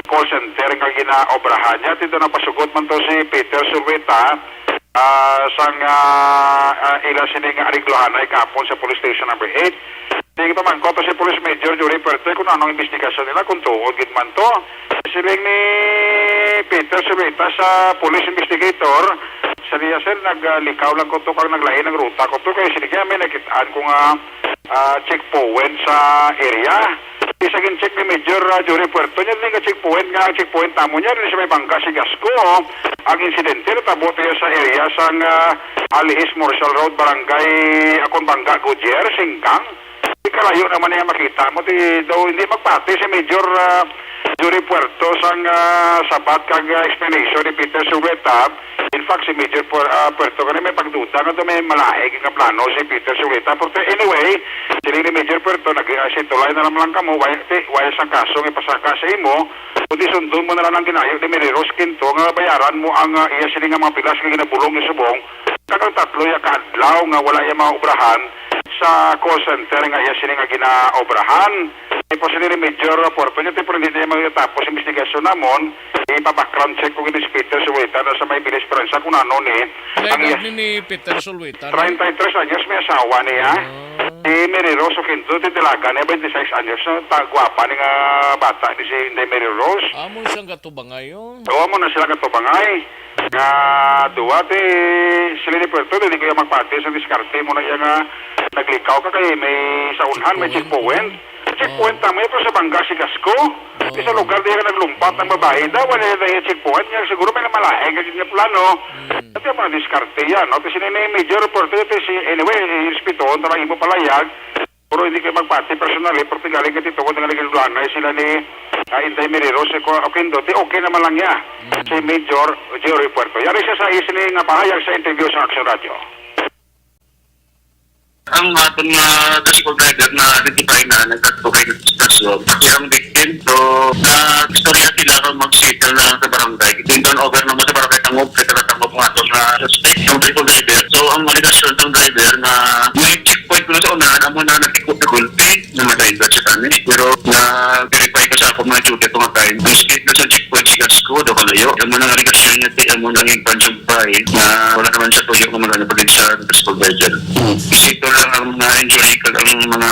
call center nga ginaobrahan niya. Dito na pasugot man to si Peter Sulweta sang ilang sining ariglohan ay kapon sa police station number 8. Hindi pa man ko to si Police Major Jory Puerto kung anong investigasyon nila, kung tuod gid man to. Siling ni Peter Sulweta sa police investigator, sa niya sir, naglikaw lang ko to kang naglahi ng ruta ko to, kaya sinigyan may nakitaan ko nga checkpoint sa area. Isagin check ni Major Jory Puerto niya, hindi nga checkpoint nga, ang checkpoint tamo niya, rin siya may bangka si Gasco. Ang insidente, natabot niya sa area sang Alihis Marshall Road, Barangay Akon Bangga, Goodyear, Singkang. Kalayo naman niya makita mo, daw hindi magpati si Major Jory Puerto sang sabat kag explanation ni Peter Sulweta. In fact, si Major Puerto kanina may pagduda nga may malahig nga plano si Peter Sulweta. Pero anyway, sila ni Major Puerto, nag-situlay na naman lang kamo, wala sang kaso nga pasaka sa imo, kundi sundon mo na lang ang ginayo ni Mary Rose Quinto nga bayaran mo ang iya sila nga mga pilas nga ginabulong ni Subong, kagang tatlo ya kadlaw nga wala yung mga obrahan sa call center nga iya sila nga ginaobrahan. Po sila ni Major Puerto niya, pero hindi niya magtatapos investigasyon namon, ipa-background check kung hindi si Peter Sulweta na sa may Villa Esperanza kung ano ni Peter Sulweta. 33 anyos may asawa niya. Si Mary Rose Oquendo, titilaga niya, 26 anyos na gwapa ni nga bata ni si Mary Rose. Amon siyang katubangay yun. Oo, mo na sila katubangay. Nga duwa, sila ni Puerto, hindi kayo magpati sa diskarte mo na iya nga naglikaw ka kay may saunhan, may checkpoint. Checkpoint tamo pero sa bangga si Gasco. Sa lugar di ka naglumpat ng babae daw, wala na yung checkpoint niya. Siguro may namalahe ka yung plano. At yung mga diskarte yan. No? Kasi ni Major Puerto, anyway, ispitoon, tarang mo palayag. Pero hindi kayo magpati personal, pero galing ka dito, kung nagiging sila ni Inday Mary Rose Oquendo, okay naman lang niya. Si Major Jory Puerto. Yari siya sa isini nga pahayag sa interview sa Action Radio. Ang aton nga tricycle driver na identify na nagtatubay ng stasyon. Ang victim, so storya sila kung mag-settle na sa barangay. Turn over naman sa barangay Tangop, kaya natangop nga aton na suspect ng tricycle driver. So ang aligasyon ng driver na may checkpoint ko na sa unahan, amo na nakikot na gulpi na matay sa kanya. Pero na-verify ko sa ako mga duty itong time. Ang state na sa checkpoint si Gasco, daw kalayo. Amo na aligasyon niya, amo na yung branch of buy na wala naman siya tuyo kung magana pagin sa tricycle driver. Isito lang ang mga injury kag ang mga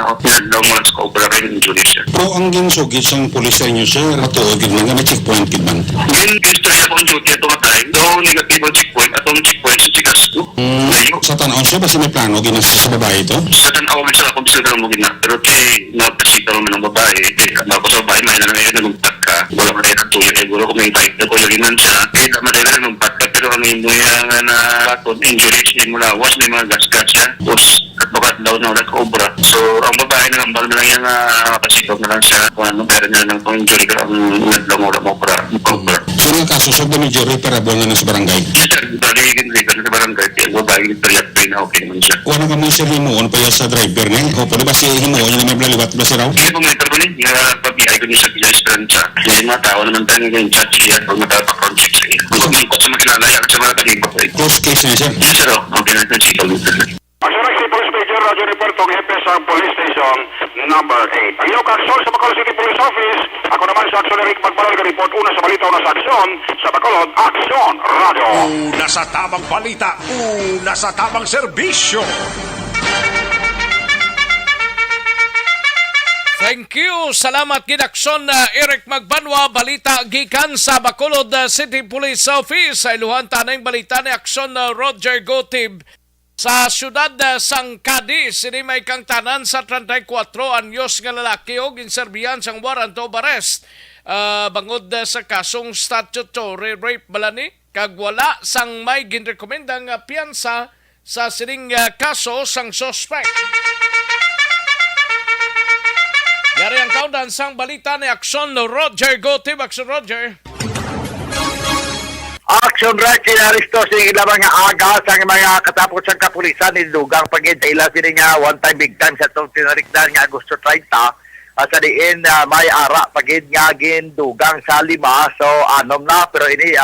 daw mo sa cobra kay injury siya. Pero ang ginsugid sang pulis sa inyo sir, ato gid man nga checkpoint gid man. Gin istorya ko ang duty itong time, daw negatibo checkpoint atong checkpoint sa Gasco. Sa tanaw siya basta may plano ginas sa babae ito? Sa tanaw man sila kung sila mo gina, pero kay napasita mo ng babae, ako sa babae may nagumtak ka, wala man rin tuyo kay gulo kung may bike na kuyo ginan siya, kaya naman rin nagumtak ka, pero ang imo nga na baton injuries ni mula was may mga gas siya, tapos at bakat daw na nag-obra. So ang babae na hambal na lang yung pasitog na lang siya kung ano, pero niya lang kung injury ka ang naglamura mo obra. So nga kasusog na ni Jory para buwan na sa barangay? Yes sir, baligin sa barangay, kaya ang babae nagtariyak na okay naman siya. Kung ano ka man siya himuon pa sa driver niya, o pwede ba siya himuon niya na may blaliwat ba si Raw? Hindi po may tarbunin, nga pabiyay ko niya sa Villa Esperanza. Kasi mga tao naman tayo ngayon sa siya kung matapakron check sa iyo. Kung magmangkot sa makilala, yan sa mga talibot. Close case na siya? Yes sir, okay na si Police Major Jory Puerto, hepe sa Police Station number 8. Ang iyong kaksyon sa Bacolod City Police Office. Ako naman sa Aksyon Eric Magbalol, report una sa balita, una sa aksyon sa Bacolod Aksyon Radio. Una sa tamang balita, una sa tamang serbisyo. Thank you. Salamat Gidakson Eric Magbanwa, balita gikan sa Bacolod City Police Office. Sa iluhan tanay balita ni Aksyon Roger Gotib sa syudad sang Cadiz. Ini may kang tanan sa 34 anyos nga lalaki og inserbihan sang warrant of arrest. Bangod sa kasong statutory rape balani kag wala sang may ginrekomendang piyansa sa sining kaso sang suspect. Yari ang kaudan sang balita ni Aksyon Roger. Go team Aksyon Roger. Action right sinaristo sa ilang mga aga sa mga katapos ng kapulisan ni Dugang pagin sa ila sini nga one time big time sa itong tinarikdan nga Agosto 30 sa diin may ara pagin nga gin Dugang sa 5 so anom na pero ini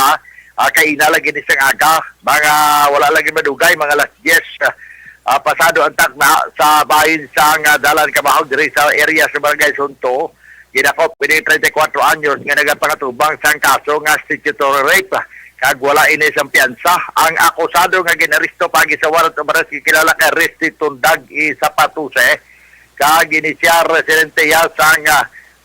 kaina lagi ni sang aga mga wala lagi madugay mga alas 10 pasado ang takna sa bahin sang dalan Kamahog diri sa area sa Barangay Sunto ginakop pini 34 anyos nga nagapakatubang sang kaso nga statutory rape kag wala ini sang piyansa ang akusado nga ginaristo pagi sa warrant of arrest kilala kay Restitun Dag Sapatuse kag inisyar residente sang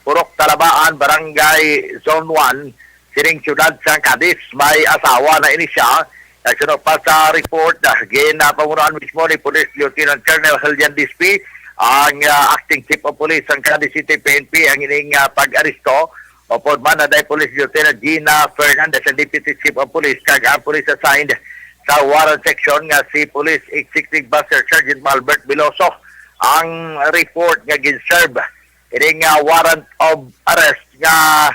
Purok Talabaan Barangay Zone 1 sining syudad sang Cadiz may asawa na ini siya nagsunod pa sa report ginapangunahan mismo ni Police Lieutenant Colonel Heljan Dispi ang acting chief of police sang Cadiz City PNP ang ining pag-aristo upod man na dahil Police Lieutenant Gina Fernandez ang Deputy Chief of Police kag ang police assigned sa warrant section nga si Police Executive Master Sergeant Malbert Biloso ang report nga ginserve ining warrant of arrest nga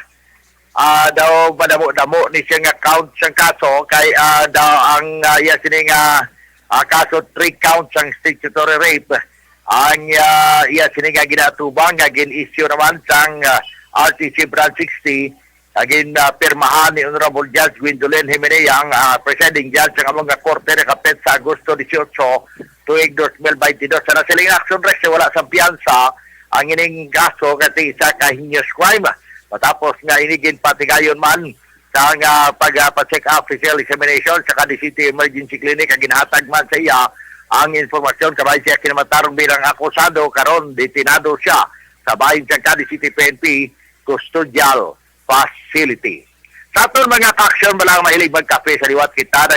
daw madamo-damo ni siya nga count sang kaso kay daw ang sining kaso 3 counts ang statutory rape ang sining nga ginatubang nga gin-issue naman sang RTC Branch 60 agin pirmahan ni Honorable Judge Gwendolyn Jimenez ang presiding judge ng mga korte na kapit sa Agosto 18 tuig 2022 sa nasiling action rest wala sa piyansa ang ining kaso kati isa ka heinous crime matapos nga inigin patigayon man sa pag-check up physical examination sa Cadiz City Emergency Clinic ang ginahatag man sa iya ang informasyon kabay siya kinamatarong bilang akusado karon detinado siya sa bahin sa Cadiz City PNP custodial facility. Sa atong mga action balang mahilig magkape sa liwat kita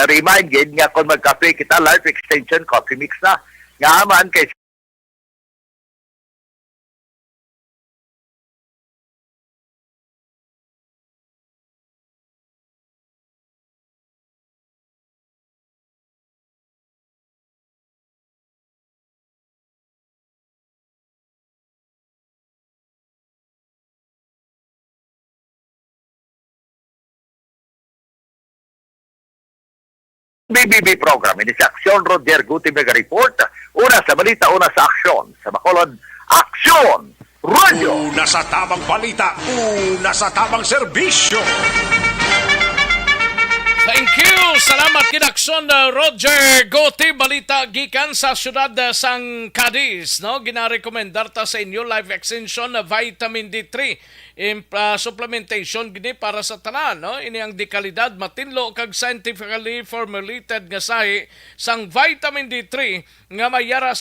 remind nga kung magkape kita Life Extension Coffee Mix na nga man kay BBB program. Ini sa Aksyon Roger Guti Mega Report. Una sa balita, una sa aksyon. Sa Bacolod, Aksyon Radio. Una sa tamang balita, una sa tamang serbisyo. Thank you. Salamat kinaksyon Roger Gotti balita gikan sa syudad sang Cadiz no ginarekomendar ta sa inyo life extension na vitamin D3 supplementation gini para sa tanan no ini ang dekalidad matinlo kag scientifically formulated nga sahi sang vitamin D3 nga mayara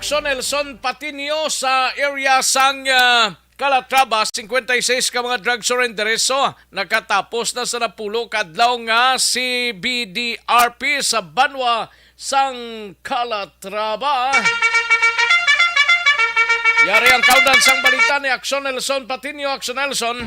Nelson Patinio sa area sang Calatrava, 56 ka mga drug surrenderes. So, nakatapos na sa napulo kadlaw nga si BDRP sa Banwa sang Calatrava. Yari ang kaudan sang balita ni Aksyon Nelson Patinio. Aksyon Nelson.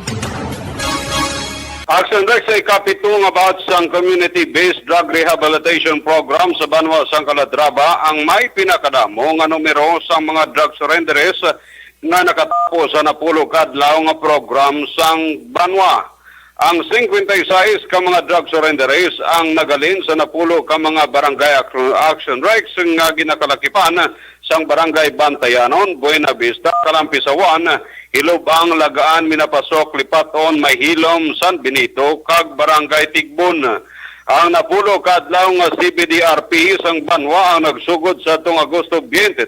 Action Rex ay kapitong about sa community-based drug rehabilitation program sa Banwa sang Calatrava ang may pinakadamo nga numero sa mga drug surrenderes na nakatapos sa napulo kadlaw nga program sang Banwa. Ang 56 ka mga drug surrenderies ang nagalin sa napulo ka mga barangay action rights nga ginakalakipan sang barangay Bantayanon, Buena Vista, Kalampisawan, Hilobang, Lagaan, Minapasok, Lipaton, Mahilom, San Benito, kag barangay Tigbon. Ang napulo kadlaw nga CBDRP sang Banwa ang nagsugod sa tong Agosto 22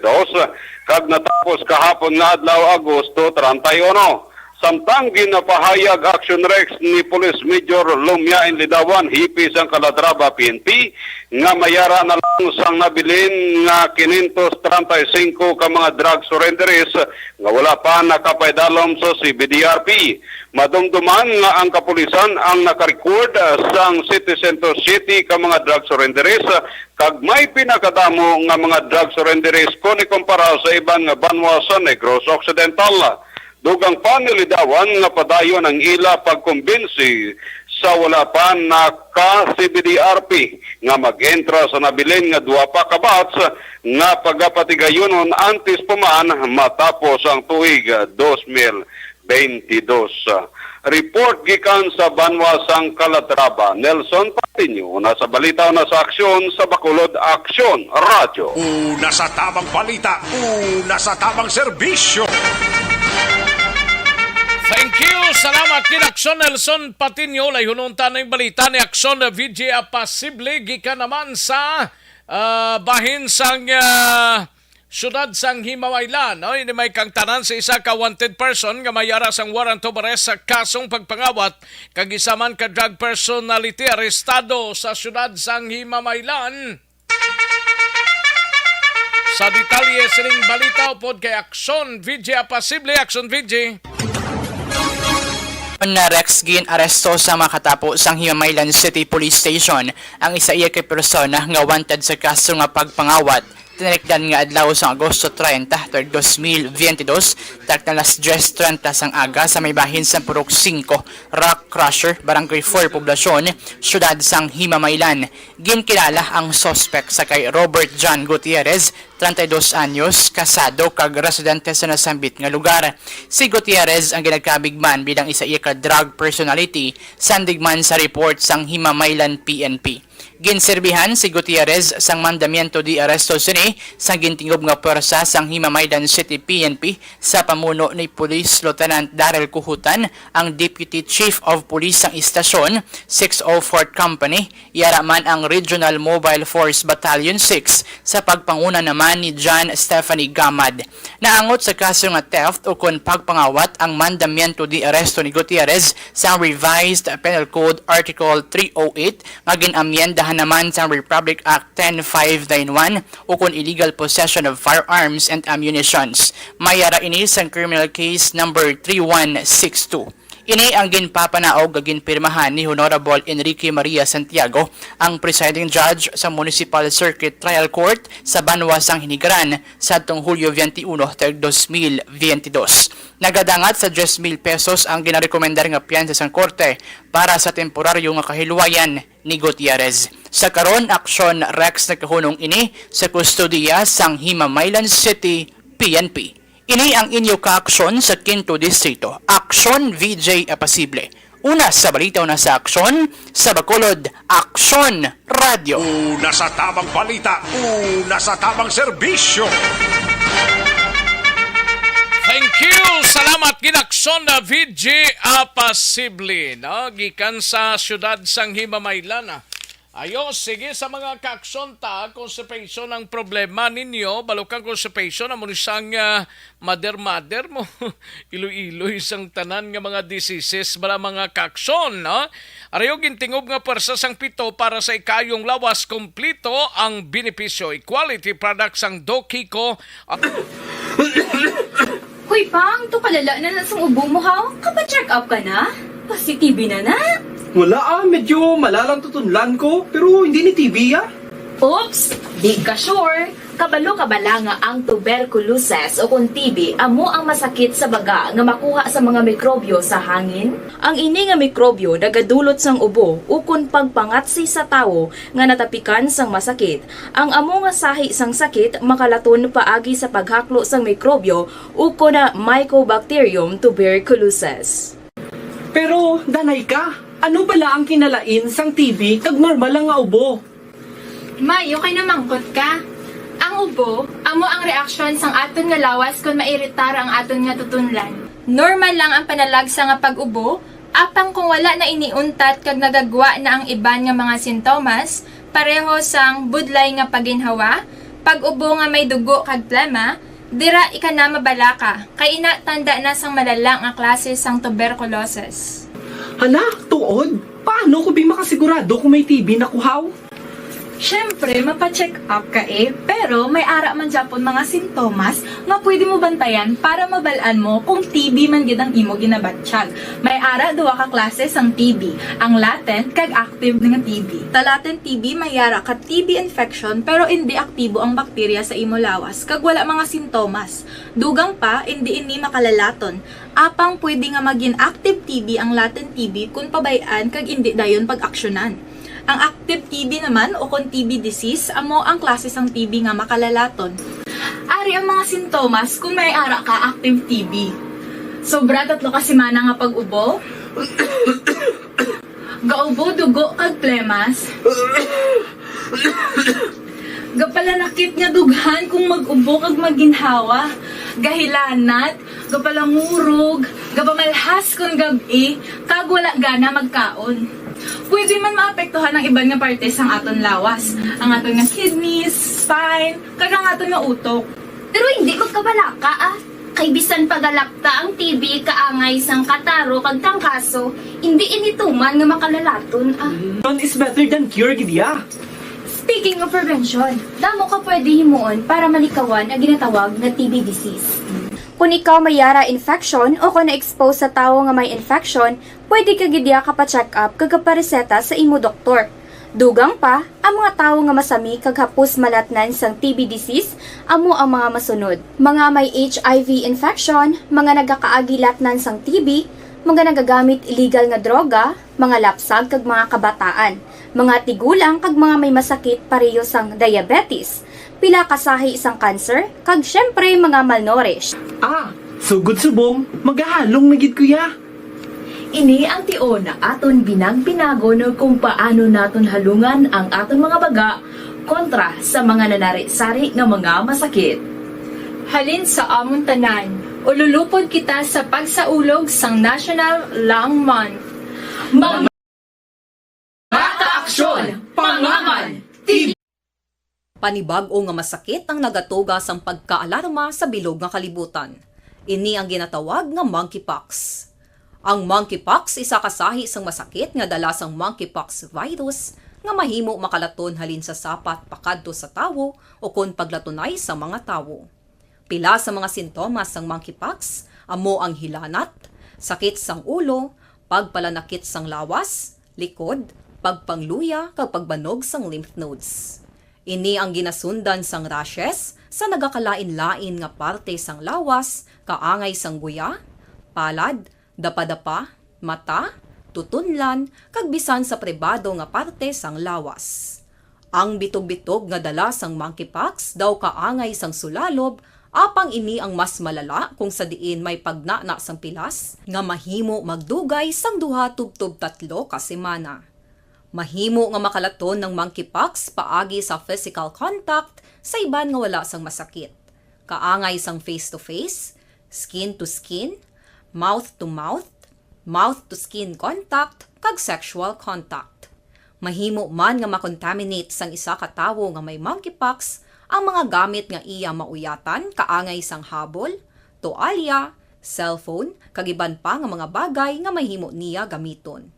kag natapos kahapon nga adlaw Agosto 31. Samtang ginapahayag Action Rex ni Police Major Lumia Inlidawan hipis ang Calatrava PNP nga mayara na lang sang nabilin nga 535 ka mga drug surrenderies nga wala pa nakapaydalom sa CBDRP. Madumduman nga ang kapulisan ang nakarecord sang City Center City ka mga drug surrenderies kag may pinakadamo nga mga drug surrenderies kung ikumpara sa iban nga banwa sa Negros Occidental. Dugang panilidawan nga padayon ang ila pagkumbinsi sa wala pa naka-CBDRP nga mag-entra sa nabilin nga duwa pa ka bats nga pagapatigayonon antes pumaan matapos ang tuig 2022. Report gikan sa Banwa sang Calatrava, Nelson Patiño, nasa balita na sa aksyon sa Bacolod Aksyon Radio. Una sa tamang balita, una sa tamang serbisyo. Thank you. Salamat kay Aksyon Nelson Patiño. Layhununta na yung balita ni Aksyon VJ Apasible. Gikan naman sa bahin sang syudad sang Himamaylan. No? Ini may kang tanan sa isa ka wanted person nga mayara sang warrant of arrest sa kasong pagpangawat kag isa man ka drug personality arestado sa syudad sang Himamaylan. Sa detalye sining balita upod kay Aksyon VJ Apasible. Aksyon VJ. Na Rex gin aresto sa makatapo sang Himamaylan City Police Station ang isa iya kay persona nga wanted sa kaso nga pagpangawat. Tinekdan nga adlaw sa Agosto 30, 2022, tak na las 10:30 sang aga sa may bahin sa Purok 5, Rock Crusher, Barangay 4, Poblasyon, syudad sang Himamaylan. Ginkilala ang suspect sa kay Robert John Gutierrez, 32 anyos, kasado kag residente sa nasambit nga lugar. Si Gutierrez ang ginagkabigman bilang isa iya ka drug personality sandigman sa report sang Himamaylan PNP. Ginserbihan si Gutierrez sang mandamiento di aresto sini sa gintingob nga pwersa sang Himamaylan City PNP sa pamuno ni Police Lieutenant Daryl Kuhutan, ang Deputy Chief of Police sang istasyon 604th Company, yara man ang Regional Mobile Force Battalion 6 sa pagpanguna naman ni John Stephanie Gamad. Naangot sa kaso nga theft o kon pagpangawat ang mandamiento di aresto ni Gutierrez sa Revised Penal Code Article 308 nga ginamyendahan naman sa Republic Act 10591 o kung illegal possession of firearms and ammunitions. Mayara ini sa criminal case number 3162. Ini ang ginpapanaog ag ginpirmahan ni Honorable Enrique Maria Santiago, ang presiding judge sa Municipal Circuit Trial Court sa Banwa sang Hinigaran sa atong Hulyo 21, 2022. Nagadangat sa 10,000 pesos ang ginarekomendar nga piyansa sang korte para sa temporaryo nga kahilwayan ni Gutierrez. Sa karon aksyon Rex na kahunong ini sa kustodiya sang Himamaylan City PNP. Ini ang inyo ka-aksyon sa Quinto Distrito. Aksyon VJ Apasible. Una sa balita, una sa aksyon, sa Bacolod, Aksyon Radio. Una sa tamang balita, una sa tamang serbisyo. Thank you. Salamat ginaksyon na VJ Apasible. No? Gikan sa syudad sang Himamaylan. Ayo, sige sa mga kaaksyon ta, constipation ang problema ninyo, balukang constipation, amo isang mother mo, iloy-iloy isang tanan nga mga diseases para mga kaaksyon, no? Arayo gintingob nga pwersa sang pito para sa ikayong lawas kompleto ang benepisyo, quality products ang Dokiko. Hoy pang, to kalala na sang ubo mo ha? Kapa-check up ka na? Positibe na na? Wala medyo malalang tutunlan ko, pero hindi ni TV Oops! Di ka sure? Kabalo kabala nga ang tuberculosis o kung TB amo ang masakit sa baga nga makuha sa mga mikrobyo sa hangin. Ang ini nga mikrobyo nagadulot sang ubo o kung pagpangatsi sa tawo nga natapikan sang masakit. Ang amo nga sahi sang sakit makalaton paagi sa paghaklo sang mikrobyo o kung na Mycobacterium tuberculosis. Pero danay ka, Ano bala ang kinalain sang TB kag normal lang nga ubo? Mayo kay namangkot ka. Ang ubo, amo ang reaksyon sang aton nga lawas kung mairitar ang aton nga tutunlan. Normal lang ang panalagsa nga pag-ubo, apang kung wala na iniuntat kag nagagwa na ang iban nga mga sintomas, pareho sang budlay nga paginhawa, pag-ubo nga may dugo kag plema, dira ika na mabalaka, kay ina tanda na sang malala nga klase sang tuberculosis. Hala, tuod? Paano ko makasigurado kung may TB na kuhaw? Siyempre, mapacheck up ka pero may ara man Japon mga sintomas nga pwede mo bantayan para mabalaan mo kung TB man gid ang imo ginabatsyag. May ara duwa ka klase sang TB, ang latent kag active nga TB. Ta latent TB may ara ka TB infection pero hindi aktibo ang bakterya sa imo lawas kag wala mga sintomas. Dugang pa hindi ini makalalaton. Apang pwede nga maging active TB ang latent TB kung pabayaan kag hindi dayon pag-aksyonan. Ang active TB naman o kung TB disease, amo ang klase sang TB nga makalalaton. Ari ang mga sintomas kung may ara ka active TB. Sobra 3 ka semana nga pag-ubo, gaubo, dugo, kag plemas, gapalanakit nga dughan kung mag-ubo kag maginhawa, gahilanat, gapalangurog, gapamalhas kung gabi, kag wala gana magkaon. Pwede man maapektuhan ang iban nga parte sang aton lawas, ang aton nga kidneys, spine, kag ang aton nga utok. Pero hindi magkabalaka Kay bisan pagalakta ang TB kaangay sang kataro kag tangkaso, hindi inituman nga makalalaton None is better than cure, gidya. Speaking of prevention, damo ka pwede himuon para malikawan ang ginatawag na TB disease. Kung ikaw may yara infection o kung na-expose sa tao nga may infection, pwede ka gidya ka pa-check up kag pareseta sa imo doktor. Dugang pa, ang mga tao nga masami kag hapos malatnan sang TB disease, amo ang mga masunod. Mga may HIV infection, mga nagakaagilatnan sang TB, mga nagagamit illegal nga droga, mga lapsag kag mga kabataan, mga tigulang kag mga may masakit pareho sang diabetes, pila kasahi isang cancer, kag syempre mga malnourished. Sugod subong, magahalong nagid kuya. Ini ang tion na aton binag-binago no kung paano naton halungan ang aton mga baga kontra sa mga nanari-sari nga mga masakit. Halin sa amon tanan, ululupod kita sa pagsaulog sang National Lung Month. Mga Aksyon! Pangangan! Panibag-o nga masakit ang nagatuga sang pagkaalarma sa bilog nga kalibutan. Ini ang ginatawag nga monkeypox. Ang monkeypox isa kasahi sang masakit nga dala sang monkeypox virus nga mahimo makalaton halin sa sapat pakadto sa tawo o kon paglatunay sa mga tawo. Pila sa mga sintomas sang monkeypox amo ang hilanat, sakit sang ulo, pagpalanakit sang lawas, likod, pagpangluya kag pagbanog sang lymph nodes. Ini ang ginasundan sang rashes sa nagakalain-lain nga parte sang lawas, kaangay sang guya, palad, dapadapa, mata, tutunlan, kag bisan sa pribado nga parte sang lawas. Ang bitog-bitog nga dala sang monkeypox daw kaangay sang sulalob, apang ini ang mas malala kung sa diin may pagnana sang pilas nga mahimo magdugay sang 2-3 ka semana. Mahimo nga makalaton ng monkeypox paagi sa physical contact sa iban nga wala sang masakit. Kaangay sang face-to-face, skin-to-skin, mouth-to-mouth, mouth-to-skin contact, kag sexual contact. Mahimo man nga makontaminate sang isa ka tawo nga may monkeypox ang mga gamit nga iya mauyatan kaangay sang habol, toalya, cellphone, kag iban pa nga mga bagay nga mahimo niya gamiton.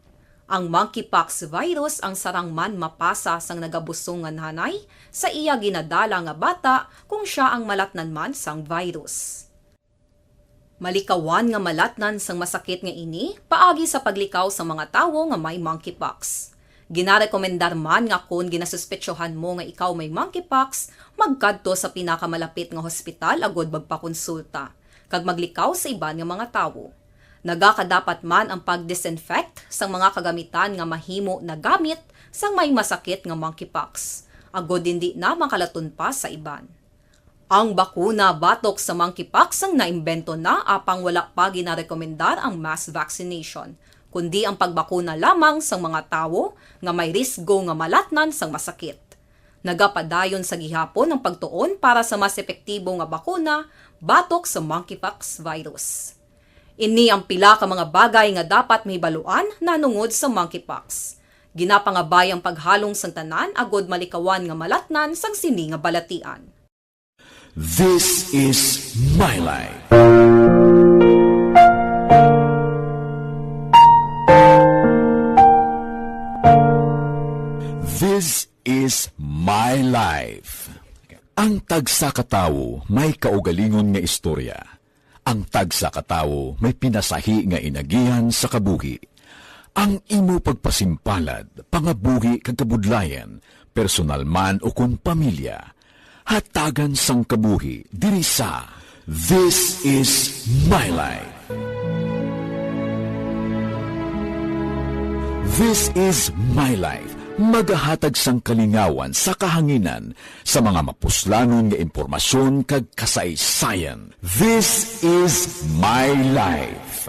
Ang monkeypox virus ang sarang man mapasa sang nagabusong nga nanay sa iya ginadala nga bata kung siya ang malatnan man sang virus. Malikawan nga malatnan sang masakit nga ini paagi sa paglikaw sa mga tawo nga may monkeypox. Ginarekomendar man nga kung ginasuspetsyohan mo nga ikaw may monkeypox, magkadto sa pinakamalapit nga hospital agod magpakonsulta, kag maglikaw sa iban nga mga tawo. Nagakadapat man ang pag-disinfect sa mga kagamitan nga mahimo na gamit sang may masakit nga monkeypox, agod hindi na makalaton pa sa iban. Ang bakuna batok sa monkeypox ang naimbento na apang wala pa ginarekomendar ang mass vaccination. kundi ang pagbakuna lamang sa mga tawo nga may risgo nga malatnan sang masakit. Nagapadayon sa gihapon ang pagtuon para sa mas epektibo nga bakuna batok sa monkeypox virus. Ini ang pila ka mga bagay nga dapat mahibaluan nanungod sa monkeypox. Ginapangabay ang paghalong sang tanan agod malikawan nga malatnan sang sini nga balatian. This is my life. This is my life. Ang tagsa katawo may kaugalingon nga istorya. Ang tagsa katawo may pinasahi nga inagihan sa kabuhi. Ang imo pagpasimpalad, pangabuhi kag kabudlayan, personal man o kun pamilya, hatagan sang kabuhi diri sa This is my life. This is my life. Magahatag sang kalingawan sa kahanginan sa mga mapuslanon nga impormasyon kag kasaysayan. This is my life.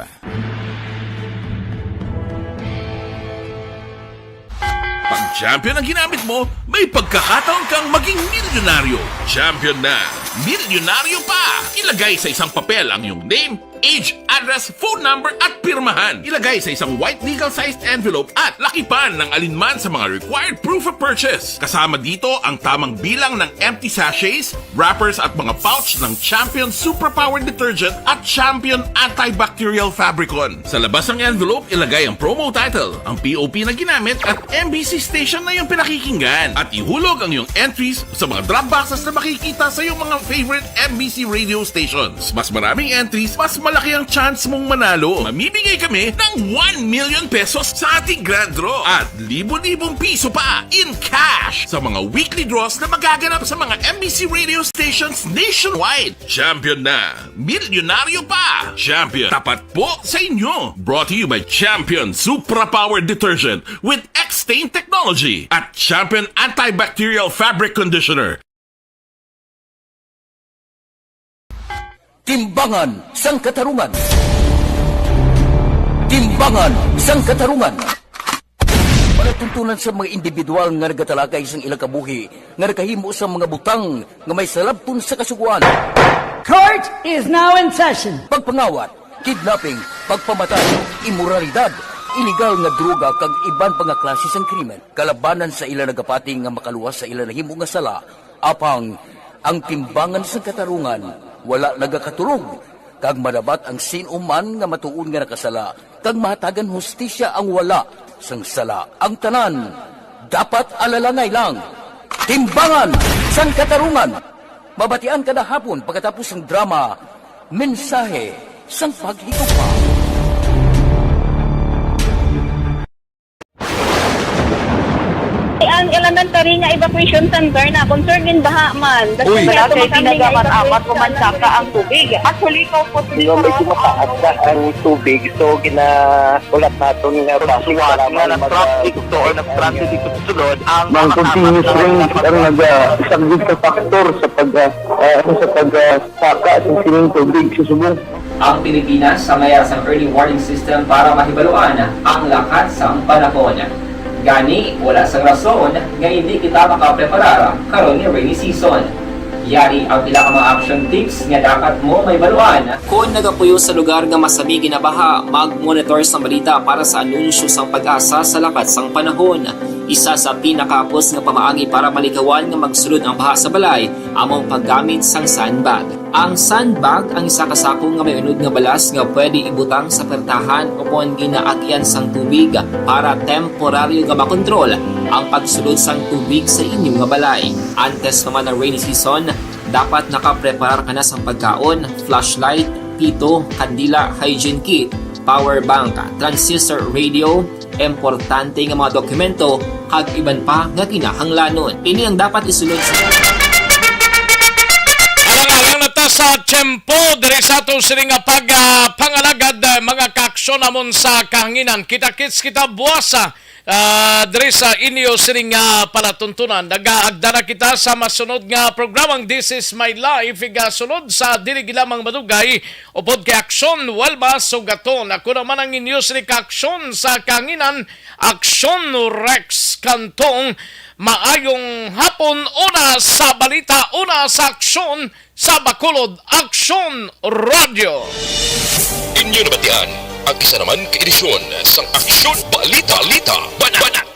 Pag champion ang ginamit mo, may pagkakataon kang maging milyonaryo. Champion na, milyonaryo pa! Ilagay sa isang papel ang iyong name, age, address, phone number at pirmahan. Ilagay sa isang white legal-sized envelope at lakipan ng alinman sa mga required proof of purchase. Kasama dito ang tamang bilang ng empty sachets, wrappers at mga pouch ng Champion Superpower Detergent at Champion Antibacterial Fabricon. Sa labas ng envelope, ilagay ang promo title, ang POP na ginamit at MBC station na yung pinakikinggan. At ihulog ang iyong entries sa mga drop boxes na makikita sa iyong mga favorite MBC radio stations. Mas maraming entries, mas malaki ang chance mong manalo. Mamimigay kami ng 1 million pesos sa ating grand draw at libo-libong piso pa in cash sa mga weekly draws na magaganap sa mga MBC radio stations nationwide. Champion na, milyonaryo pa. Champion, tapat po sa inyo. Brought to you by Champion Superpower Detergent with X-Stain Technology at Champion Antibacterial Fabric Conditioner. Timbangan sang katarungan. Timbangan sang katarungan. Panatuntunan sa mga individual nga nagatalakay sang ilang kabuhi nga nakahimo sa mga butang nga may salabton sa kasuguan. Court is now in session. Pagpangawat, kidnapping, pagpamatay, immoralidad, iligal nga droga kag iban pa nga klase sang krimen. Kalabanan sa ilang nagapating nga makaluwas sa ilang nahimo nga sala. Apang ang timbangan sang katarungan wala nagakatulog, kag madabat ang sinuman nga matuon nga nakasala, kag mahatagan hustisya ang wala sang sala. Ang tanan, dapat alalangay lang. Timbangan sang katarungan. Mabatian kada hapon pagkatapos ng drama, mensahe sang paghigugma. Ang elementary nga evacuation center na concern din baha man. Uy, kay pinagamat-amat kumansaka ang tubig. Actually, ko po medyo mataas na ang tubig. So, ginaulat natin nga basuhan nga na-traffic to or na-traffic dito sa sulod. Ang continuous ring ang isang dito factor sa pagsaka sa sining tubig sa subong. Ang Pilipinas sa mayroon sa early warning system para mahibaluan ang lakas sa panahon. Gani, wala sang rason nga hindi kita makapreparar karon ni rainy season. Yari ang pila ka mga action tips nga dapat mo may baluan. Kung nagapuyo sa lugar nga masabi ginabaha, mag-monitor sa balita para sa anunsyo sang pag-asa sa lakat sang panahon. Isa sa pinakapos nga pamaagi para malikawan nga magsulod ang baha sa balay, among paggamit sang sandbag. Ang sandbag ang isa ka sako nga may unod nga balas nga pwede ibutang sa pertahan upon ginaagyan sang tubig para temporaryo nga makontrol ang pagsulod sang tubig sa inyong nga balay. Antes naman ng rainy season, dapat nakapreparar ka na sang pagkaon, flashlight, pito, kandila, hygiene kit, power bank, transistor radio, importante nga mga dokumento, kag iban pa nga kinahanglanon. Ini ang dapat isulod sa sa tiyempo diri sa ato sining pangalagad mga kaaksyon namon sa kahanginan. Kita-kits kita buwasa Diri sa inyo sining palatuntunan. Nagaagda na kita sa masunod nga programang This is My Life. Igasunod sa dili gilamang madugay upod kay Aksyon Walma Sugaton. Ako naman ang inyo sining Aksyon sa Kanginan, Aksyon Rex Kantong. Maayong hapon, una sa balita, una sa aksyon, sa Bacolod Aksyon Radio. Inyo nabatian ang isa naman ka edisyon sang Aksyon Balita Banat